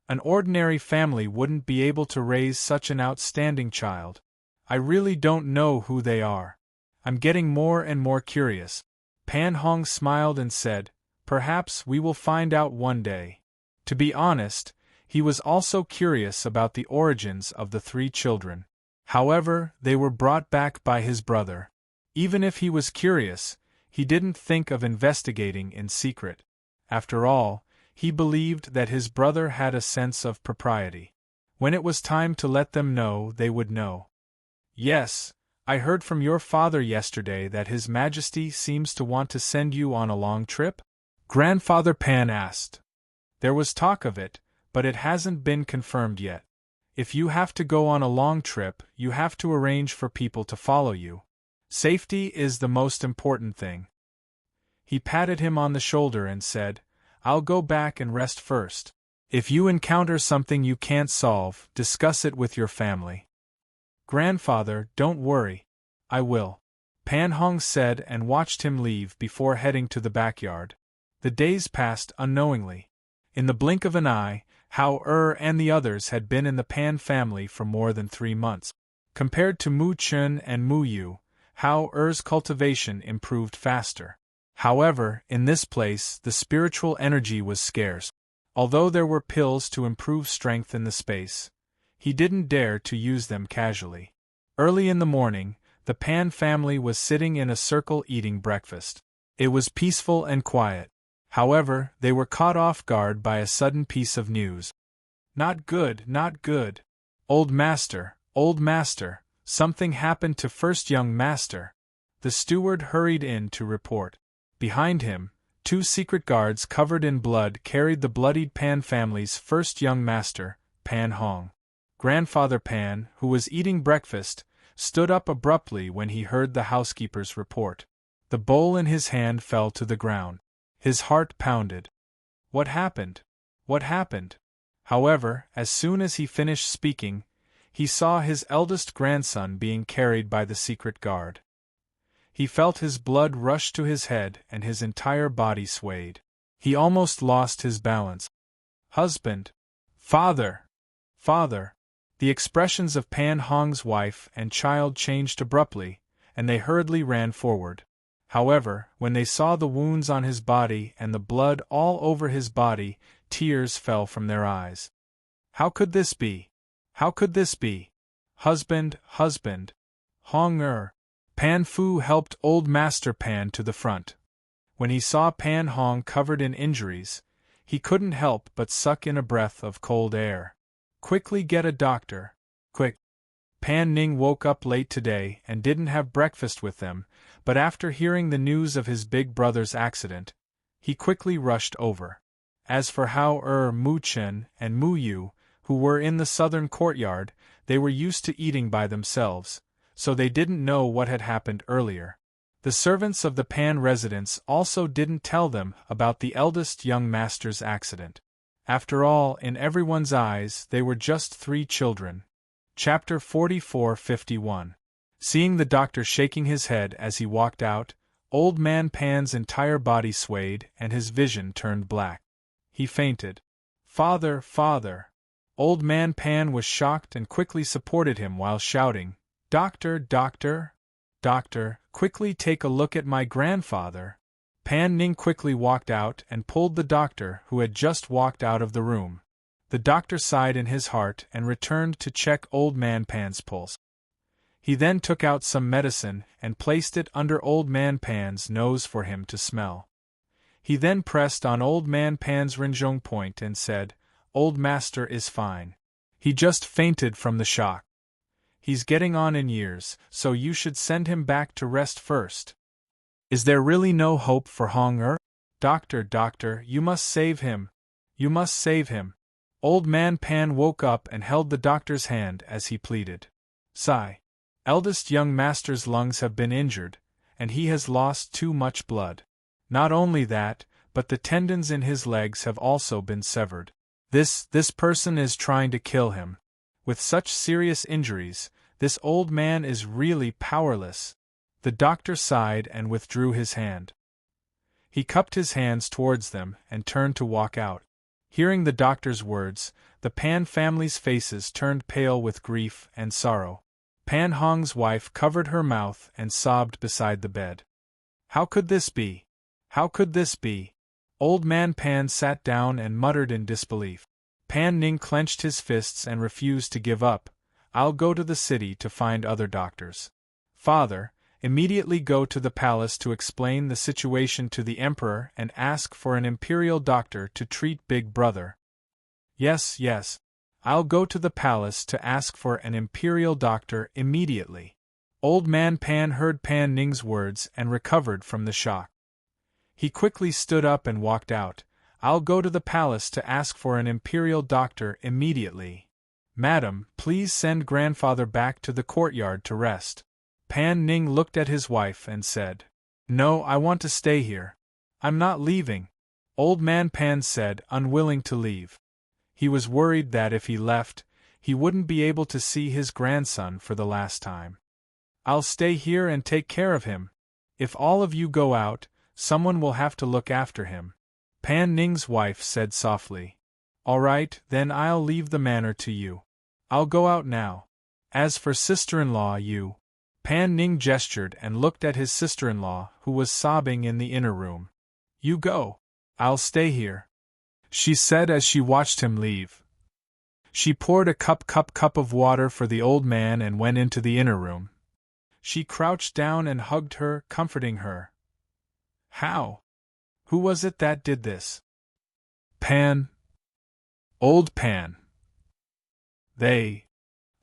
An ordinary family wouldn't be able to raise such an outstanding child. I really don't know who they are. I'm getting more and more curious. Pan Hong smiled and said, Perhaps we will find out one day. To be honest, he was also curious about the origins of the 3 children. However, they were brought back by his brother. Even if he was curious, he didn't think of investigating in secret. After all, he believed that his brother had a sense of propriety. When it was time to let them know, they would know. Yes, I heard from your father yesterday that His Majesty seems to want to send you on a long trip? Grandfather Pan asked. There was talk of it, but it hasn't been confirmed yet. If you have to go on a long trip, you have to arrange for people to follow you. Safety is the most important thing. He patted him on the shoulder and said, I'll go back and rest first. If you encounter something you can't solve, discuss it with your family. Grandfather, don't worry. I will. Pan Hong said and watched him leave before heading to the backyard. The days passed unknowingly. In the blink of an eye, Hao and the others had been in the Pan family for more than 3 months. Compared to Mu Chun and Mu Yu, Hao-er's cultivation improved faster. However, in this place the spiritual energy was scarce. Although there were pills to improve strength in the space, he didn't dare to use them casually. Early in the morning, the Pan family was sitting in a circle eating breakfast. It was peaceful and quiet. However, they were caught off guard by a sudden piece of news. Not good, not good. Old Master, something happened to first young master. The steward hurried in to report. Behind him, 2 secret guards covered in blood carried the bloodied Pan family's first young master, Pan Hong. Grandfather Pan, who was eating breakfast, stood up abruptly when he heard the housekeeper's report. The bowl in his hand fell to the ground. His heart pounded. What happened? What happened? However, as soon as he finished speaking, he saw his eldest grandson being carried by the secret guard. He felt his blood rush to his head and his entire body swayed. He almost lost his balance. Husband! Father! Father! The expressions of Pan Hong's wife and child changed abruptly, and they hurriedly ran forward. However, when they saw the wounds on his body and the blood all over his body, tears fell from their eyes. How could this be? How could this be? Husband! Hong-er! Pan Fu helped old Master Pan to the front. When he saw Pan Hong covered in injuries, he couldn't help but suck in a breath of cold air. Quickly get a doctor. Quick! Pan Ning woke up late today and didn't have breakfast with them, but after hearing the news of his big brother's accident, he quickly rushed over. As for Hao Mu Chen and Mu Yu, who were in the southern courtyard, they were used to eating by themselves, so they didn't know what had happened earlier. The servants of the Pan residence also didn't tell them about the eldest young master's accident. After all, in everyone's eyes, they were just 3 children. Chapter 44-51. Seeing the doctor shaking his head as he walked out, Old Man Pan's entire body swayed and his vision turned black. He fainted. Father! Old Man Pan was shocked and quickly supported him while shouting, Doctor! Quickly take a look at my grandfather! Pan Ning quickly walked out and pulled the doctor, who had just walked out of the room. The doctor sighed in his heart and returned to check Old Man Pan's pulse. He then took out some medicine and placed it under Old Man Pan's nose for him to smell. He then pressed on Old Man Pan's Rinzhong point and said, Old Master is fine. He just fainted from the shock. He's getting on in years, so you should send him back to rest first. Is there really no hope for Hong-er? Doctor, you must save him. You must save him. Old Man Pan woke up and held the doctor's hand as he pleaded. Sigh. Eldest young master's lungs have been injured, and he has lost too much blood. Not only that, but the tendons in his legs have also been severed. This person is trying to kill him. With such serious injuries, this old man is really powerless. The doctor sighed and withdrew his hand. He cupped his hands towards them and turned to walk out. Hearing the doctor's words, the Pan family's faces turned pale with grief and sorrow. Pan Hong's wife covered her mouth and sobbed beside the bed. How could this be? How could this be? Old man Pan sat down and muttered in disbelief. Pan Ning clenched his fists and refused to give up. I'll go to the city to find other doctors. Father, immediately go to the palace to explain the situation to the emperor and ask for an imperial doctor to treat Big Brother. Yes, yes. I'll go to the palace to ask for an imperial doctor immediately. Old man Pan heard Pan Ning's words and recovered from the shock. He quickly stood up and walked out. I'll go to the palace to ask for an imperial doctor immediately. Madam, please send grandfather back to the courtyard to rest. Pan Ning looked at his wife and said, No, I want to stay here. I'm not leaving. Old man Pan said, unwilling to leave. He was worried that if he left, he wouldn't be able to see his grandson for the last time. I'll stay here and take care of him. If all of you go out, someone will have to look after him. Pan Ning's wife said softly. All right, then I'll leave the manor to you. I'll go out now. As for sister-in-law, you. Pan Ning gestured and looked at his sister-in-law, who was sobbing in the inner room. You go. I'll stay here, she said as she watched him leave. She poured a cup of water for the old man and went into the inner room. She crouched down and hugged her, comforting her. How? Who was it that did this? Pan. Old Pan. They.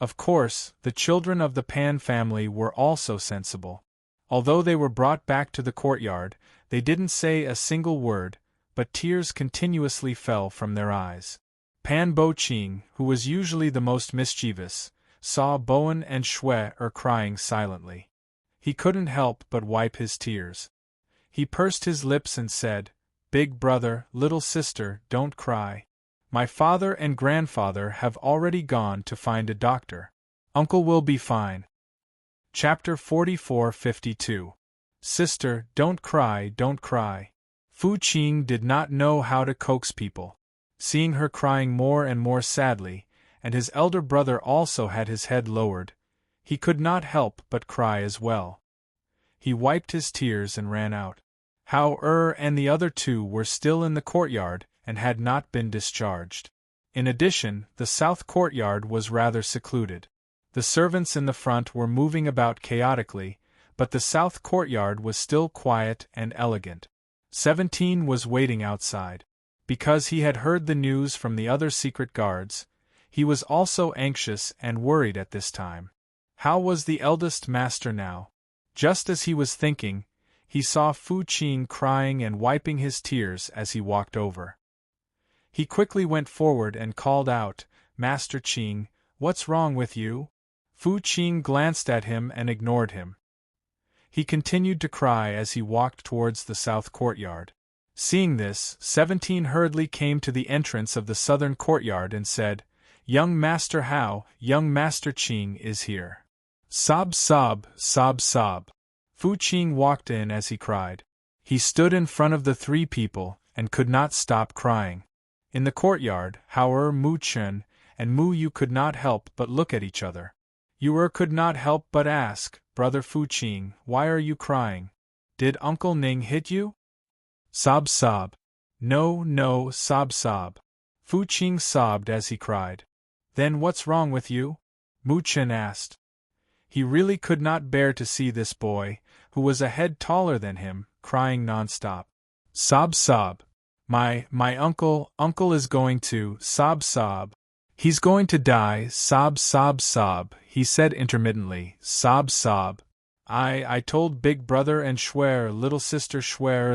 Of course, the children of the Pan family were also sensible. Although they were brought back to the courtyard, they didn't say a single word, but tears continuously fell from their eyes. Pan Bo Ching, who was usually the most mischievous, saw Bowen and Shui crying silently. He couldn't help but wipe his tears. He pursed his lips and said, Big brother, little sister, don't cry. My father and grandfather have already gone to find a doctor. Uncle will be fine. Chapter 44-52. Sister, don't cry, don't cry. Fu Qing did not know how to coax people. Seeing her crying more and more sadly, and his elder brother also had his head lowered, he could not help but cry as well. He wiped his tears and ran out. Hao and the other two were still in the courtyard and had not been discharged. In addition, the south courtyard was rather secluded. The servants in the front were moving about chaotically, but the south courtyard was still quiet and elegant. 17 was waiting outside. Because he had heard the news from the other secret guards, he was also anxious and worried at this time. How was the eldest master now? Just as he was thinking, he saw Fu Qing crying and wiping his tears as he walked over. He quickly went forward and called out, Master Qing, what's wrong with you? Fu Qing glanced at him and ignored him. He continued to cry as he walked towards the south courtyard. Seeing this, 17 hurriedly came to the entrance of the southern courtyard and said, Young Master Hao, young Master Qing is here. Sob sob, sob sob. Fu Qing walked in as he cried. He stood in front of the three people and could not stop crying. In the courtyard, Hao Mu Chen and Mu Yu could not help but look at each other. Yu could not help but ask, Brother Fu Qing, why are you crying? Did Uncle Ning hit you? Sob sob. No, no, sob sob. Fu Qing sobbed as he cried. Then what's wrong with you? Mu Chen asked. He really could not bear to see this boy, who was a head taller than him, crying non-stop. Sob sob. My uncle is going to, sob sob. He's going to die, sob sob sob, he said intermittently, sob sob. I told Big Brother and little sister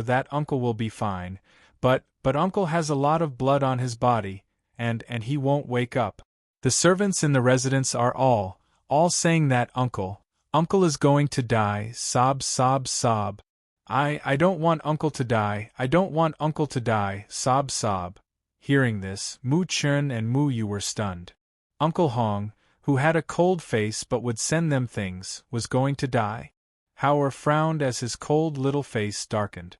that Uncle will be fine, but Uncle has a lot of blood on his body, and he won't wake up. The servants in the residence are all all saying that Uncle is going to die, sob, sob, sob. I don't want Uncle to die, I don't want Uncle to die, sob, sob. Hearing this, Mu Chun and Mu Yu were stunned. Uncle Hong, who had a cold face but would send them things, was going to die? Howard frowned as his cold little face darkened.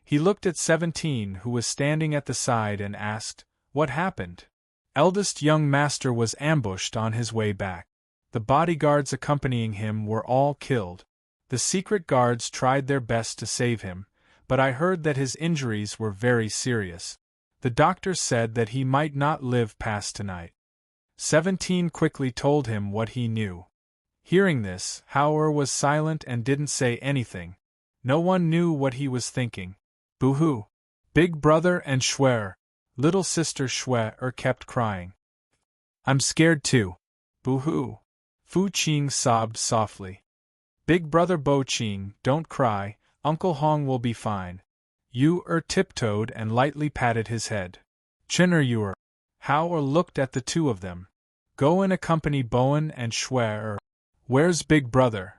He looked at 17, who was standing at the side, and asked, "What happened?" Eldest young master was ambushed on his way back. The bodyguards accompanying him were all killed. The secret guards tried their best to save him, but I heard that his injuries were very serious. The doctor said that he might not live past tonight. 17 quickly told him what he knew. Hearing this, Howard was silent and didn't say anything. No one knew what he was thinking. Boo-hoo! Big brother and Schwer. Little sister Schwer kept crying. I'm scared too. Boo-hoo! Fu Qing sobbed softly. Big brother Bo Qing, don't cry, Uncle Hong will be fine. Yu tiptoed and lightly patted his head. Chinner Yu Howard looked at the two of them. Go and accompany Bowen and Schwer. Where's Big Brother?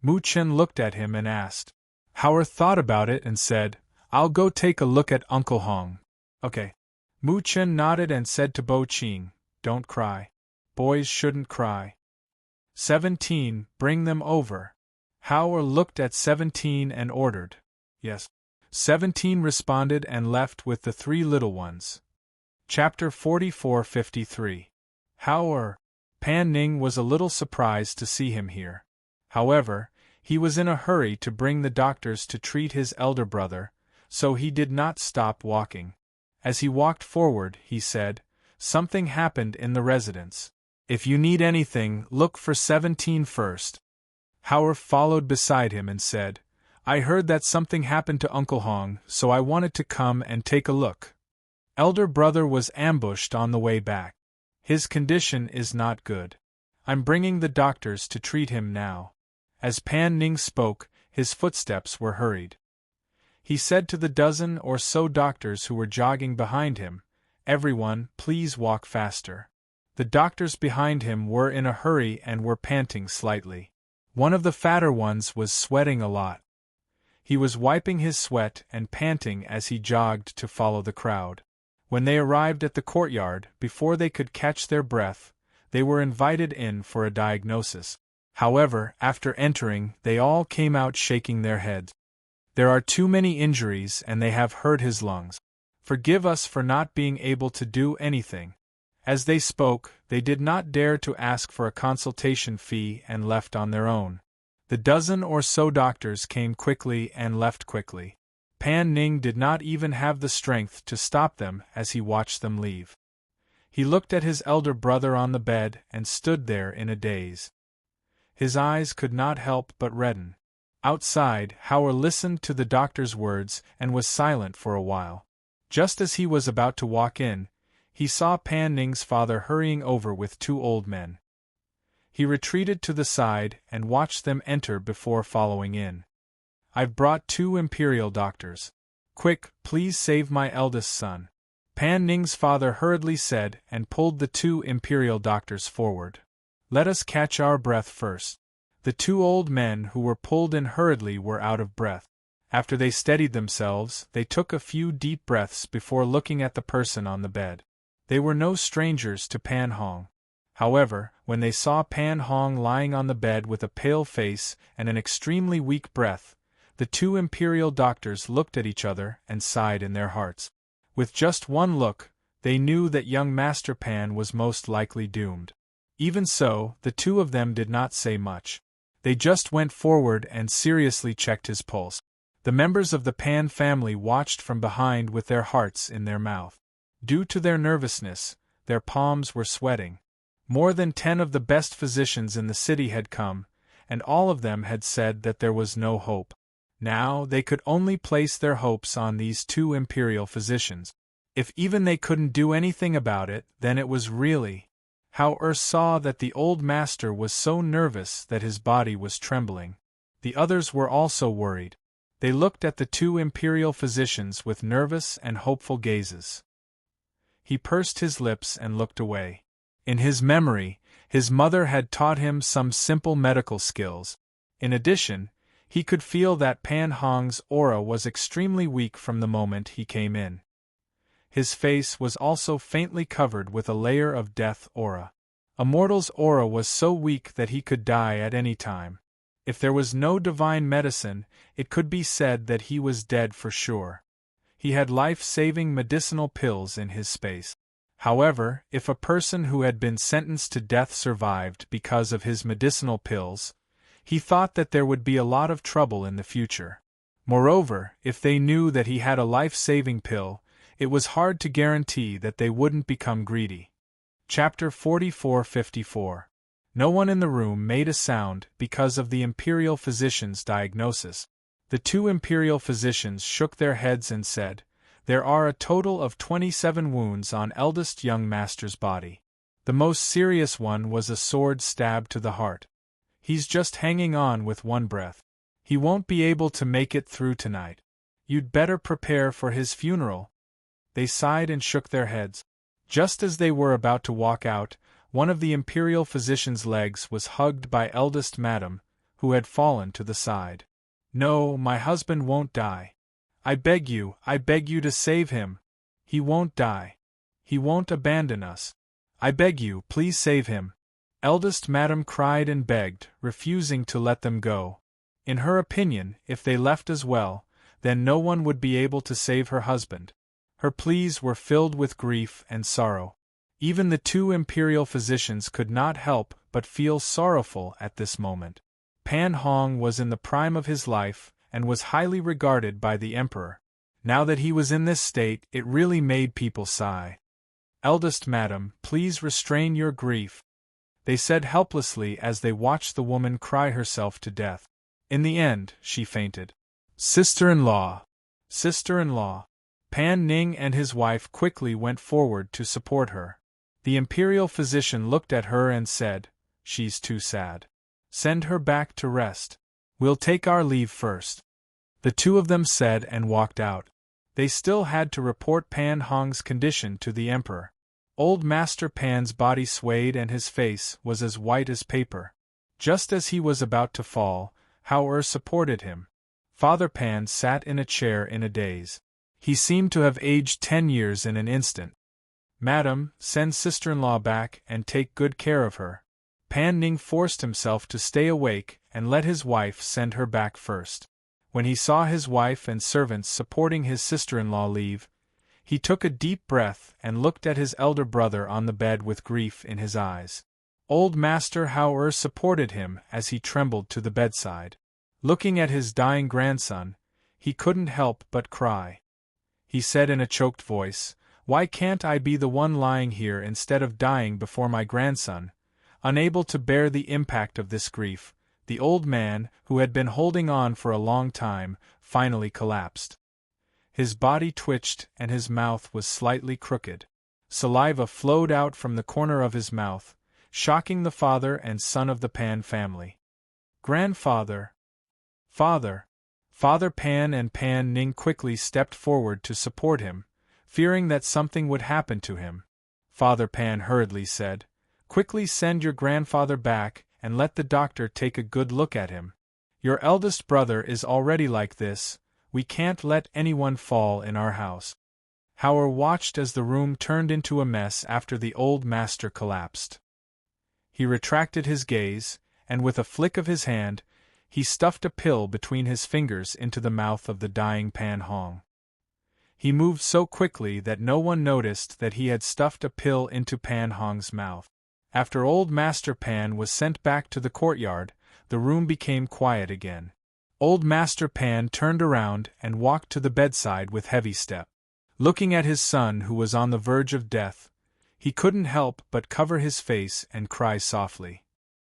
Mu Chen looked at him and asked. Howard thought about it and said, I'll go take a look at Uncle Hong. Okay. Mu Chen nodded and said to Bo Qing, don't cry. Boys shouldn't cry. 17, bring them over. Howard looked at 17 and ordered. Yes. 17 responded and left with the three little ones. Chapter 44-53. Howard. Pan Ning was a little surprised to see him here. However, he was in a hurry to bring the doctors to treat his elder brother, so he did not stop walking. As he walked forward, he said, something happened in the residence. If you need anything, look for 17 first. Howard followed beside him and said, I heard that something happened to Uncle Hong, so I wanted to come and take a look. Elder brother was ambushed on the way back. His condition is not good. I'm bringing the doctors to treat him now. As Pan Ning spoke, his footsteps were hurried. He said to the dozen or so doctors who were jogging behind him, everyone, please walk faster. The doctors behind him were in a hurry and were panting slightly. One of the fatter ones was sweating a lot. He was wiping his sweat and panting as he jogged to follow the crowd. When they arrived at the courtyard, before they could catch their breath, they were invited in for a diagnosis. However, after entering, they all came out shaking their heads. There are too many injuries and they have hurt his lungs. Forgive us for not being able to do anything. As they spoke, they did not dare to ask for a consultation fee and left on their own. The dozen or so doctors came quickly and left quickly. Pan Ning did not even have the strength to stop them as he watched them leave. He looked at his elder brother on the bed and stood there in a daze. His eyes could not help but redden. Outside, Howard listened to the doctor's words and was silent for a while. Just as he was about to walk in, he saw Pan Ning's father hurrying over with two old men. He retreated to the side and watched them enter before following in. I've brought 2 imperial doctors. Quick, please save my eldest son. Pan Ning's father hurriedly said and pulled the 2 imperial doctors forward. Let us catch our breath first. The 2 old men who were pulled in hurriedly were out of breath. After they steadied themselves, they took a few deep breaths before looking at the person on the bed. They were no strangers to Pan Hong. However, when they saw Pan Hong lying on the bed with a pale face and an extremely weak breath, the 2 imperial doctors looked at each other and sighed in their hearts. With just one look, they knew that young Master Pan was most likely doomed. Even so, the 2 of them did not say much. They just went forward and seriously checked his pulse. The members of the Pan family watched from behind with their hearts in their mouth. Due to their nervousness, their palms were sweating. More than 10 of the best physicians in the city had come, and all of them had said that there was no hope. Now they could only place their hopes on these 2 imperial physicians. If even they couldn't do anything about it, then it was really. Howard saw that the old master was so nervous that his body was trembling. The others were also worried. They looked at the 2 imperial physicians with nervous and hopeful gazes. He pursed his lips and looked away. In his memory, His mother had taught him some simple medical skills. In addition, he could feel that Pan Hong's aura was extremely weak from the moment he came in. His face was also faintly covered with a layer of death aura. A mortal's aura was so weak that he could die at any time. If there was no divine medicine, it could be said that he was dead for sure. He had life-saving medicinal pills in his space. However, if a person who had been sentenced to death survived because of his medicinal pills, he thought that there would be a lot of trouble in the future. Moreover, if they knew that he had a life-saving pill, it was hard to guarantee that they wouldn't become greedy. Chapter 44-54. No one in the room made a sound because of the imperial physician's diagnosis. The two imperial physicians shook their heads and said, "There are a total of 27 wounds on eldest young master's body. The most serious one was a sword stab to the heart. He's just hanging on with one breath. He won't be able to make it through tonight. You'd better prepare for his funeral." They sighed and shook their heads. Just as they were about to walk out, one of the imperial physician's legs was hugged by eldest madam, who had fallen to the side. "No, my husband won't die. I beg you to save him. He won't die. He won't abandon us. I beg you, please save him." Eldest madam cried and begged, refusing to let them go. In her opinion, if they left as well, then no one would be able to save her husband. Her pleas were filled with grief and sorrow. Even the two imperial physicians could not help but feel sorrowful at this moment. Pan Hong was in the prime of his life and was highly regarded by the emperor. Now that he was in this state, it really made people sigh. "Eldest madam, please restrain your grief," they said helplessly as they watched the woman cry herself to death. In the end, she fainted. "Sister-in-law! Sister-in-law!" Pan Ning and his wife quickly went forward to support her. The imperial physician looked at her and said, "She's too sad. Send her back to rest. We'll take our leave first." The two of them said and walked out. They still had to report Pan Hong's condition to the emperor. Old Master Pan's body swayed and his face was as white as paper. Just as he was about to fall, Hao supported him. Father Pan sat in a chair in a daze. He seemed to have aged 10 years in an instant. "Madam, send sister-in-law back and take good care of her." Pan Ning forced himself to stay awake and let his wife send her back first. When he saw his wife and servants supporting his sister-in-law leave, he took a deep breath and looked at his elder brother on the bed with grief in his eyes. Old Master Hao supported him as he trembled to the bedside. Looking at his dying grandson, he couldn't help but cry. He said in a choked voice, "Why can't I be the one lying here instead of dying before my grandson?" Unable to bear the impact of this grief, the old man, who had been holding on for a long time, finally collapsed. His body twitched and his mouth was slightly crooked. Saliva flowed out from the corner of his mouth, shocking the father and son of the Pan family. "Grandfather! Father!" Father Pan and Pan Ning quickly stepped forward to support him, fearing that something would happen to him. Father Pan hurriedly said, "Quickly send your grandfather back and let the doctor take a good look at him. Your eldest brother is already like this. We can't let anyone fall in our house." Hao watched as the room turned into a mess after the old master collapsed. He retracted his gaze, and with a flick of his hand, he stuffed a pill between his fingers into the mouth of the dying Pan Hong. He moved so quickly that no one noticed that he had stuffed a pill into Pan Hong's mouth. After old Master Pan was sent back to the courtyard, the room became quiet again. Old Master Pan turned around and walked to the bedside with heavy step. Looking at his son who was on the verge of death, he couldn't help but cover his face and cry softly.